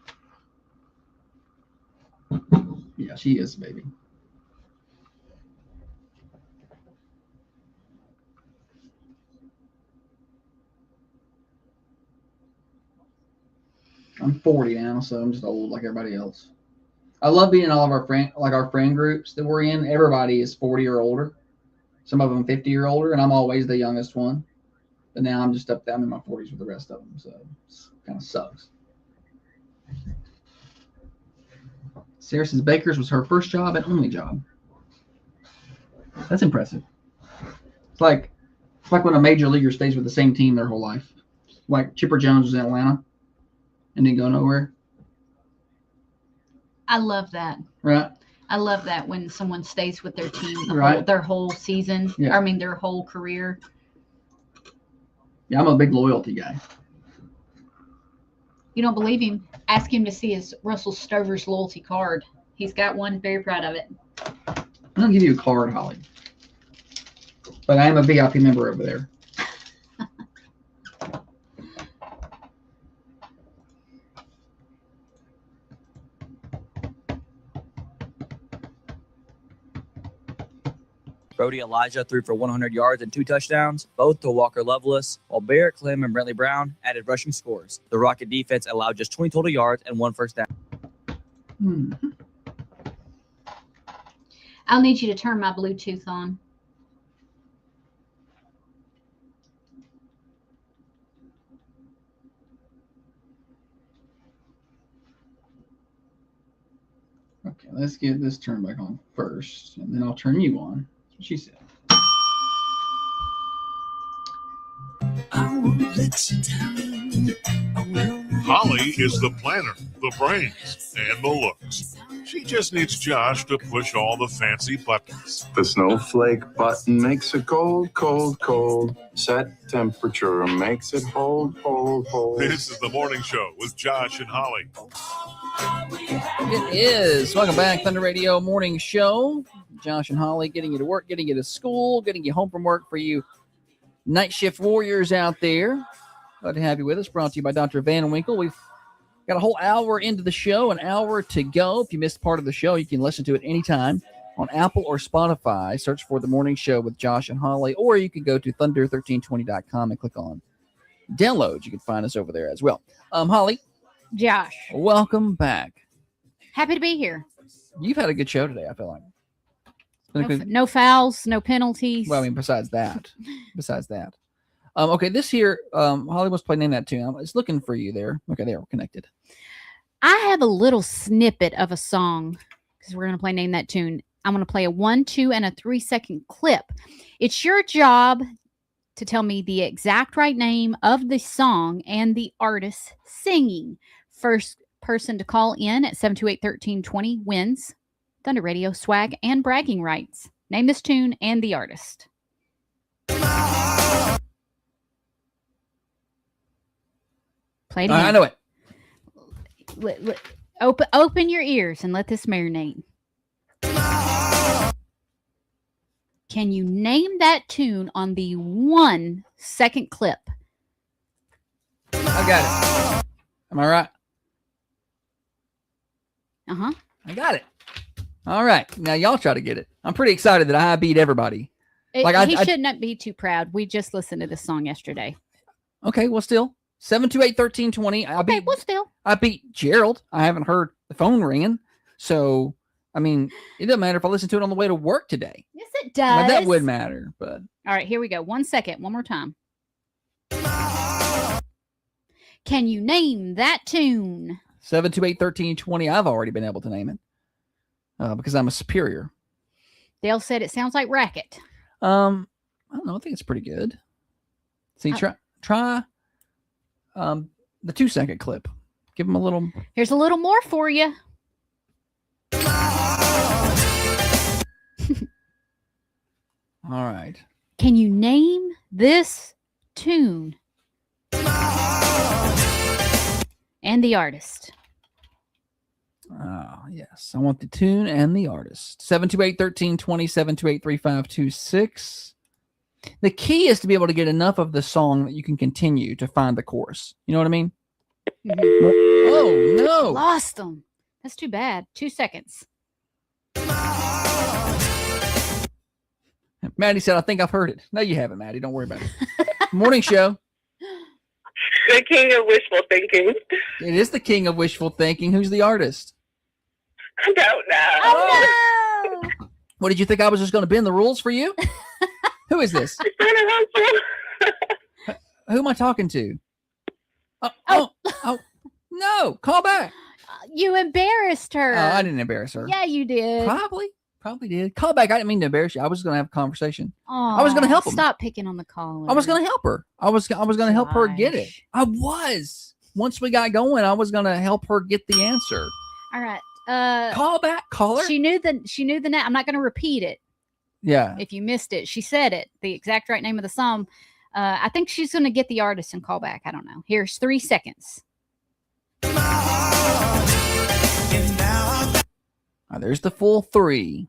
[SPEAKER 1] Yeah, she is a baby. I'm 40 now, so I'm just old like everybody else. I love being in all of our friend groups that we're in. Everybody is 40 or older. Some of them 50 or older, and I'm always the youngest one. But now I'm just up there. I'm in my 40s with the rest of them, so it kind of sucks. Sarah says Baker's was her first job and only job. That's impressive. It's like when a major leaguer stays with the same team their whole life. Like Chipper Jones was in Atlanta and didn't go nowhere.
[SPEAKER 2] I love that.
[SPEAKER 1] Right.
[SPEAKER 2] I love that when someone stays with their team their whole season.
[SPEAKER 1] Yeah.
[SPEAKER 2] I mean, their whole career.
[SPEAKER 1] Yeah, I'm a big loyalty guy.
[SPEAKER 2] You don't believe him? Ask him to see his Russell Stover's loyalty card. He's got one. Very proud of it.
[SPEAKER 1] I'm going to give you a card, Holly. But I am a VIP member over there.
[SPEAKER 12] Brody Elijah threw for 100 yards and 2 touchdowns, both to Walker Lovelace, while Barrett Clem and Brentley Brown added rushing scores. The Rocket defense allowed just 20 total yards and 1 first down.
[SPEAKER 2] I'll need you to turn my Bluetooth on.
[SPEAKER 1] Okay, let's get this turned back on first, and then I'll turn you on. That's what she said.
[SPEAKER 11] Holly is the planner, the brains, and the looks. She just needs Josh to push all the fancy buttons.
[SPEAKER 13] The snowflake button makes it cold, cold, cold. Set temperature makes it hold, hold, hold.
[SPEAKER 11] This is the morning show with Josh and Holly.
[SPEAKER 3] It is. Welcome back, Thunder Radio Morning Show. Josh and Holly getting you to work, getting you to school, getting you home from work for you night shift warriors out there. Glad to have you with us. Brought to you by Dr. Van Winkle. We've got a whole hour into the show, an hour to go. If you missed part of the show, you can listen to it anytime on Apple or Spotify. Search for The Morning Show with Josh and Holly, or you can go to thunder1320.com and click on download. You can find us over there as well. Holly.
[SPEAKER 2] Josh.
[SPEAKER 3] Welcome back.
[SPEAKER 2] Happy to be here.
[SPEAKER 3] You've had a good show today, I feel like.
[SPEAKER 2] No fouls, no penalties.
[SPEAKER 3] Well, I mean, besides that. Okay, this here, Holly was playing that tune. It's looking for you there. Okay, there, we're connected.
[SPEAKER 2] I have a little snippet of a song because we're going to play Name That Tune. I'm going to play a 1, 2, and a 3-second clip. It's your job to tell me the exact right name of the song and the artist singing. First person to call in at 728-1320 wins Thunder Radio swag and bragging rights. Name this tune and the artist. Play it again.
[SPEAKER 3] I know it.
[SPEAKER 2] Open your ears and let this marinate. Can you name that tune on the 1 second clip?
[SPEAKER 3] I got it. Am I right?
[SPEAKER 2] Uh-huh.
[SPEAKER 3] I got it. All right. Now y'all try to get it. I'm pretty excited that I beat everybody.
[SPEAKER 2] He shouldn't be too proud. We just listened to this song yesterday.
[SPEAKER 3] Okay, well still. 728-1320. I beat Gerald. I haven't heard the phone ringing. So, I mean, it doesn't matter if I listen to it on the way to work today.
[SPEAKER 2] Yes, it does.
[SPEAKER 3] Well, that would matter, but.
[SPEAKER 2] All right, here we go. 1 second. One more time. Can you name that tune?
[SPEAKER 3] 728-1320. I've already been able to name it because I'm a superior.
[SPEAKER 2] Dale said it sounds like Racket.
[SPEAKER 3] I don't know. I think it's pretty good. See, try the 2-second clip. Give them a little.
[SPEAKER 2] Here's a little more for you.
[SPEAKER 3] All right.
[SPEAKER 2] Can you name this tune? And the artist.
[SPEAKER 3] Oh, yes. I want the tune and the artist. 728-1320, 728-3526. The key is to be able to get enough of the song that you can continue to find the chorus. You know what I mean? Oh, no.
[SPEAKER 2] Lost them. That's too bad. 2 seconds.
[SPEAKER 3] Maddie said, I think I've heard it. No, you haven't, Maddie. Don't worry about it. Morning show.
[SPEAKER 9] The king of wishful thinking.
[SPEAKER 3] It is the king of wishful thinking. Who's the artist?
[SPEAKER 9] I don't know.
[SPEAKER 2] Oh, no.
[SPEAKER 3] What, did you think I was just going to bend the rules for you? Who is this? Who am I talking to? Oh, no. Call back.
[SPEAKER 2] You embarrassed her.
[SPEAKER 3] Oh, I didn't embarrass her.
[SPEAKER 2] Yeah, you did.
[SPEAKER 3] Probably did. Call back. I didn't mean to embarrass you. I was going to have a conversation.
[SPEAKER 2] Aw,
[SPEAKER 3] I was going to help him.
[SPEAKER 2] Stop picking on the caller.
[SPEAKER 3] I was going to help her. I was going to help her get it. I was. Once we got going, I was going to help her get the answer.
[SPEAKER 2] All right.
[SPEAKER 3] Call back, caller.
[SPEAKER 2] She knew the name. I'm not going to repeat it.
[SPEAKER 3] Yeah.
[SPEAKER 2] If you missed it, she said it. The exact right name of the song. I think she's going to get the artist and call back. I don't know. Here's 3 seconds.
[SPEAKER 3] There's the full 3.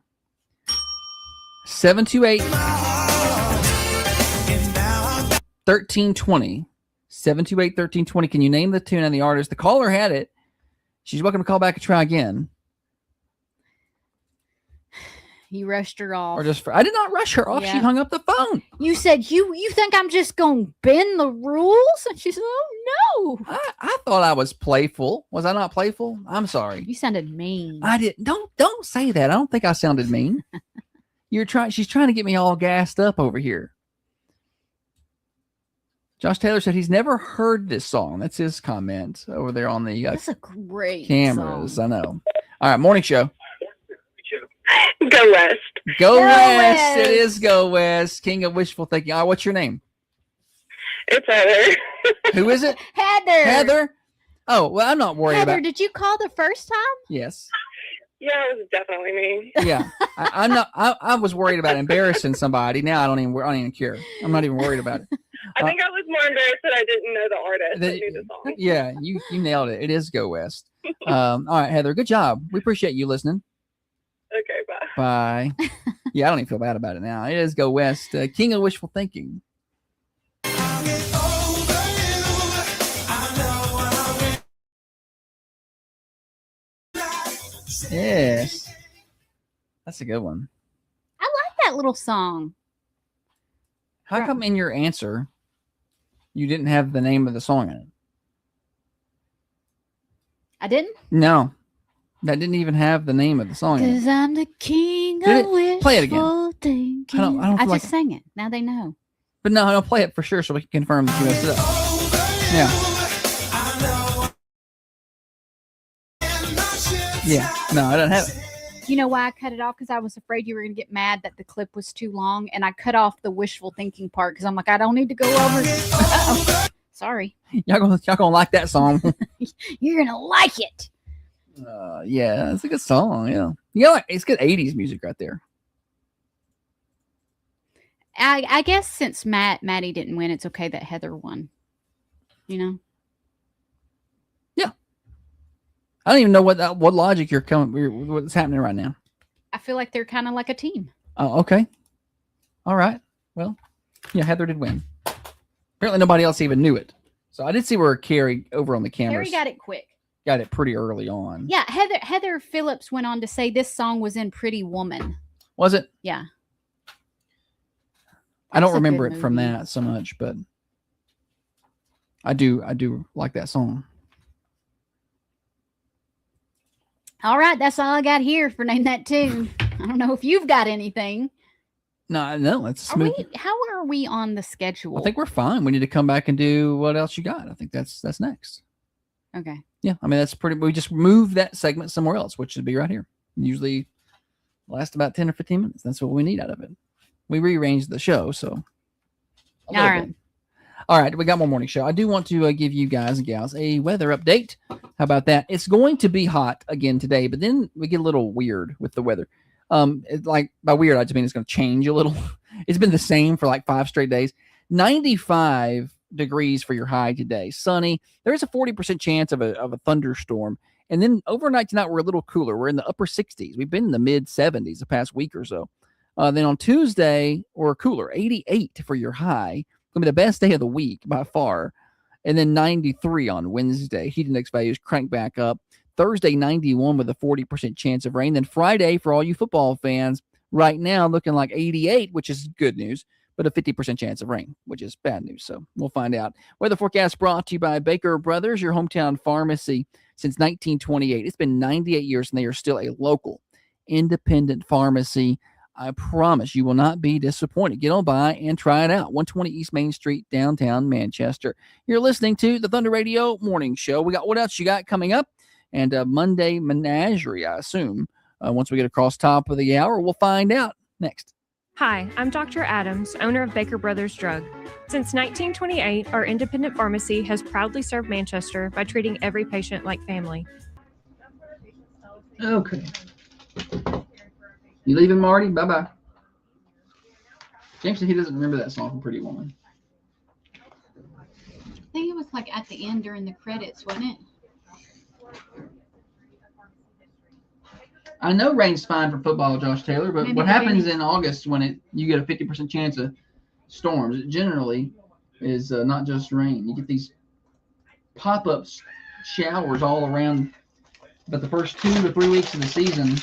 [SPEAKER 3] 728 1320. 728 1320. Can you name the tune and the artist? The caller had it. She's welcome to call back and try again.
[SPEAKER 2] You rushed her off.
[SPEAKER 3] Or I did not rush her off.
[SPEAKER 2] Yeah.
[SPEAKER 3] She hung up the phone.
[SPEAKER 2] You said you think I'm just gonna bend the rules? And she said, "Oh no."
[SPEAKER 3] I thought I was playful. Was I not playful? I'm sorry.
[SPEAKER 2] You sounded mean.
[SPEAKER 3] I did. Don't say that. I don't think I sounded mean. She's trying to get me all gassed up over here. Josh Taylor said he's never heard this song. That's his comment over there on the
[SPEAKER 2] That's a great
[SPEAKER 3] cameras.
[SPEAKER 2] song.
[SPEAKER 3] I know. All right, morning show.
[SPEAKER 9] Go West.
[SPEAKER 3] Go West. It is Go West. King of wishful thinking. All right, what's your name?
[SPEAKER 9] It's Heather.
[SPEAKER 3] Who is it?
[SPEAKER 2] Heather.
[SPEAKER 3] Heather? Oh, well, I'm not worried
[SPEAKER 2] Heather,
[SPEAKER 3] about.
[SPEAKER 2] did you call the first time?
[SPEAKER 3] Yes.
[SPEAKER 9] Yeah, it was definitely me.
[SPEAKER 3] Yeah. I'm not. I was worried about embarrassing somebody. Now I don't even care. I'm not even worried about it.
[SPEAKER 9] I think I was more embarrassed that I didn't know the artist. I knew the song.
[SPEAKER 3] Yeah, you nailed it. It is Go West. All right, Heather, good job. We appreciate you listening.
[SPEAKER 9] Okay, bye.
[SPEAKER 3] Bye. Yeah, I don't even feel bad about it now. It is Go West. King of wishful thinking. Yes. That's a good one.
[SPEAKER 2] I like that little song.
[SPEAKER 3] How come in your answer you didn't have the name of the song in it?
[SPEAKER 2] I didn't?
[SPEAKER 3] No. That didn't even have the name of the song in it.
[SPEAKER 2] Because I'm the king
[SPEAKER 3] Did
[SPEAKER 2] of
[SPEAKER 3] it?
[SPEAKER 2] wishful
[SPEAKER 3] Play it again.
[SPEAKER 2] thinking.
[SPEAKER 3] I don't
[SPEAKER 2] I
[SPEAKER 3] feel
[SPEAKER 2] just
[SPEAKER 3] like
[SPEAKER 2] sang it. Now they know.
[SPEAKER 3] But no, I'll play it for sure so we can confirm that you messed it up. Yeah. Yeah. No, I don't have it.
[SPEAKER 2] You know why I cut it off? Because I was afraid you were going to get mad that the clip was too long, and I cut off the wishful thinking part because I'm like, I don't need to go over. Uh-oh. Sorry.
[SPEAKER 3] Y'all gonna like that song.
[SPEAKER 2] You're gonna like it.
[SPEAKER 3] Yeah, it's a good song. Yeah, it's good 80s music right there.
[SPEAKER 2] I guess since Maddie didn't win, it's okay that Heather won. You know.
[SPEAKER 3] Yeah. I don't even know what logic you're coming. What's happening right now?
[SPEAKER 2] I feel like they're kind of like a team.
[SPEAKER 3] Oh, okay. All right. Well, yeah, Heather did win. Apparently, nobody else even knew it. So I did see where Carrie over on the cameras
[SPEAKER 2] Carrie got it quick.
[SPEAKER 3] Got it pretty early on.
[SPEAKER 2] Yeah, Heather Phillips went on to say this song was in Pretty Woman.
[SPEAKER 3] Was it?
[SPEAKER 2] Yeah.
[SPEAKER 3] I don't
[SPEAKER 2] That's a
[SPEAKER 3] remember
[SPEAKER 2] good
[SPEAKER 3] it from
[SPEAKER 2] movie.
[SPEAKER 3] that so much, but I do like that song.
[SPEAKER 2] All right, that's all I got here for Name That Tune. I don't know if you've got anything.
[SPEAKER 3] No, it's smooth.
[SPEAKER 2] How are we on the schedule?
[SPEAKER 3] I think we're fine. We need to come back and do what else you got. I think that's next.
[SPEAKER 2] Okay.
[SPEAKER 3] Yeah, I mean that's pretty. We just move that segment somewhere else, which should be right here. Usually last about 10 or 15 minutes. That's what we need out of it. We rearranged the show, so.
[SPEAKER 2] All right.
[SPEAKER 3] All right, we got more morning show. I do want to give you guys and gals a weather update. How about that? It's going to be hot again today, but then we get a little weird with the weather. Like by weird, I just mean it's going to change a little. It's been the same for like 5 straight days. 95 degrees for your high today. Sunny. There is a 40% chance of a thunderstorm. And then overnight tonight, we're a little cooler. We're in the upper 60s. We've been in the mid 70s the past week or so. Then on Tuesday, we're cooler. 88 for your high. Going to be the best day of the week by far. And then 93 on Wednesday. Heat index values crank back up. Thursday, 91 with a 40% chance of rain. Then Friday, for all you football fans, right now looking like 88, which is good news, but a 50% chance of rain, which is bad news. So we'll find out. Weather forecast brought to you by Baker Brothers, your hometown pharmacy since 1928. It's been 98 years, and they are still a local, independent pharmacy. I promise you will not be disappointed. Get on by and try it out. 120 East Main Street, downtown Manchester. You're listening to the Thunder Radio Morning Show. We got what else you got coming up? And Monday Menagerie, I assume. Once we get across top of the hour, we'll find out next.
[SPEAKER 14] Hi, I'm Dr. Adams, owner of Baker Brothers Drug. Since 1928, our independent pharmacy has proudly served Manchester by treating every patient like family.
[SPEAKER 1] Okay. You leaving, Marty? Bye-bye. James said he doesn't remember that song from Pretty Woman.
[SPEAKER 2] I think it was like at the end during the credits, wasn't it?
[SPEAKER 1] I know rain's fine for football, Josh Taylor, but what happens in August when you get a 50% chance of storms? It generally is not just rain. You get these pop-up showers all around. But the first 2 to 3 weeks of the season,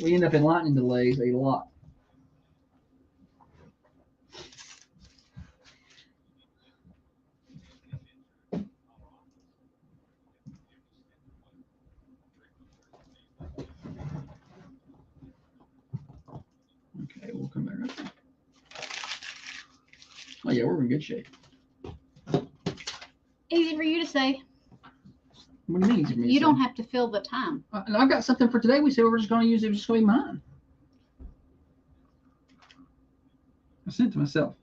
[SPEAKER 1] we end up in lightning delays a lot. Okay, we'll come back up. Oh yeah, we're in good shape.
[SPEAKER 2] Easy for you to say.
[SPEAKER 1] What do you mean easy for me to
[SPEAKER 2] You
[SPEAKER 1] say?
[SPEAKER 2] don't have to fill the time.
[SPEAKER 1] And I've got something for today. We said we're just going to use it. It's just going to be mine. I sent it to myself.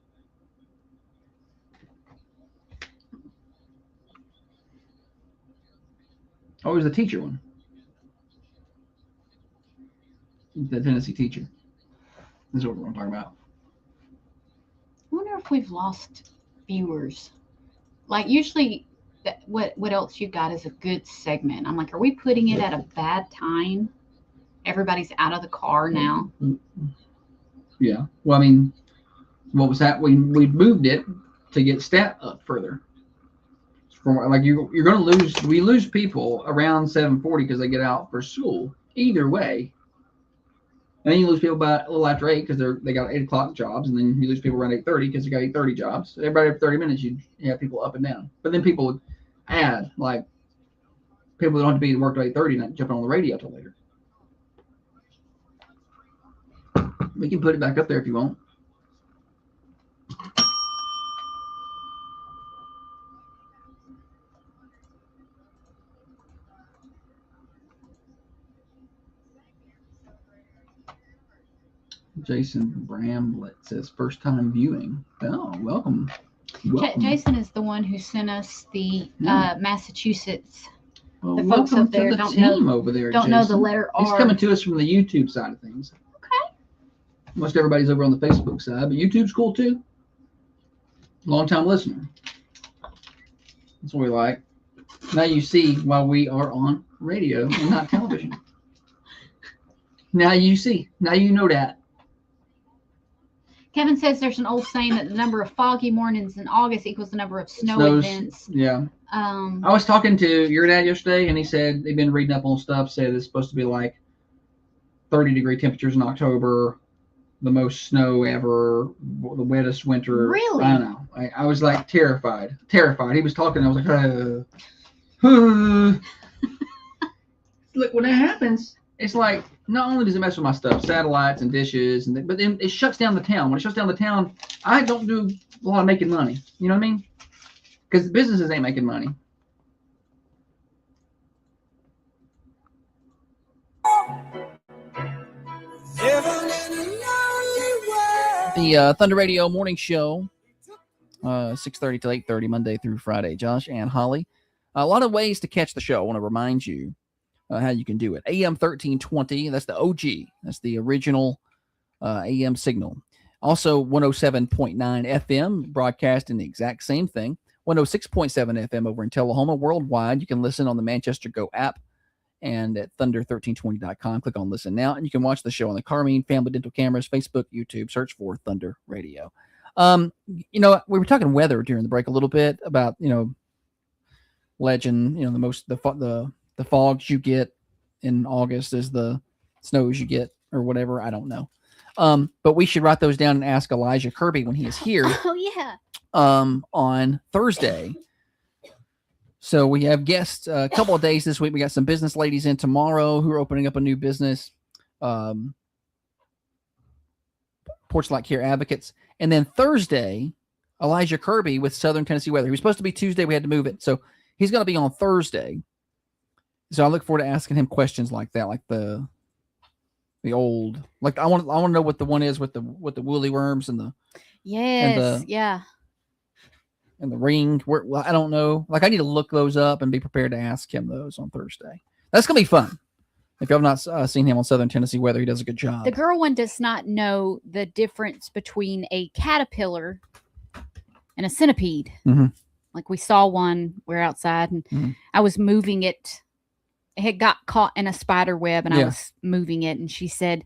[SPEAKER 1] Oh, it was the teacher one. The Tennessee teacher. This is what we're going to talk about.
[SPEAKER 2] I wonder if we've lost viewers. Like usually, what else you got is a good segment. I'm like, are we putting it at a bad time? Everybody's out of the car now.
[SPEAKER 1] Yeah. Well, I mean, what was that? We moved it to get stat up further. From like you're going to lose. We lose people around 7:40 because they get out for school. Either way. And then you lose people by a little after 8 because they got 8 o'clock jobs, and then you lose people around 8:30 because they got 8:30 jobs. So everybody every 30 minutes you have people up and down. But then people would add like people that don't have to be to work at 8:30 not jumping on the radio till later. We can put it back up there if you want. Jason Bramlett says first time viewing. Oh, welcome.
[SPEAKER 2] Jason is the one who sent us the Massachusetts.
[SPEAKER 1] Well,
[SPEAKER 2] the folks
[SPEAKER 1] welcome
[SPEAKER 2] up there
[SPEAKER 1] to the
[SPEAKER 2] don't
[SPEAKER 1] team
[SPEAKER 2] know,
[SPEAKER 1] over there.
[SPEAKER 2] don't know the letter R.
[SPEAKER 1] He's coming to us from the YouTube side of things.
[SPEAKER 2] Okay.
[SPEAKER 1] Most everybody's over on the Facebook side, but YouTube's cool too. Long time listener. That's what we like. Now you see why we are on radio and not television. Now you see. Now you know that.
[SPEAKER 2] Kevin says there's an old saying that the number of foggy mornings in August equals the number of snow
[SPEAKER 1] Snows,
[SPEAKER 2] events.
[SPEAKER 1] Yeah. I was talking to your dad yesterday, and he said they've been reading up on stuff, said it's supposed to be like 30-degree temperatures in October, the most snow ever, the wettest winter.
[SPEAKER 2] Really?
[SPEAKER 1] I know. I was like terrified. He was talking, I was like, Look, when that happens, it's like, not only does it mess with my stuff, satellites and dishes, but then it shuts down the town. When it shuts down the town, I don't do a lot of making money. You know what I mean? Because businesses ain't making money.
[SPEAKER 3] The Thunder Radio Morning Show 6:30 to 8:30 Monday through Friday. Josh and Holly. A lot of ways to catch the show. I want to remind you how you can do it. AM 1320. That's the OG. That's the original AM signal. Also 107.9 FM broadcasting the exact same thing. 106.7 FM over in Tullahoma. Worldwide, you can listen on the Manchester Go app and at thunder1320.com. Click on listen now, and you can watch the show on the Carmine Family Dental Cameras, Facebook, YouTube. Search for Thunder Radio. We were talking weather during the break a little bit about, legend, the fogs you get in August is the snows you get or whatever. I don't know. But we should write those down and ask Elijah Kirby when he is here.
[SPEAKER 2] Oh yeah.
[SPEAKER 3] On Thursday. So we have guests a couple of days this week. We got some business ladies in tomorrow who are opening up a new business. Porch Light Care Advocates. And then Thursday, Elijah Kirby with Southern Tennessee Weather. He was supposed to be Tuesday. We had to move it. So he's going to be on Thursday. So I look forward to asking him questions like that, like the old, like I want to know what the one is with the woolly worms and the and the ring. Well, I don't know. Like I need to look those up and be prepared to ask him those on Thursday. That's gonna be fun. If you have not seen him on Southern Tennessee Weather, he does a good job.
[SPEAKER 2] The girl one does not know the difference between a caterpillar and a centipede.
[SPEAKER 3] Mm-hmm.
[SPEAKER 2] Like we saw one, we're outside, and I was moving it. It had got caught in a spider web, and I was moving it, and she said,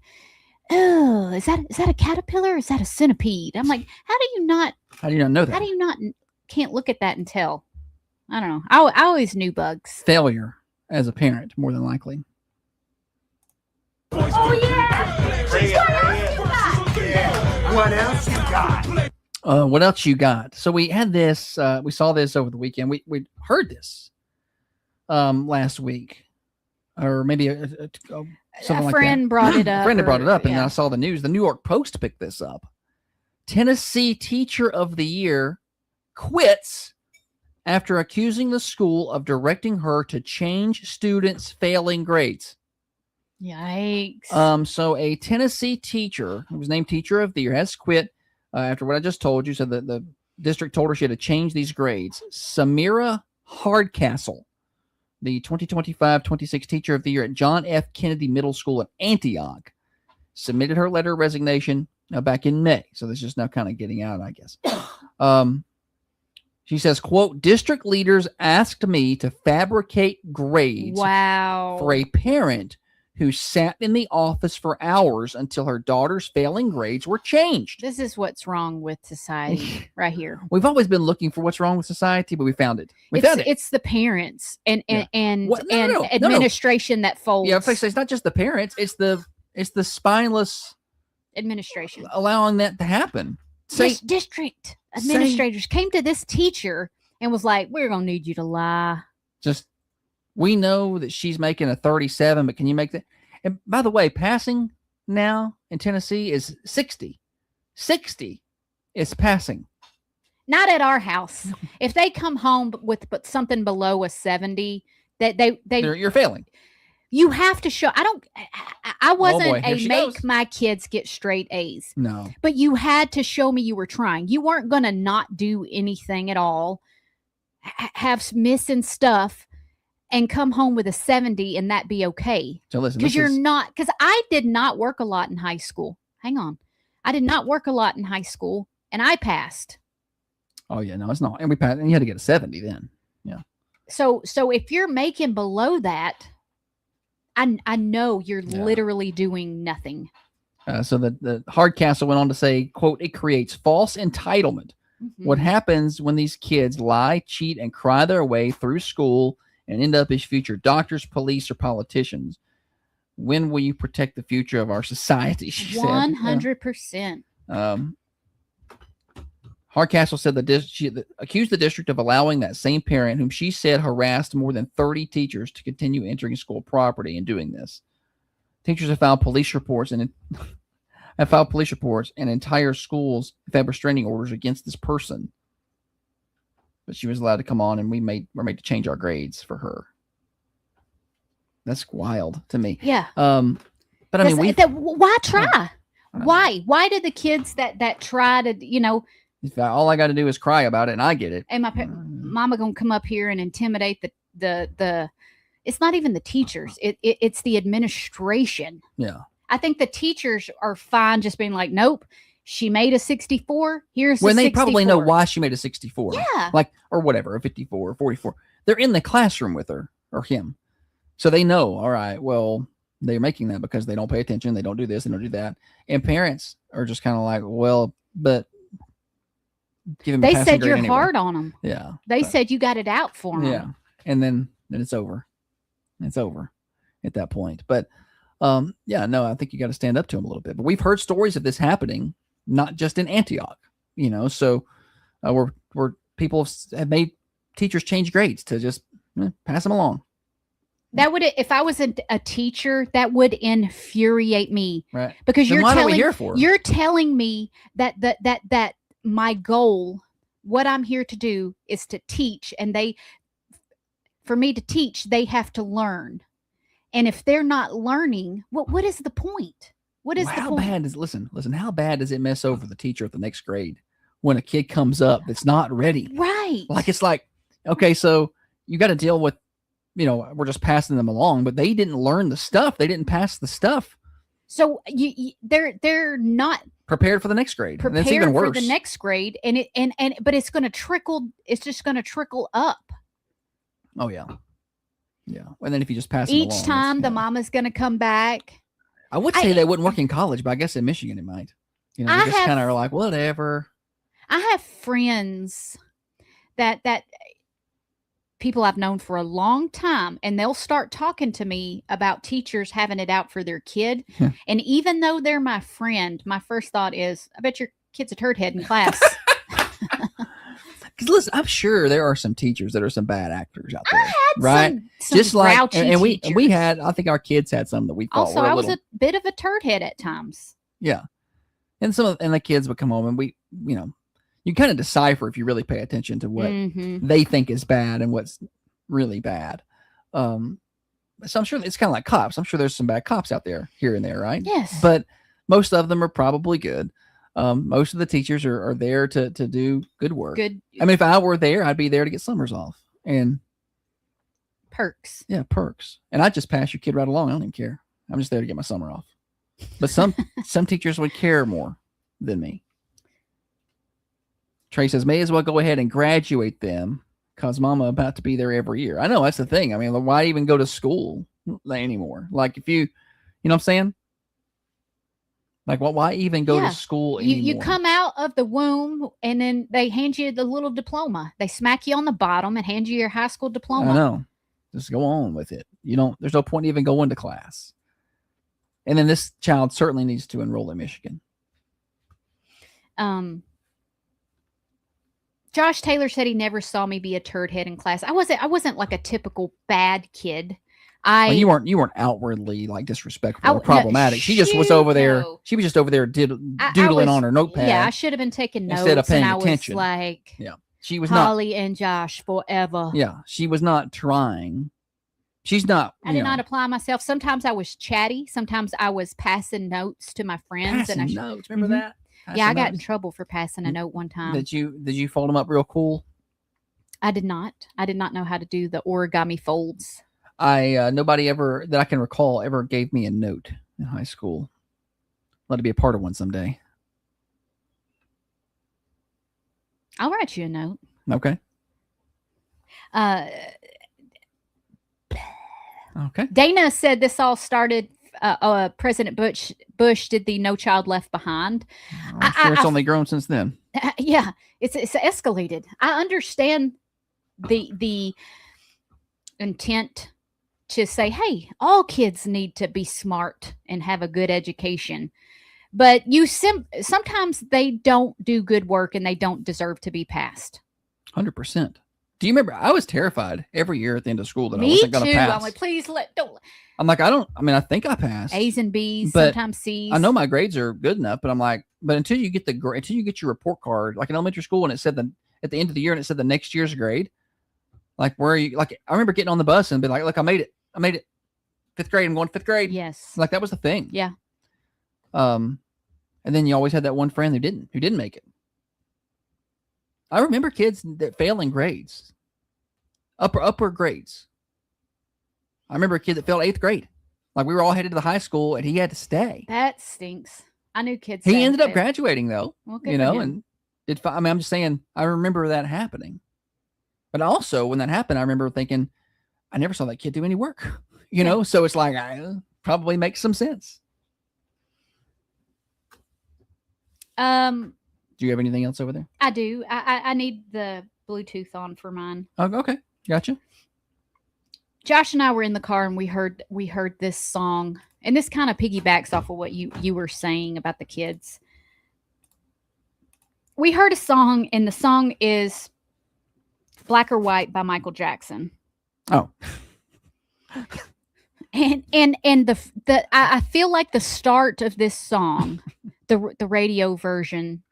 [SPEAKER 2] "Oh, is that a caterpillar or is that a centipede?" I'm like, how do you not
[SPEAKER 3] know that?
[SPEAKER 2] How do you not can't look at that and tell? I don't know. I always knew bugs.
[SPEAKER 3] Failure as a parent, more than likely.
[SPEAKER 5] Oh yeah!
[SPEAKER 6] What else you got?
[SPEAKER 3] What else you got? So we had this. We saw this over the weekend. We heard this last week, or maybe something
[SPEAKER 2] a friend brought it up.
[SPEAKER 3] A friend brought it up, and then I saw the news. The New York Post picked this up. Tennessee Teacher of the Year quits after accusing the school of directing her to change students' failing grades.
[SPEAKER 2] Yikes.
[SPEAKER 3] So a Tennessee teacher who was named Teacher of the Year has quit after what I just told you. So the district told her she had to change these grades. Samira Hardcastle, the 2025-26 Teacher of the Year at John F. Kennedy Middle School in Antioch, submitted her letter of resignation back in May. So this is now kind of getting out, I guess. She says, quote, "District leaders asked me to fabricate grades for a parent who sat in the office for hours until her daughter's failing grades were changed."
[SPEAKER 2] This is what's wrong with society right here.
[SPEAKER 3] We've always been looking for what's wrong with society, but we found it.
[SPEAKER 2] It's the parents and administration that folds.
[SPEAKER 3] Yeah, it's not just the parents. It's the spineless
[SPEAKER 2] administration
[SPEAKER 3] allowing that to happen.
[SPEAKER 2] District administrators came to this teacher and was like, "We're going to need you to lie."
[SPEAKER 3] We know that she's making a 37, but can you make that? And by the way, passing now in Tennessee is 60. 60 is passing.
[SPEAKER 2] Not at our house. If they come home with something below a 70,
[SPEAKER 3] you're failing.
[SPEAKER 2] You have to show. I wasn't make my kids get straight A's.
[SPEAKER 3] No.
[SPEAKER 2] But you had to show me you were trying. You weren't going to not do anything at all, have missing stuff, and come home with a 70 and that be okay.
[SPEAKER 3] So listen,
[SPEAKER 2] because I did not work a lot in high school. Hang on. I did not work a lot in high school, and I passed.
[SPEAKER 3] Oh yeah, no, it's not. And we passed, and you had to get a 70 then. Yeah.
[SPEAKER 2] So if you're making below that, I know you're literally doing nothing.
[SPEAKER 3] So the Hardcastle went on to say, quote, "It creates false entitlement. Mm-hmm. What happens when these kids lie, cheat, and cry their way through school and end up as future doctors, police, or politicians? When will you protect the future of our society?" She
[SPEAKER 2] 100%.
[SPEAKER 3] Hardcastle said she accused the district of allowing that same parent, whom she said harassed more than 30 teachers, to continue entering school property and doing this. Teachers have filed police reports and entire schools have had restraining orders against this person. But she was allowed to come on, and we're made to change our grades for her. That's wild to me.
[SPEAKER 2] Yeah.
[SPEAKER 3] But I mean,
[SPEAKER 2] why try? Why did the kids that try to,
[SPEAKER 3] All I got to do is cry about it, and I get it.
[SPEAKER 2] And mama gonna come up here and intimidate the. It's not even the teachers. It's the administration.
[SPEAKER 3] Yeah.
[SPEAKER 2] I think the teachers are fine just being like, nope, she made a 64. Here's
[SPEAKER 3] when
[SPEAKER 2] a
[SPEAKER 3] they
[SPEAKER 2] 64.
[SPEAKER 3] probably know why she made a 64.
[SPEAKER 2] Yeah.
[SPEAKER 3] Like, or whatever, a 54 or 44. They're in the classroom with her or him. So they know, all right, well, they're making that because they don't pay attention. They don't do this. They don't do that. And parents are just kind of like, well, but give them
[SPEAKER 2] they said you're hard on them.
[SPEAKER 3] Yeah.
[SPEAKER 2] They said you got it out for them.
[SPEAKER 3] Yeah. And then it's over. It's over at that point. But yeah, no, I think you got to stand up to them a little bit. But we've heard stories of this happening, not just in Antioch, so where people have made teachers change grades to just pass them along.
[SPEAKER 2] That would, if I was a teacher, that would infuriate me.
[SPEAKER 3] Right.
[SPEAKER 2] Because
[SPEAKER 3] then what are we here for?
[SPEAKER 2] You're telling me that my goal, what I'm here to do is to teach, and for me to teach, they have to learn. And if they're not learning, what is the point? What is the point?
[SPEAKER 3] How bad is listen, how bad does it mess over the teacher at the next grade when a kid comes up that's not ready?
[SPEAKER 2] Right.
[SPEAKER 3] Like, it's like, okay, so you got to deal with, we're just passing them along, but they didn't learn the stuff. They didn't pass the stuff.
[SPEAKER 2] So they're not
[SPEAKER 3] prepared for the next grade.
[SPEAKER 2] Prepared
[SPEAKER 3] and it's even worse
[SPEAKER 2] for the next grade, but it's going to trickle. It's just going to trickle up.
[SPEAKER 3] Oh yeah. Yeah. And then if you just pass
[SPEAKER 2] each
[SPEAKER 3] them along,
[SPEAKER 2] time, the mama's going to come back.
[SPEAKER 3] I would say that wouldn't work in college, but I guess in Michigan it might. They just kind of are like, whatever.
[SPEAKER 2] I have friends that people I've known for a long time, and they'll start talking to me about teachers having it out for their kid. And even though they're my friend, my first thought is, I bet your kid's a turd head in class.
[SPEAKER 3] Because listen, I'm sure there are some teachers that are some bad actors out there,
[SPEAKER 2] I had
[SPEAKER 3] right?
[SPEAKER 2] some
[SPEAKER 3] Just like, and we
[SPEAKER 2] teachers.
[SPEAKER 3] had, I think our kids had some that we thought
[SPEAKER 2] Also,
[SPEAKER 3] were
[SPEAKER 2] I was a bit of a turd head at times.
[SPEAKER 3] Yeah, and and the kids would come home, and we, you kind of decipher if you really pay attention to what they think is bad and what's really bad. So I'm sure it's kind of like cops. I'm sure there's some bad cops out there here and there, right?
[SPEAKER 2] Yes,
[SPEAKER 3] but most of them are probably good. Most of the teachers are there to do good work.
[SPEAKER 2] Good.
[SPEAKER 3] I mean, if I were there, I'd be there to get summers off and
[SPEAKER 2] perks.
[SPEAKER 3] Yeah, perks. And I'd just pass your kid right along. I don't even care. I'm just there to get my summer off. But some teachers would care more than me. Trey says, may as well go ahead and graduate them because mama about to be there every year. I know that's the thing. I mean, why even go to school anymore? Like if you know what I'm saying? Like, why even go to school anymore?
[SPEAKER 2] You come out of the womb and then they hand you the little diploma. They smack you on the bottom and hand you your high school diploma.
[SPEAKER 3] I know. Just go on with it. There's no point in even going to class. And then this child certainly needs to enroll in Michigan.
[SPEAKER 2] Josh Taylor said he never saw me be a turd head in class. I wasn't like a typical bad kid.
[SPEAKER 3] You weren't outwardly like disrespectful or problematic. She just was over there. She was just over there doodling on her notepad.
[SPEAKER 2] Yeah, I should have been taking notes
[SPEAKER 3] instead of paying
[SPEAKER 2] I
[SPEAKER 3] attention.
[SPEAKER 2] was like,
[SPEAKER 3] yeah, she was
[SPEAKER 2] Holly and Josh forever.
[SPEAKER 3] Yeah, she was not trying. She's not.
[SPEAKER 2] I did not apply myself. Sometimes I was chatty. Sometimes I was passing notes to my friends.
[SPEAKER 3] Passing notes. Remember that?
[SPEAKER 2] Yeah, I got in trouble for passing a note one time.
[SPEAKER 3] Did you fold them up real cool?
[SPEAKER 2] I did not. I did not know how to do the origami folds.
[SPEAKER 3] Nobody ever that I can recall ever gave me a note in high school. Let it be a part of one someday.
[SPEAKER 2] I'll write you a note.
[SPEAKER 3] Okay. Okay.
[SPEAKER 2] Dana said this all started. President Bush did the No Child Left Behind.
[SPEAKER 3] I'm sure it's only grown since then.
[SPEAKER 2] Yeah, it's escalated. I understand the intent to say, hey, all kids need to be smart and have a good education. But sometimes they don't do good work and they don't deserve to be passed.
[SPEAKER 3] 100%. Do you remember? I was terrified every year at the end of school that I wasn't going to pass.
[SPEAKER 2] I'm like, please don't.
[SPEAKER 3] I'm like, I think I passed.
[SPEAKER 2] A's and B's,
[SPEAKER 3] but
[SPEAKER 2] sometimes C's.
[SPEAKER 3] I know my grades are good enough, but I'm like, but until you get your report card, like in elementary school, and it said at the end of the year, and it said the next year's grade. Like, where are you? Like, I remember getting on the bus and being like, look, I made it. 5th grade. I'm going to 5th grade.
[SPEAKER 2] Yes.
[SPEAKER 3] Like, that was the thing.
[SPEAKER 2] Yeah.
[SPEAKER 3] And then you always had that one friend who didn't make it. I remember kids that failing grades, upper grades. I remember a kid that failed 8th grade. Like we were all headed to the high school, and he had to stay.
[SPEAKER 2] That stinks. I knew kids.
[SPEAKER 3] He ended up graduating though,
[SPEAKER 2] Well, good for him.
[SPEAKER 3] and did. I mean, I'm just saying. I remember that happening. But also, when that happened, I remember thinking, I never saw that kid do any work. So it's like I probably makes some sense. Do you have anything else over there?
[SPEAKER 2] I do. I need the Bluetooth on for mine.
[SPEAKER 3] Oh, okay, gotcha.
[SPEAKER 2] Josh and I were in the car and we heard this song, and this kind of piggybacks off of what you were saying about the kids. We heard a song, and the song is "Black or White" by Michael Jackson.
[SPEAKER 3] Oh.
[SPEAKER 2] And I feel like the start of this song, the radio version,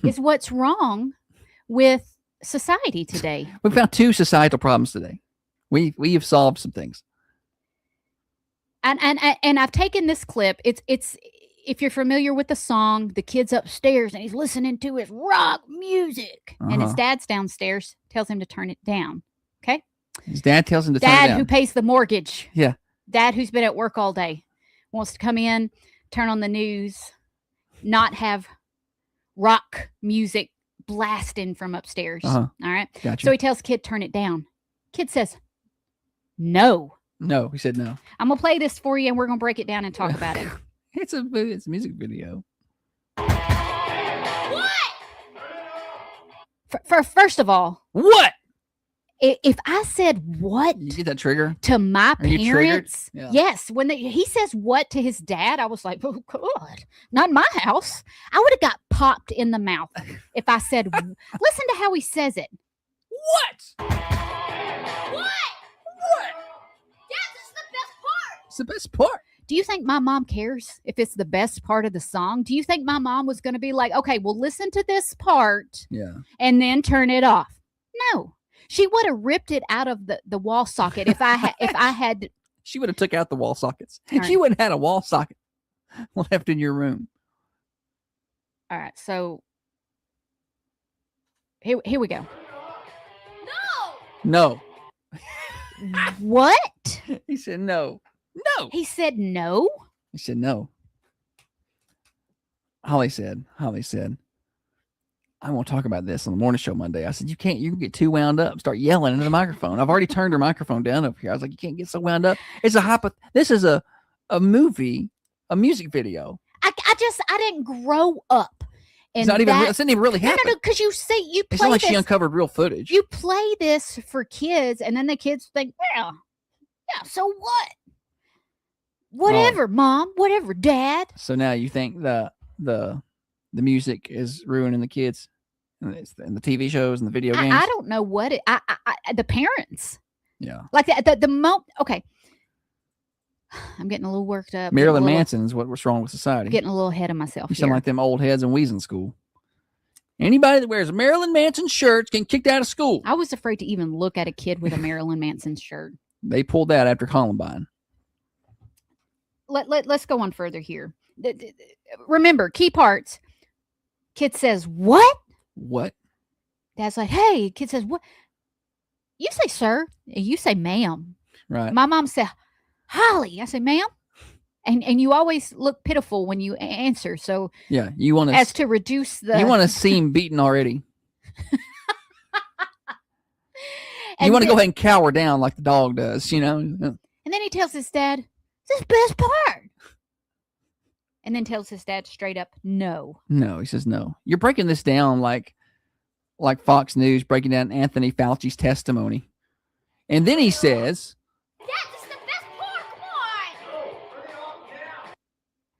[SPEAKER 2] is what's wrong with society today.
[SPEAKER 3] We found 2 societal problems today. We have solved some things.
[SPEAKER 2] And I've taken this clip. It's if you're familiar with the song, the kid's upstairs and he's listening to his rock music, and his dad's downstairs tells him to turn it down. Okay.
[SPEAKER 3] His dad tells him to turn it
[SPEAKER 2] Dad
[SPEAKER 3] down.
[SPEAKER 2] who pays the mortgage.
[SPEAKER 3] Yeah.
[SPEAKER 2] Dad who's been at work all day wants to come in, turn on the news, not have rock music blasting from upstairs. All right.
[SPEAKER 3] Gotcha.
[SPEAKER 2] So he tells kid, turn it down. Kid says, no.
[SPEAKER 3] No, he said no.
[SPEAKER 2] I'm going to play this for you, and we're going to break it down and talk about it.
[SPEAKER 3] It's a music video.
[SPEAKER 2] First of all,
[SPEAKER 3] what?
[SPEAKER 2] If I said what
[SPEAKER 3] You get that trigger?
[SPEAKER 2] to my
[SPEAKER 3] Are you triggered?
[SPEAKER 2] parents,
[SPEAKER 3] Yeah.
[SPEAKER 2] yes, when he says what to his dad, I was like, oh God, not in my house. I would have got popped in the mouth if I said, listen to how he says it.
[SPEAKER 3] What? It's the best part.
[SPEAKER 2] Do you think my mom cares if it's the best part of the song? Do you think my mom was going to be like, okay, well, listen to this part
[SPEAKER 3] Yeah.
[SPEAKER 2] and then turn it off? No. She would have ripped it out of the wall socket if I had.
[SPEAKER 3] She would have took out the wall sockets.
[SPEAKER 2] All right.
[SPEAKER 3] She wouldn't have had a wall socket left in your room.
[SPEAKER 2] All right, so here we go.
[SPEAKER 3] No.
[SPEAKER 2] What?
[SPEAKER 3] He said no. No.
[SPEAKER 2] He said no.
[SPEAKER 3] He said no. Holly said, I won't talk about this on the morning show Monday. I said, you can get too wound up, start yelling into the microphone. I've already turned her microphone down up here. I was like, you can't get so wound up. It's this is a movie, a music video.
[SPEAKER 2] I didn't grow up.
[SPEAKER 3] It's not even, it didn't even really happen.
[SPEAKER 2] No, because you say you play
[SPEAKER 3] It's not like
[SPEAKER 2] this,
[SPEAKER 3] she uncovered real footage.
[SPEAKER 2] You play this for kids, and then the kids think, well, yeah, so what? Whatever, Mom. Whatever, Dad.
[SPEAKER 3] So now you think the music is ruining the kids and the TV shows and the video games?
[SPEAKER 2] I don't know what the parents.
[SPEAKER 3] Yeah.
[SPEAKER 2] Like the moment. Okay. I'm getting a little worked up.
[SPEAKER 3] Marilyn Manson is what's wrong with society.
[SPEAKER 2] Getting a little ahead of myself.
[SPEAKER 3] You sound like them old heads in Weason school. Anybody that wears a Marilyn Manson shirt getting kicked out of school.
[SPEAKER 2] I was afraid to even look at a kid with a Marilyn Manson shirt.
[SPEAKER 3] They pulled that after Columbine.
[SPEAKER 2] Let's go on further here. Remember, key parts. Kid says, what?
[SPEAKER 3] What?
[SPEAKER 2] Dad's like, hey. Kid says, what? You say, sir. You say, ma'am.
[SPEAKER 3] Right.
[SPEAKER 2] My mom said, Holly. I say, ma'am. And you always look pitiful when you answer. So
[SPEAKER 3] yeah, you want to
[SPEAKER 2] as to reduce the.
[SPEAKER 3] You want to seem beaten already. You want to go ahead and cower down like the dog does, And
[SPEAKER 2] then he tells his dad, "This is the best part." And then tells his dad straight up, "No."
[SPEAKER 3] No, he says no. You're breaking this down like Fox News breaking down Anthony Fauci's testimony, and then he says.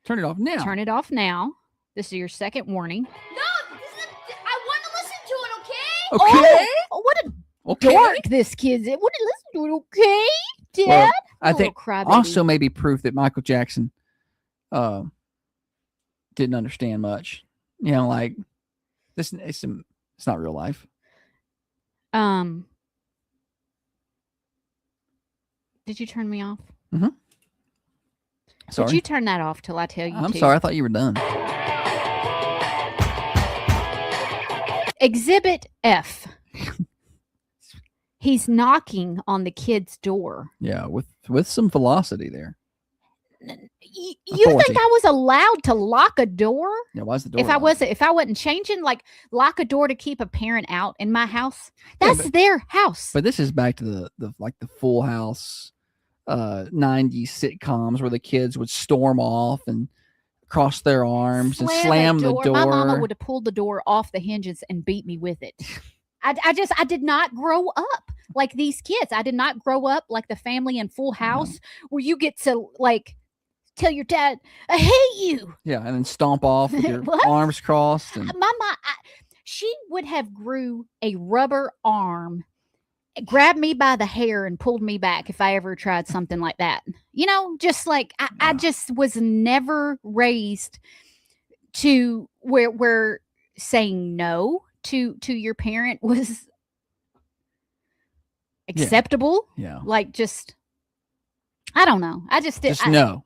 [SPEAKER 3] Turn it off now.
[SPEAKER 2] Turn it off now. This is your second warning.
[SPEAKER 5] No, I want to listen to it, okay?
[SPEAKER 3] Okay.
[SPEAKER 2] Oh, what a dork this kid's. I want to listen to it, okay, Dad?
[SPEAKER 3] Well, I think
[SPEAKER 2] crybaby.
[SPEAKER 3] also maybe proof that Michael Jackson didn't understand much. Like this. It's not real life.
[SPEAKER 2] Did you turn me off?
[SPEAKER 3] Mm-hmm. Sorry.
[SPEAKER 2] Would you turn that off till I tell you
[SPEAKER 3] I'm
[SPEAKER 2] to?
[SPEAKER 3] sorry. I thought you were done.
[SPEAKER 15] Exhibit F. He's knocking on the kid's door.
[SPEAKER 3] Yeah, with some velocity there.
[SPEAKER 15] You
[SPEAKER 3] Authority.
[SPEAKER 15] think I was allowed to lock a door?
[SPEAKER 3] Yeah, why's the door?
[SPEAKER 15] If I wasn't changing, like lock a door to keep a parent out in my house? That's their house.
[SPEAKER 3] But this is back to the Full House 90s sitcoms where the kids would storm off and cross their arms and slam the door.
[SPEAKER 15] My mama would have pulled the door off the hinges and beat me with it. I did not grow up like these kids. I did not grow up like the family in Full House where you get to like tell your dad, I hate you.
[SPEAKER 3] Yeah, and then stomp off with your arms crossed. And
[SPEAKER 15] Mama, she would have grew a rubber arm, grabbed me by the hair and pulled me back if I ever tried something like that. You know, just like I just was never raised to where saying no to your parent was acceptable.
[SPEAKER 3] Yeah.
[SPEAKER 15] Like just I don't know. I just did
[SPEAKER 3] no.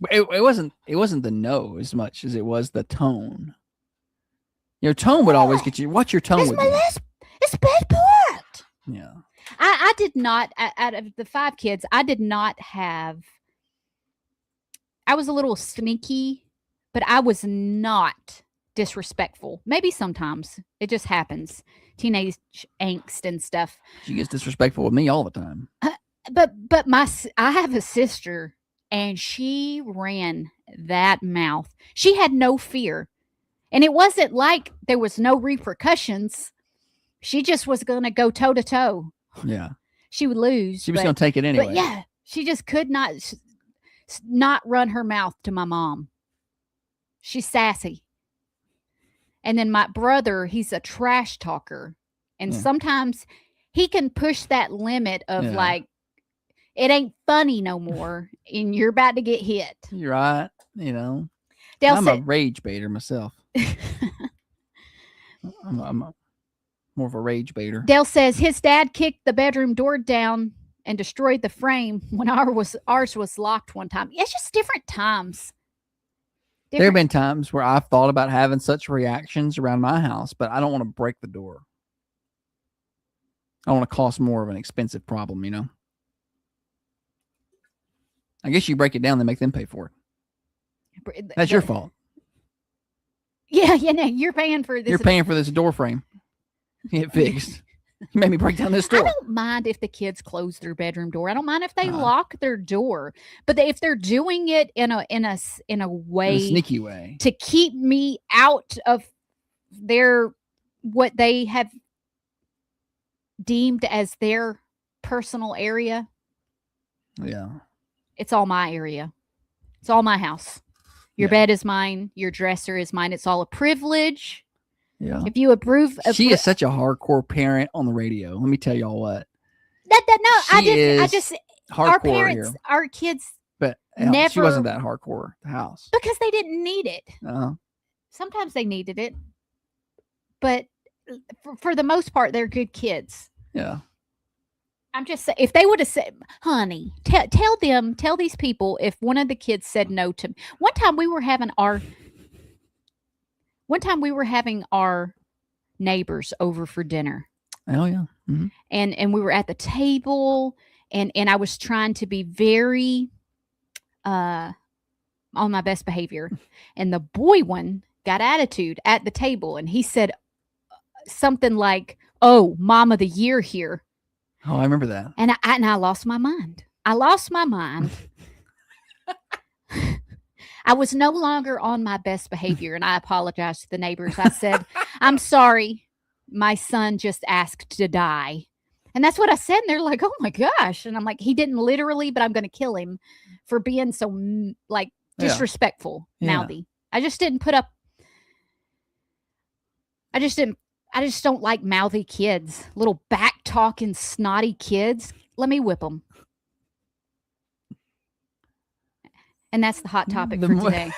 [SPEAKER 3] It wasn't the no as much as it was the tone. Your tone would always get you. What's your tone?
[SPEAKER 15] It's bad part.
[SPEAKER 3] Yeah.
[SPEAKER 15] I did not, out of the 5 kids, I did not have, I was a little sneaky, but I was not disrespectful. Maybe sometimes it just happens. Teenage angst and stuff.
[SPEAKER 3] She gets disrespectful with me all the time.
[SPEAKER 15] But I have a sister and she ran that mouth. She had no fear. And it wasn't like there was no repercussions. She just was going to go toe to toe.
[SPEAKER 3] Yeah.
[SPEAKER 15] She would lose.
[SPEAKER 3] She was going to take it anyway.
[SPEAKER 15] But yeah, she just could not run her mouth to my mom. She's sassy. And then my brother, he's a trash talker. And sometimes he can push that limit of like, it ain't funny no more and you're about to get hit.
[SPEAKER 3] You're right. You know, I'm a rage baiter myself. I'm more of a rage baiter.
[SPEAKER 15] Dale says his dad kicked the bedroom door down and destroyed the frame when ours was locked one time. It's just different times.
[SPEAKER 3] There have been times where I've thought about having such reactions around my house, but I don't want to break the door. I don't want to cause more of an expensive problem, you know? I guess you break it down, they make them pay for it. That's your fault.
[SPEAKER 15] Yeah, you're paying for this.
[SPEAKER 3] You're paying for this door frame. Get fixed. You made me break down this door.
[SPEAKER 15] I don't mind if the kids close their bedroom door. I don't mind if they lock their door. But if they're doing it in a way,
[SPEAKER 3] in a sneaky way,
[SPEAKER 15] to keep me out of what they have deemed as their personal area.
[SPEAKER 3] Yeah.
[SPEAKER 15] It's all my area. It's all my house. Your bed is mine. Your dresser is mine. It's all a privilege.
[SPEAKER 3] Yeah.
[SPEAKER 15] If you approve,
[SPEAKER 3] she is such a hardcore parent on the radio. Let me tell y'all what.
[SPEAKER 15] I just our parents,
[SPEAKER 3] here.
[SPEAKER 15] our kids,
[SPEAKER 3] but
[SPEAKER 15] never.
[SPEAKER 3] She wasn't that hardcore. The house
[SPEAKER 15] because they didn't need it. Sometimes they needed it, but for the most part, they're good kids.
[SPEAKER 3] Yeah.
[SPEAKER 15] I'm just saying, if they would have said, honey, tell these people if one of the kids said no to me. One time we were having our neighbors over for dinner.
[SPEAKER 3] Oh yeah. Mm-hmm.
[SPEAKER 15] And we were at the table and I was trying to be very on my best behavior. And the boy one got attitude at the table and he said something like, "Oh, mom of the year here."
[SPEAKER 3] Oh, I remember that.
[SPEAKER 15] And I lost my mind. I was no longer on my best behavior, and I apologized to the neighbors. I said, "I'm sorry. My son just asked to die." And that's what I said. And they're like, "Oh my gosh." And I'm like, he didn't literally, but I'm going to kill him for being so disrespectful, mouthy. I just didn't put up. I just don't like mouthy kids, little back talking, snotty kids. Let me whip them. And that's the hot topic for today.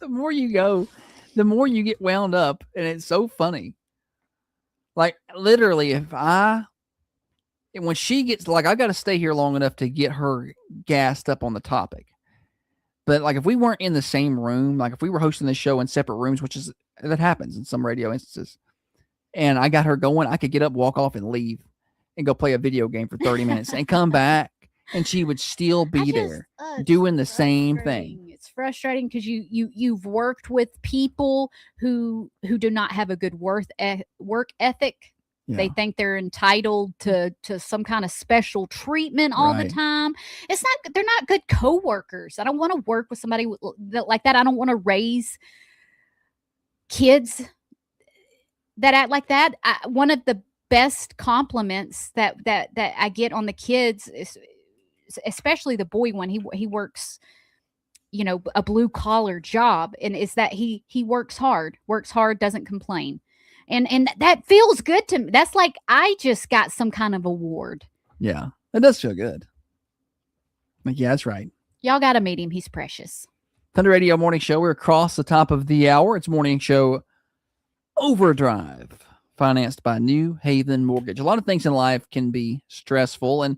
[SPEAKER 3] The more you go, the more you get wound up, and it's so funny. Like literally, when she gets like, I got to stay here long enough to get her gassed up on the topic. But like if we weren't in the same room, like if we were hosting the show in separate rooms, that happens in some radio instances, and I got her going, I could get up, walk off, and leave and go play a video game for 30 minutes and come back, and she would still be there doing the same thing.
[SPEAKER 15] It's frustrating because you've worked with people who do not have a good work ethic.
[SPEAKER 3] Yeah.
[SPEAKER 15] They think they're entitled to some kind of special treatment all the time. They're not good coworkers. I don't want to work with somebody like that. I don't want to raise kids that act like that. One of the best compliments that I get on the kids is, especially the boy one, he works, a blue collar job, and is that he works hard, doesn't complain. And that feels good to me. That's like I just got some kind of award.
[SPEAKER 3] Yeah, that does feel good. Like, yeah, that's right.
[SPEAKER 15] Y'all got to meet him. He's precious.
[SPEAKER 3] Thunder Radio Morning Show. We're across the top of the hour. It's Morning Show Overdrive, financed by New Haven Mortgage. A lot of things in life can be stressful and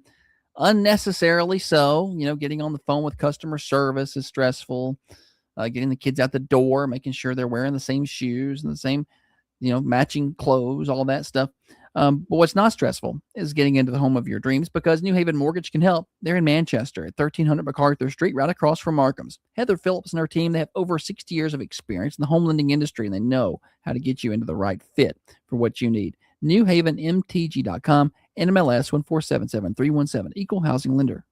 [SPEAKER 3] unnecessarily so. Getting on the phone with customer service is stressful. Getting the kids out the door, making sure they're wearing the same shoes and the same matching clothes, all that stuff. But what's not stressful is getting into the home of your dreams, because New Haven Mortgage can help. They're in Manchester at 1300 MacArthur Street, right across from Markham's. Heather Phillips and her team, they have over 60 years of experience in the home lending industry, and they know how to get you into the right fit for what you need. NewHavenMTG.com, NMLS 1477317, Equal Housing Lender.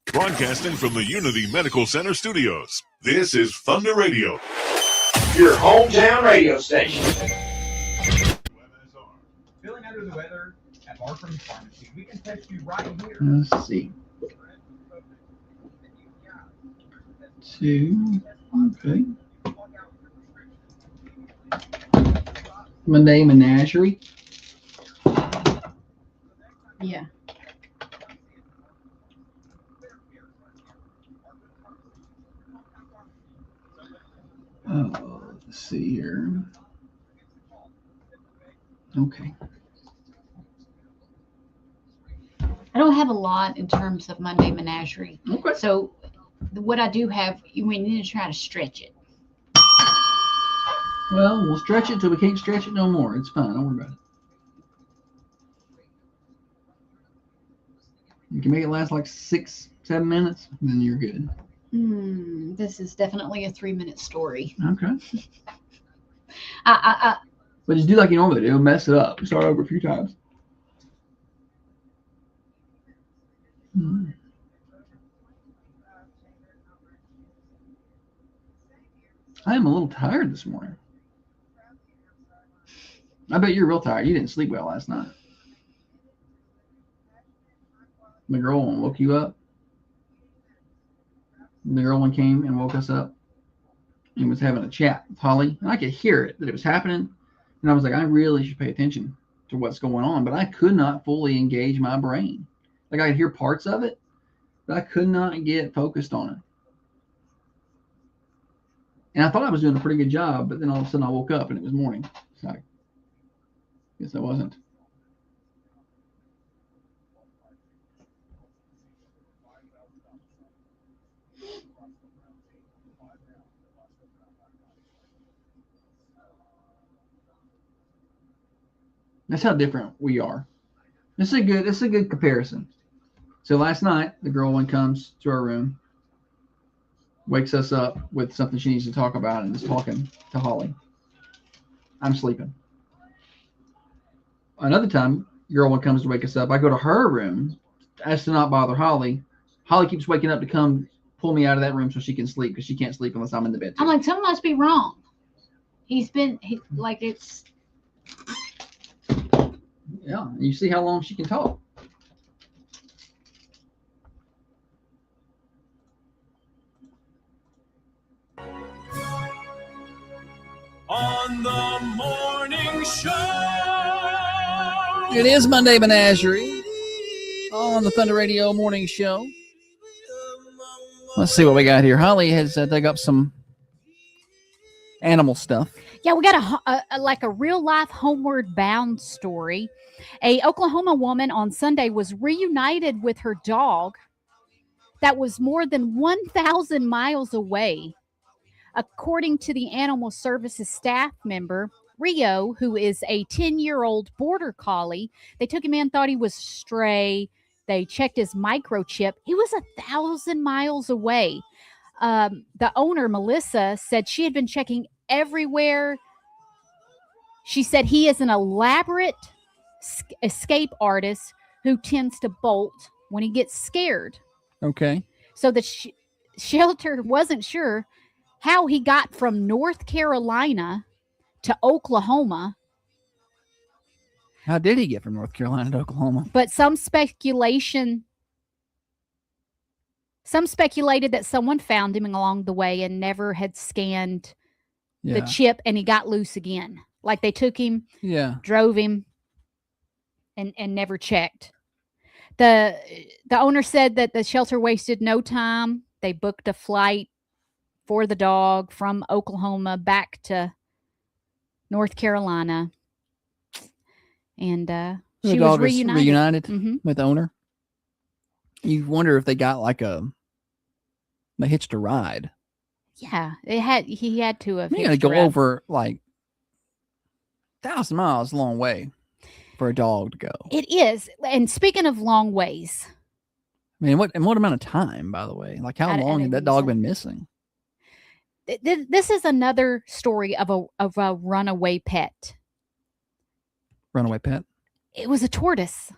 [SPEAKER 11] Broadcasting from the Unity Medical Center studios, this is Thunder Radio,
[SPEAKER 1] your hometown radio station.
[SPEAKER 4] Feeling under the weather at Markham's Pharmacy, we can text you right here.
[SPEAKER 1] Let's see. 2. Okay. Monday Menagerie.
[SPEAKER 2] Yeah.
[SPEAKER 1] Oh, let's see here. Okay.
[SPEAKER 2] I don't have a lot in terms of Monday Menagerie.
[SPEAKER 1] Okay.
[SPEAKER 2] So what I do have, we need to try to stretch it.
[SPEAKER 1] Well, we'll stretch it till we can't stretch it no more. It's fine. Don't worry about it. You can make it last like 6-7 minutes, then you're good.
[SPEAKER 2] This is definitely a 3-minute story.
[SPEAKER 1] Okay.
[SPEAKER 2] I
[SPEAKER 1] But just do like you normally do. Mess it up. Start over a few times. I am a little tired this morning. I bet you're real tired. You didn't sleep well last night. The girl one woke you up. The girl one came and woke us up and was having a chat with Holly. And I could hear it, that it was happening. And I was like, I really should pay attention to what's going on. But I could not fully engage my brain. Like I could hear parts of it, but I could not get focused on it. And I thought I was doing a pretty good job, but then all of a sudden I woke up and it was morning. So I guess I wasn't. That's how different we are. It's a good comparison. So last night, the girl one comes to our room, wakes us up with something she needs to talk about, and is talking to Holly. I'm sleeping. Another time, girl one comes to wake us up. I go to her room, as to not bother Holly. Holly keeps waking up to come pull me out of that room so she can sleep, because she can't sleep unless I'm in the bed too.
[SPEAKER 2] I'm like, something must be wrong. It's.
[SPEAKER 1] Yeah, you see how long she can talk.
[SPEAKER 11] On the morning show.
[SPEAKER 3] It is Monday Menagerie on the Thunder Radio Morning Show. Let's see what we got here. Holly has dug up some animal stuff.
[SPEAKER 15] Yeah, we got a real life homeward bound story. A Oklahoma woman on Sunday was reunited with her dog that was more than 1,000 miles away. According to the Animal Services staff member, Rio, who is a 10-year-old border collie, they took him in, thought he was stray. They checked his microchip. He was 1,000 miles away. The owner, Melissa, said she had been checking everywhere. She said he is an elaborate escape artist who tends to bolt when he gets scared.
[SPEAKER 3] Okay.
[SPEAKER 15] So the shelter wasn't sure how he got from North Carolina to Oklahoma.
[SPEAKER 3] How did he get from North Carolina to Oklahoma?
[SPEAKER 15] But some speculated that someone found him along the way and never had scanned the chip, and he got loose again. Like they took him, drove him, and never checked. The owner said that the shelter wasted no time. They booked a flight for the dog from Oklahoma back to North Carolina. And she was reunited
[SPEAKER 3] with the owner. You wonder if they got like they hitched a ride.
[SPEAKER 15] Yeah, he had to have.
[SPEAKER 3] You got to go over like 1,000 miles, a long way for a dog to go.
[SPEAKER 15] It is. And speaking of long ways,
[SPEAKER 3] I mean, what amount of time, by the way? Like how long had that dog been missing?
[SPEAKER 15] This is another story of a runaway pet.
[SPEAKER 3] Runaway pet?
[SPEAKER 15] It was a tortoise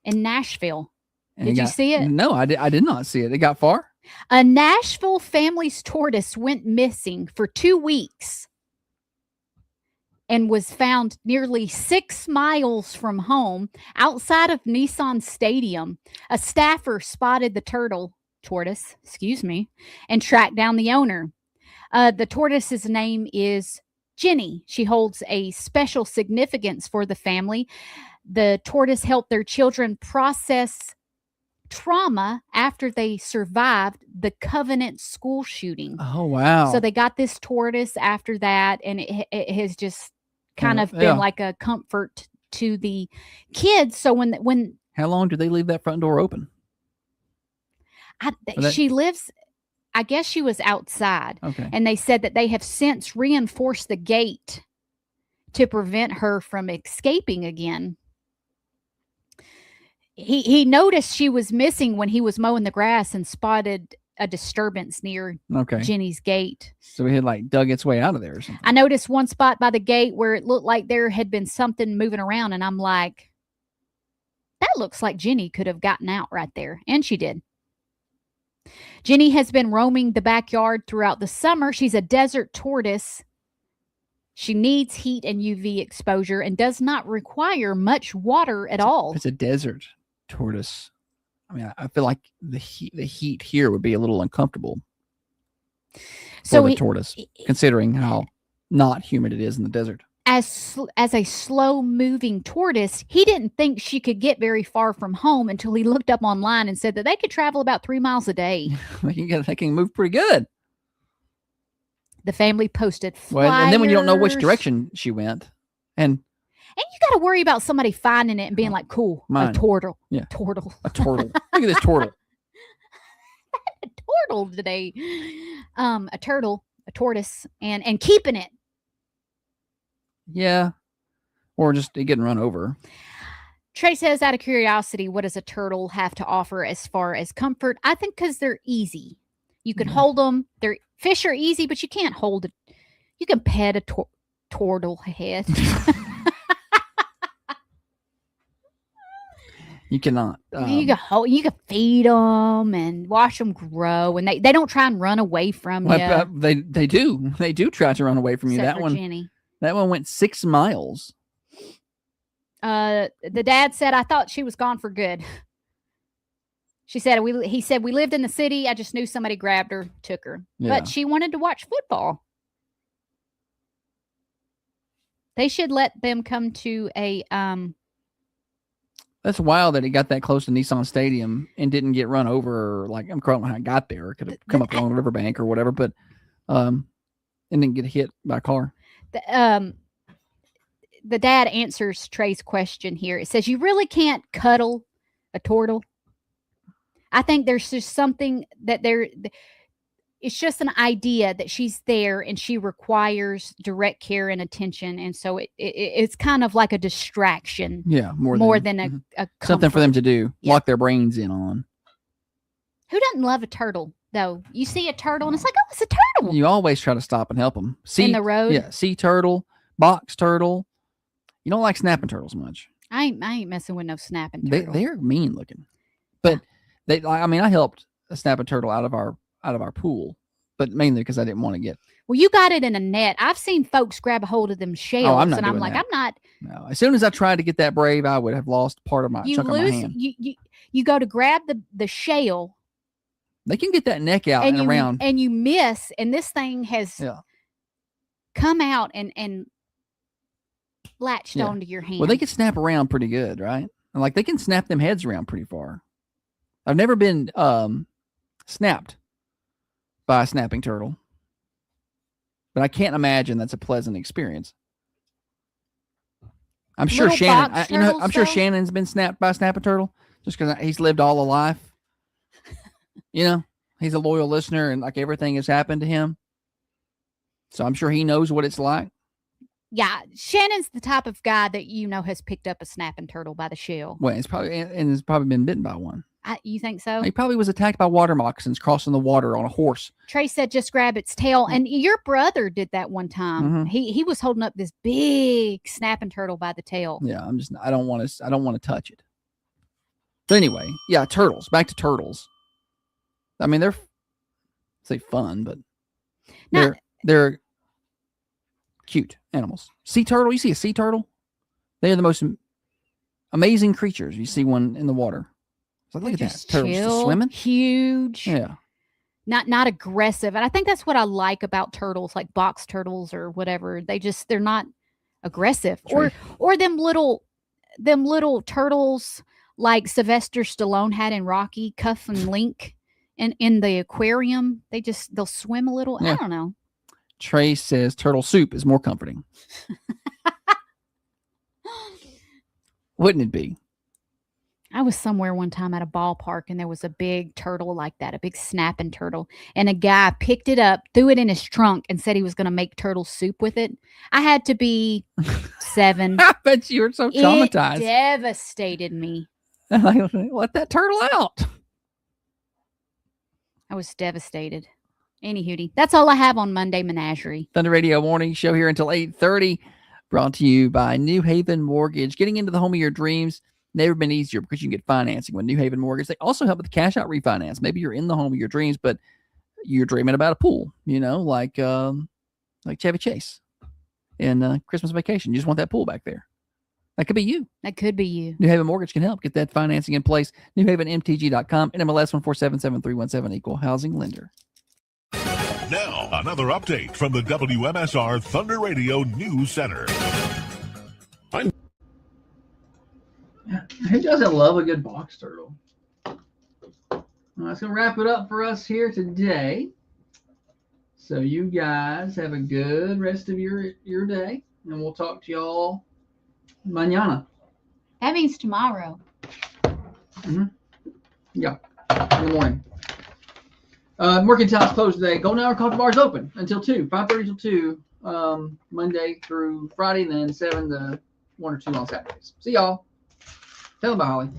[SPEAKER 15] in Nashville.
[SPEAKER 3] And
[SPEAKER 15] did you see it?
[SPEAKER 3] No, I did not see it. It got far?
[SPEAKER 15] A Nashville family's tortoise went missing for 2 weeks and was found nearly 6 miles from home outside of Nissan Stadium. A staffer spotted the tortoise, and tracked down the owner. The tortoise's name is Jenny. She holds a special significance for the family. The tortoise helped their children process trauma after they survived the Covenant school shooting.
[SPEAKER 3] Oh, wow.
[SPEAKER 15] So they got this tortoise after that, and it has just kind of been like a comfort to the kids. So when
[SPEAKER 3] how long do they leave that front door open?
[SPEAKER 15] She lives, I guess she was outside.
[SPEAKER 3] Okay.
[SPEAKER 15] And they said that they have since reinforced the gate to prevent her from escaping again. He noticed she was missing when he was mowing the grass and spotted a disturbance near Jenny's gate.
[SPEAKER 3] So he had like dug its way out of there or something.
[SPEAKER 15] I noticed one spot by the gate where it looked like there had been something moving around, and I'm like, that looks like Jenny could have gotten out right there. And she did. Jenny has been roaming the backyard throughout the summer. She's a desert tortoise. She needs heat and UV exposure and does not require much water at all.
[SPEAKER 3] It's a desert tortoise. I mean, I feel like the heat here would be a little uncomfortable for the tortoise, considering how not humid it is in the desert.
[SPEAKER 15] As a slow-moving tortoise, he didn't think she could get very far from home until he looked up online and said that they could travel about 3 miles a day.
[SPEAKER 3] They can move pretty good.
[SPEAKER 15] The family posted flyers.
[SPEAKER 3] Well, and then when you don't know which direction she went, and
[SPEAKER 15] you got to worry about somebody finding it and being like, cool, a turtle.
[SPEAKER 3] Yeah.
[SPEAKER 15] Turtle.
[SPEAKER 3] A turtle. Look at this turtle.
[SPEAKER 15] A turtle today. A turtle, a tortoise, and keeping it.
[SPEAKER 3] Yeah. Or just getting run over.
[SPEAKER 15] Trey says, out of curiosity, what does a turtle have to offer as far as comfort? I think because they're easy. You can hold them. Fish are easy, but you can't hold it. You can pet a turtle head.
[SPEAKER 3] You cannot.
[SPEAKER 15] You can feed them and watch them grow, and they don't try and run away from you.
[SPEAKER 3] They do try to run away from you.
[SPEAKER 15] Except for Jenny.
[SPEAKER 3] That one went 6 miles.
[SPEAKER 15] The dad said, I thought she was gone for good. He said, we lived in the city. I just knew somebody grabbed her, took her.
[SPEAKER 3] Yeah.
[SPEAKER 15] But she wanted to watch football. They should let them come to a
[SPEAKER 3] That's wild that he got that close to Nissan Stadium and didn't get run over. Like, I don't know how it got there. It could have come up along the riverbank or whatever, but and didn't get hit by a car.
[SPEAKER 15] The dad answers Trey's question here. It says, you really can't cuddle a turtle. I think there's just something that it's just an idea that she's there and she requires direct care and attention. And so it's kind of like a distraction.
[SPEAKER 3] Yeah.
[SPEAKER 15] More than a
[SPEAKER 3] something for them
[SPEAKER 15] comfort.
[SPEAKER 3] to do.
[SPEAKER 15] Yeah.
[SPEAKER 3] Lock their brains in on.
[SPEAKER 15] Who doesn't love a turtle, though? You see a turtle and it's like, oh, it's a turtle.
[SPEAKER 3] You always try to stop and help them.
[SPEAKER 15] In the road?
[SPEAKER 3] Yeah. Sea turtle, box turtle. You don't like snapping turtles much.
[SPEAKER 15] I ain't messing with no snapping turtle.
[SPEAKER 3] They're mean looking. But I helped a snapping turtle out of our pool, but mainly because I didn't want to get.
[SPEAKER 15] Well, you got it in a net. I've seen folks grab a hold of them shells,
[SPEAKER 3] I'm not
[SPEAKER 15] and I'm
[SPEAKER 3] doing
[SPEAKER 15] like,
[SPEAKER 3] that.
[SPEAKER 15] I'm not.
[SPEAKER 3] No. As soon as I tried to get that brave, I would have lost part of my
[SPEAKER 15] You
[SPEAKER 3] chunk of my
[SPEAKER 15] lose.
[SPEAKER 3] hand.
[SPEAKER 15] You go to grab the shell.
[SPEAKER 3] They can get that neck out and around.
[SPEAKER 15] And you miss, and this thing has come out and latched onto your hand.
[SPEAKER 3] Well, they can snap around pretty good, right? And like they can snap them heads around pretty far. I've never been snapped by a snapping turtle, but I can't imagine that's a pleasant experience. I'm sure
[SPEAKER 15] Little
[SPEAKER 3] Shannon.
[SPEAKER 15] box
[SPEAKER 3] I'm sure
[SPEAKER 15] turtles, though?
[SPEAKER 3] Shannon's been snapped by a snapping turtle just because he's lived all a life. He's a loyal listener, and like everything has happened to him, so I'm sure he knows what it's like.
[SPEAKER 15] Yeah, Shannon's the type of guy that has picked up a snapping turtle by the shell.
[SPEAKER 3] Well, it's probably been bitten by one.
[SPEAKER 15] You think so?
[SPEAKER 3] He probably was attacked by water moccasins crossing the water on a horse.
[SPEAKER 15] Trey said just grab its tail. And your brother did that one time.
[SPEAKER 3] Mhm.
[SPEAKER 15] He was holding up this big snapping turtle by the tail.
[SPEAKER 3] Yeah, I don't want to touch it. But anyway, yeah, turtles. Back to turtles. I mean, they're fun, but they're cute animals. Sea turtle, you see a sea turtle? They are the most amazing creatures. You see one in the water. It's like, look at that.
[SPEAKER 15] Just
[SPEAKER 3] Turtles just
[SPEAKER 15] chill,
[SPEAKER 3] swimming.
[SPEAKER 15] huge.
[SPEAKER 3] Yeah.
[SPEAKER 15] Not aggressive. And I think that's what I like about turtles, like box turtles or whatever. They're not aggressive.
[SPEAKER 3] True.
[SPEAKER 15] Or them little turtles like Sylvester Stallone had in Rocky, Cuff and Link in the aquarium. They'll swim a little.
[SPEAKER 3] Yeah.
[SPEAKER 15] I don't know.
[SPEAKER 3] Trey says turtle soup is more comforting. Wouldn't it be?
[SPEAKER 15] I was somewhere one time at a ballpark and there was a big turtle like that, a big snapping turtle. And a guy picked it up, threw it in his trunk, and said he was going to make turtle soup with it. I had to be 7.
[SPEAKER 3] I bet you were so traumatized.
[SPEAKER 15] It devastated me.
[SPEAKER 3] Let that turtle out.
[SPEAKER 15] I was devastated. Anywho, that's all I have on Monday Menagerie.
[SPEAKER 3] Thunder Radio Morning Show here until 8:30. Brought to you by New Haven Mortgage. Getting into the home of your dreams never been easier because you can get financing with New Haven Mortgage. They also help with the cash out refinance. Maybe you're in the home of your dreams, but you're dreaming about a pool, like Chevy Chase in Christmas Vacation. You just want that pool back there. That could be you.
[SPEAKER 15] That could be you.
[SPEAKER 3] New Haven Mortgage can help get that financing in place. NewHavenMTG.com, NMLS 1477317, equal housing lender.
[SPEAKER 11] Now, another update from the WMSR Thunder Radio News Center.
[SPEAKER 1] Who doesn't love a good box turtle? That's going to wrap it up for us here today. So you guys have a good rest of your day, and we'll talk to y'all mañana.
[SPEAKER 2] That means tomorrow.
[SPEAKER 1] Mm-hmm. Yeah, in the morning. Mercantile's closed today. Golden Hour Coffee Bar is open until 2, 5:30 till 2, Monday through Friday, and then 7 to 1 or 2 on Saturdays. See y'all. Tell them about Holly.